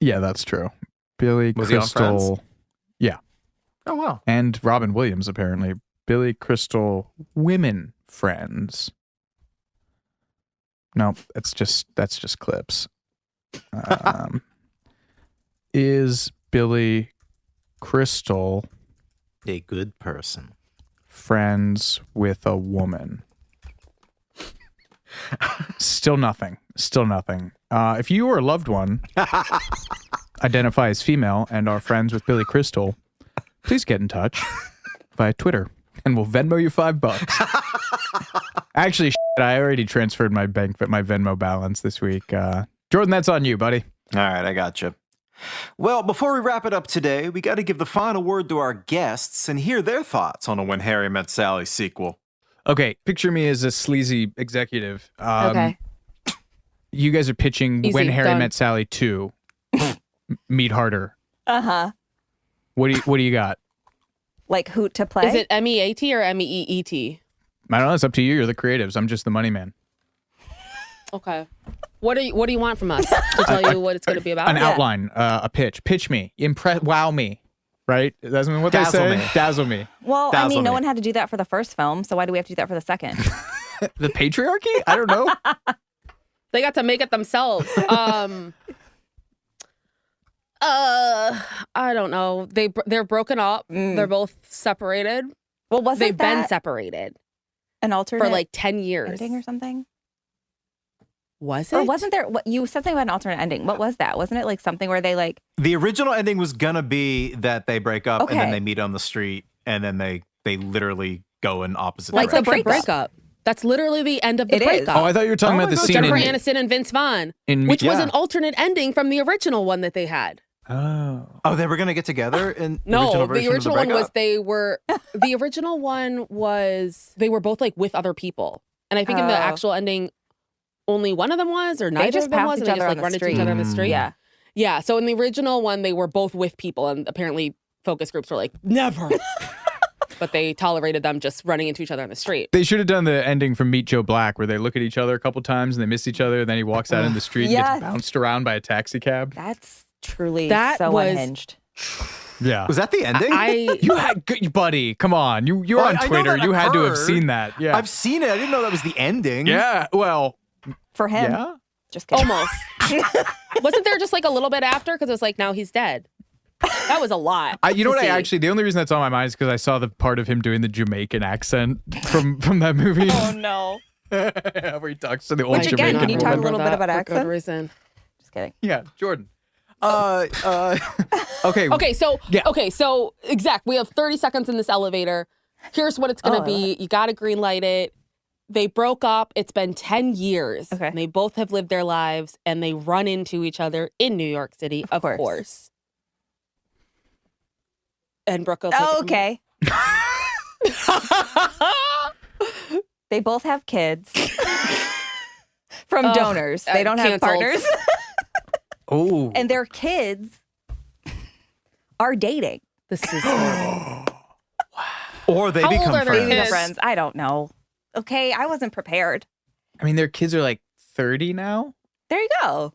that's true. Billy Was he on Crystal. Friends? Yeah. Oh, wow. And Robin Williams, apparently. Billy Crystal women friends. No, that's just clips. Is Billy Crystal A good person. friends with a woman? Still nothing. If you or a loved one identify as female and are friends with Billy Crystal, please get in touch via Twitter and we'll Venmo you $5. Actually, I already transferred my Venmo balance this week. Jordan, that's on you, buddy. All right, I got you. Well, before we wrap it up today, we got to give the final word to our guests and hear their thoughts on a When Harry Met Sally sequel. Okay, picture me as a sleazy executive. Okay. You guys are pitching Easy, When Harry done. Met Sally 2. Meet harder. Uh-huh. What do you got? Like Hoot to play? Is it MEAT or MEEET? I don't know. It's up to you. You're the creatives. I'm just the money man. Okay. What do you want from us to tell you what it's going to be about? An outline, a pitch. Pitch me. Wow me. Right? That's what they Dazzle say. me. Dazzle me. Well, I Dazzle mean, no me. one had to do that for the first film, so why do we have to do that for the second? The patriarchy? I don't know. They got to make it themselves. I don't know. They're broken up. They're both separated. Well, wasn't They've been that separated an alternate for like 10 years. ending or something? Was it? Or wasn't there? What you said something about an alternate ending? What was that? Wasn't it like something where they like? The original ending was going to be that they break up and then Okay. they meet on the street and then they literally go in opposite Like directions. the breakup. That's literally the end of the It is. breakup. Oh, I thought you were talking Oh about my the God, scene Jennifer in... Aniston and Vince Vaughn, in which was yeah. an alternate ending from the original one that they had. Oh. Oh, they were going to get together in the No, original the version original of the one was breakup? the original one was they were both like with other people, and I think in the Oh. actual ending, only one of them was, or neither just of them passed was, and each they other just on like the run into street. each other on the street. Yeah. Yeah. So in the original one, they were both with people, and apparently focus groups were like never, but they tolerated them just running into each other on the street. They should have done the ending from Meet Joe Black where they look at each other a couple times and they miss each other. And then he walks out in the street and Yes. gets bounced around by a taxi cab. That's truly That so was- unhinged. Yeah. Was that the ending? You had, buddy, come on. You're Oh, on I know Twitter. that You had to have occurred. seen that. Yeah. I've seen it. I didn't know that was the ending. Yeah. Well, For him, yeah. just kidding. Almost. Wasn't there just like a little bit after? Because it was like, now he's dead. That was a lot. You know to what? see. The only reason that's on my mind is because I saw the part of him doing the Jamaican accent from that movie. Oh no. Where he talks to the old Which again, Jamaican can you talk a woman. little bit about for good accents? reason. Just kidding. Yeah, Jordan. Okay. Okay, so Yeah. exact. We have 30 seconds in this elevator. Here's what it's gonna be. You gotta green light it. They broke up. It's been 10 years. Okay. And they both have lived their lives and they run into each other in New York City, of course. course. And Brooke will take it Oh, from okay. They both have kids from Ugh, donors. They don't have canceled. partners. Oh. And their kids are dating. This is horrible. Or they How old become are their friends. Maybe they're kids? friends. I don't know. Okay, I wasn't prepared. I mean, their kids are like 30 now. There you go.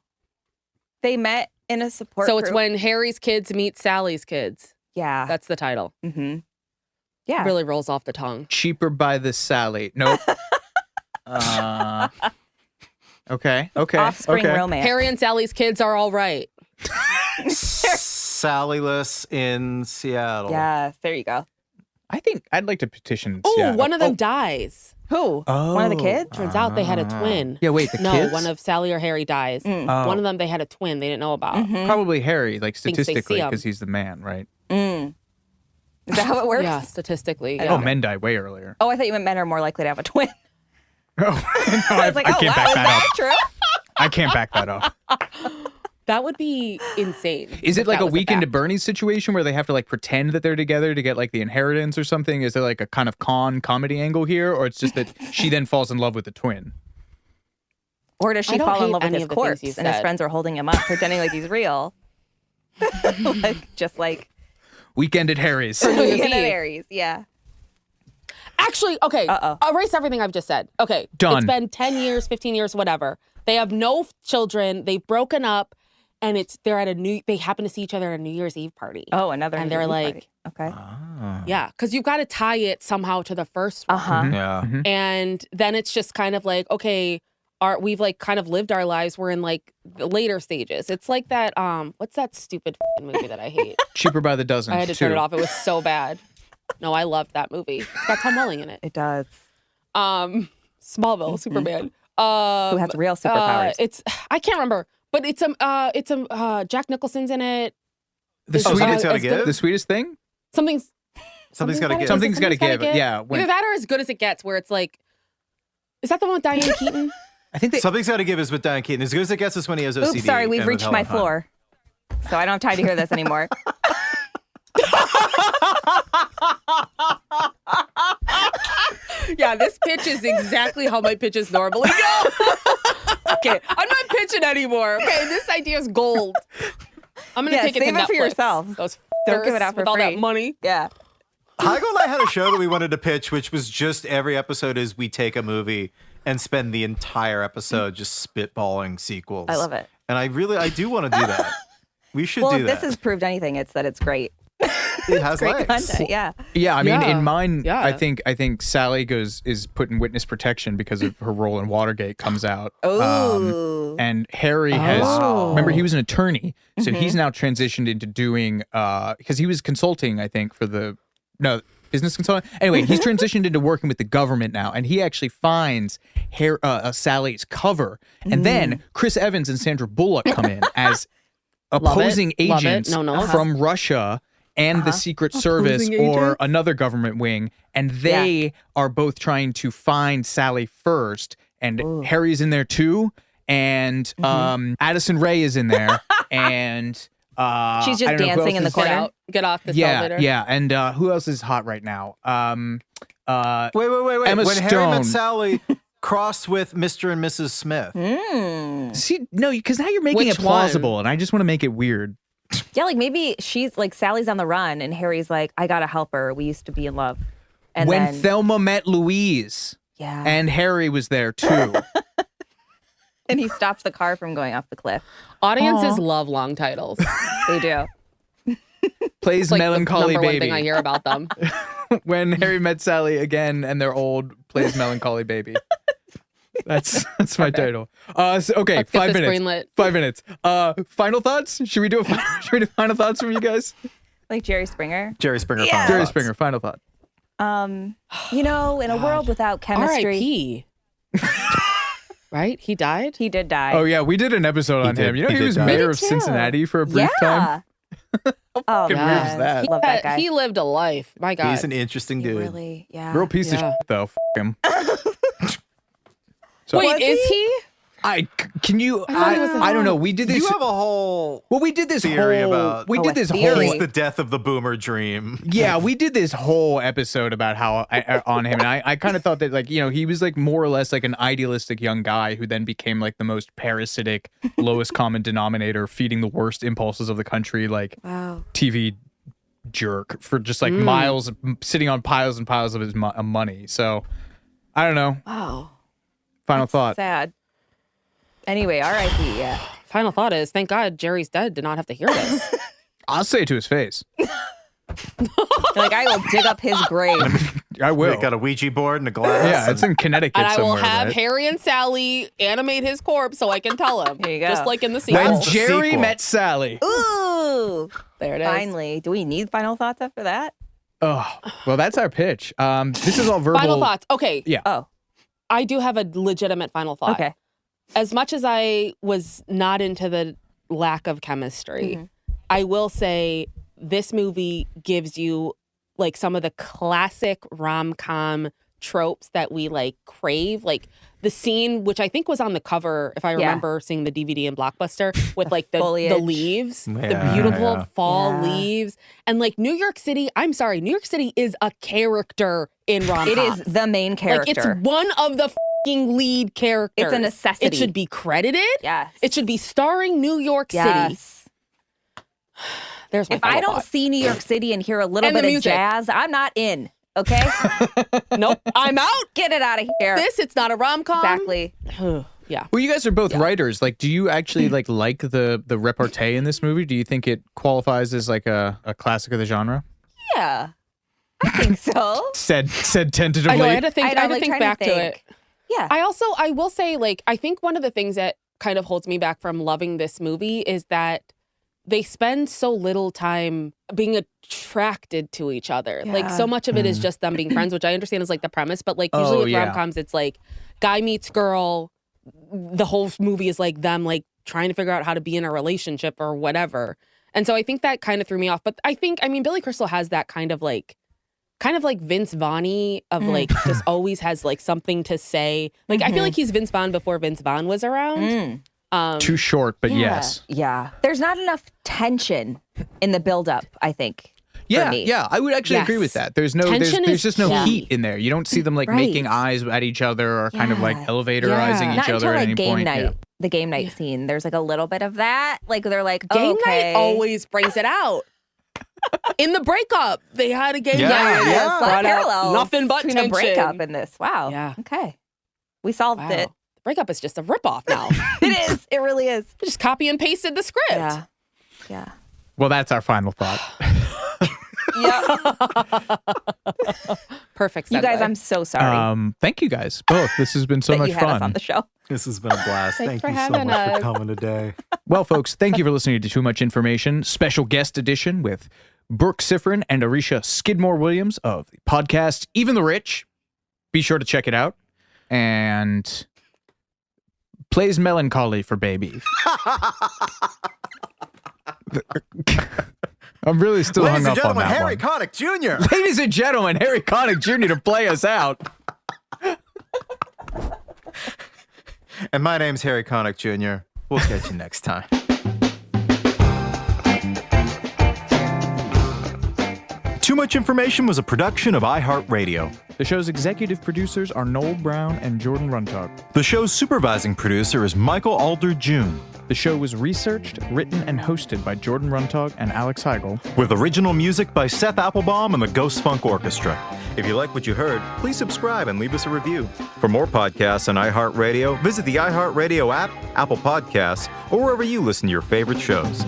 They met in a support So group. it's when Harry's kids meet Sally's kids. Yeah. That's the title. Mm-hmm. Yeah. Really rolls off the tongue. Cheaper by the Sally. Nope. Okay. Offspring okay. romance. Harry and Sally's kids are all right. Sallyless in Seattle. Yes, there you go. I think I'd like to petition. Oh, Seattle. one of them dies. Who? Oh. One of the kids? Turns out they had a twin. Yeah, wait, the no, kids? one of Sally or Harry dies. Oh. One of them, they had a twin they didn't know about. Mhm. Probably Harry, like Thinks they see statistically, 'em. because he's the man, right? Mm. Is that how it works? Yeah, statistically. I Yeah. Oh, don't men die way earlier. Oh, I thought you meant men are more likely to have a twin. Oh, no, I was like, I oh, can't wow, back is that that up. true? I can't back that up. That would be insane. Is it if like that a was Weekend at fact. Bernie's situation where they have to like pretend that they're together to get like the inheritance or something? Is there like a kind of comedy angle here, or it's just that she then falls in love with the twin? Or does I she don't fall in hate love with any his of the things corpse you and his said. friends are holding him up, pretending like he's real? Just like Weekend at Harry's. New Year's Weekend at Eve. Aries. Yeah. Actually, okay. Uh-oh. Erase everything I've just said. Okay. Done. It's been 10 years, 15 years, whatever. They have no children. They've broken up, and they happen to see each other at a New Year's Eve party. Oh, another. And New they're Year's like- party. Okay. Yeah, because you've got to tie it somehow to the first one. Uh-huh. Yeah. And then it's just kind of like, okay, we've like kind of lived our lives. We're in like the later stages. It's like that, what's that stupid f***ing movie that I hate? Cheaper by the dozen. I had to turn too. it off. It was so bad. No, I loved that movie. It's got Tom Welling in it. It does. Smallville, Superman. Who has real superpowers? I can't remember, but it's Jack Nicholson's in it. The Oh, sweetest, Something's Gotta Give? the sweetest thing. Something's Something's gotta give. Something's gotta give. Yeah, when- Either that or As Good as It Gets, where it's like, is that the one with Diane Keaton? I think they. Something's gotta give is with Diane Keaton. As good as it gets is when he has OCD. Oops, sorry, we've and with reached my Helen Hunt. floor. So I don't have time to hear this anymore. Yeah, this pitch is exactly how my pitches normally go. Okay, I'm not pitching anymore. Okay, this idea is gold. I'm gonna Yeah, take it to save it Netflix. for yourselves. Those Don't give it fuckers out for with all free. that money. Yeah. Heigl and I had a show that we wanted to pitch, which was just every episode is we take a movie and spend the entire episode just spitballing sequels. I love it. And I do want to do that. We should Well, do if that. this has proved anything, it's that it's great. it has Great legs. content. Yeah. Yeah, I mean, Yeah. in mine, Yeah. I think Sally is put in witness protection because of her role in Watergate comes out. Oh. And Harry has Oh. remember he was an attorney, so Mm-hmm. he's now transitioned into doing because he was consulting, I think, for the business consultant. Anyway, he's transitioned into working with the government now, and he actually finds Sally's cover, and then Chris Evans and Sandra Bullock come in as opposing Love it. agents No. from Russia and the Secret Service Opposing or agents? another government wing, and they are both trying to find Sally first, and Harry's in there too, and Addison Rae is in there, and She's I just don't know who dancing in else the is- corner. Get off this Yeah, elevator. yeah, and who else is hot right now? Wait. Emma when Harry Stone. Met Sally crossed with Mr. and Mrs. Smith. See, no, because now you're making Which it plausible, and I just want to make it weird. Yeah, like maybe she's like Sally's on the run and Harry's like, I gotta help her. We used to be in love. And When then, Thelma met Louise, yeah. and Harry was there too. And he stopped the car from going off the cliff. Audiences love long titles. They do. Plays It's like Melancholy the number one Baby. thing I hear about them. When Harry met Sally again and they're old, plays Melancholy Baby. That's my title. Okay, Let's get 5 this minutes. greenlit. 5 minutes. Final thoughts? Should we do final thoughts from you guys? Like Jerry Springer. Jerry Springer. Yeah. final Jerry thoughts. Springer, final thought. You know, in a world without chemistry. R.I.P. Right? He died? He did die. Oh yeah, we did an episode on did- him. You know, he he did was die. mayor Me of too. Cincinnati for a brief time. Oh, fucking weird is man. that? Love that guy. He lived a life. My God. He's an interesting He dude. really, yeah. Real piece of Yeah. shit though. F him. So- Wait, Was is he? he? Can you? thought he was I don't know. We did this. You have a whole Well, we did this theory whole. about- we Oh, did a this theory. whole. He's the death of the boomer dream. Yeah, we did this whole episode about how on him, and I kind of thought that like he was like more or less like an idealistic young guy who then became like the most parasitic, lowest common denominator, feeding the worst impulses of the country, like Wow. TV jerk for just like sitting on piles and piles of his money. So I don't know. Wow. Final thought. Sad. Anyway, R.I.P. Yeah. Final thought is, thank God Jerry's dead to not have to hear this. I'll say it to his face. Like, I will dig up his grave. I will. They got a Ouija board and a glass. Yeah, it's in Connecticut And I will somewhere, have right? Harry and Sally animate his corpse so I can tell him. There you go. Just like in the sequel. When That's the Jerry sequel. met Sally. Ooh. There it is. Finally. Do we need final thoughts after that? Oh, well, that's our pitch. This is all verbal. Final thoughts. Okay. Yeah. Oh, I do have a legitimate final thought. okay. As much as I was not into the lack of chemistry, Mm-hmm. I will say this movie gives you like some of the classic rom-com tropes that we like crave. Like the scene, which I think was on the cover, if I remember seeing the DVD in Blockbuster, with like the Foliage. leaves, the Yeah, beautiful yeah. fall leaves. And like New York City, I'm sorry, New York City is a character in rom-coms. It is the main character. Like it's one of the fucking lead characters. It's a necessity. It should be credited. Yes. It should be starring New York City. Yes. There's my If I final don't thought. see New York City and hear a little And the bit of music. jazz, I'm not in. Okay? Nope, I'm out. Get it out of here. It's not a rom-com. Exactly. Yeah. Well, you guys are both writers. Like, do you actually like the repartee in this movie? Do you think it qualifies as like a classic of the genre? Yeah. I think so. Said tentatively. I know, I had to think, I know, I had to like, think trying to back to think. it. Yeah. I will say, like, I think one of the things that kind of holds me back from loving this movie is that they spend so little time being attracted to each other. Like, Yeah. so much of it is just them being friends, which I understand is like the premise, but like usually Oh, with yeah. rom-coms, it's like guy meets girl. The whole movie is like them like trying to figure out how to be in a relationship or whatever. And so I think that kind of threw me off. But I mean, Billy Crystal has that kind of like Vince Vaughn-y of like just always has like something to say. Like I feel like he's Vince Vaughn before Vince Vaughn was around. Too short, but yes. Yeah. There's not enough tension in the buildup, I think. Yeah, me. yeah, I would actually agree with that. There's Tension there's is just no key. heat in there. You don't see them like Right. making eyes at each other or kind of like elevatorizing Not each other until at like any game point. night. Yeah. The game night scene. There's like a little bit of that. Like they're like, Game okay. night always brings it out. In the breakup, they had a game Yeah, night. Yeah, yeah. there's a lot of Brought out parallels nothing but between tension. a breakup in this. Wow. Yeah. Okay. We solved Wow. it. The breakup is just a ripoff now. It is. It really is. They just copy and pasted the script. Yeah. Yeah. Well, that's our final thought. Yeah. Perfect. You guys, segue. I'm so sorry Thank you guys both. This has been so that much you had us on fun. the show. This has been a blast. Thanks Thank for you so having much us. for coming today. Well, folks, thank you for listening to Too Much Information, special guest edition with Brooke Sifrin and Arisha Skidmore Williams of the podcast Even the Rich. Be sure to check it out. And plays Melancholy for Baby. I'm really still Ladies hung and up on gentlemen, that Harry one. Connick Jr. Ladies and gentlemen, Harry Connick Jr. to play us out. And my name's Harry Connick Jr. We'll catch you next time. Too Much Information was a production of iHeartRadio. The show's executive producers are Noel Brown and Jordan Runtagh. The show's supervising producer is Michael Alder June, The show was researched, written, and hosted by Jordan Runtagh and Alex Heigl. with original music by Seth Applebaum and the Ghost Funk Orchestra. If you like what you heard, please subscribe and leave us a review. For more podcasts on iHeartRadio, visit the iHeartRadio app, Apple Podcasts, or wherever you listen to your favorite shows.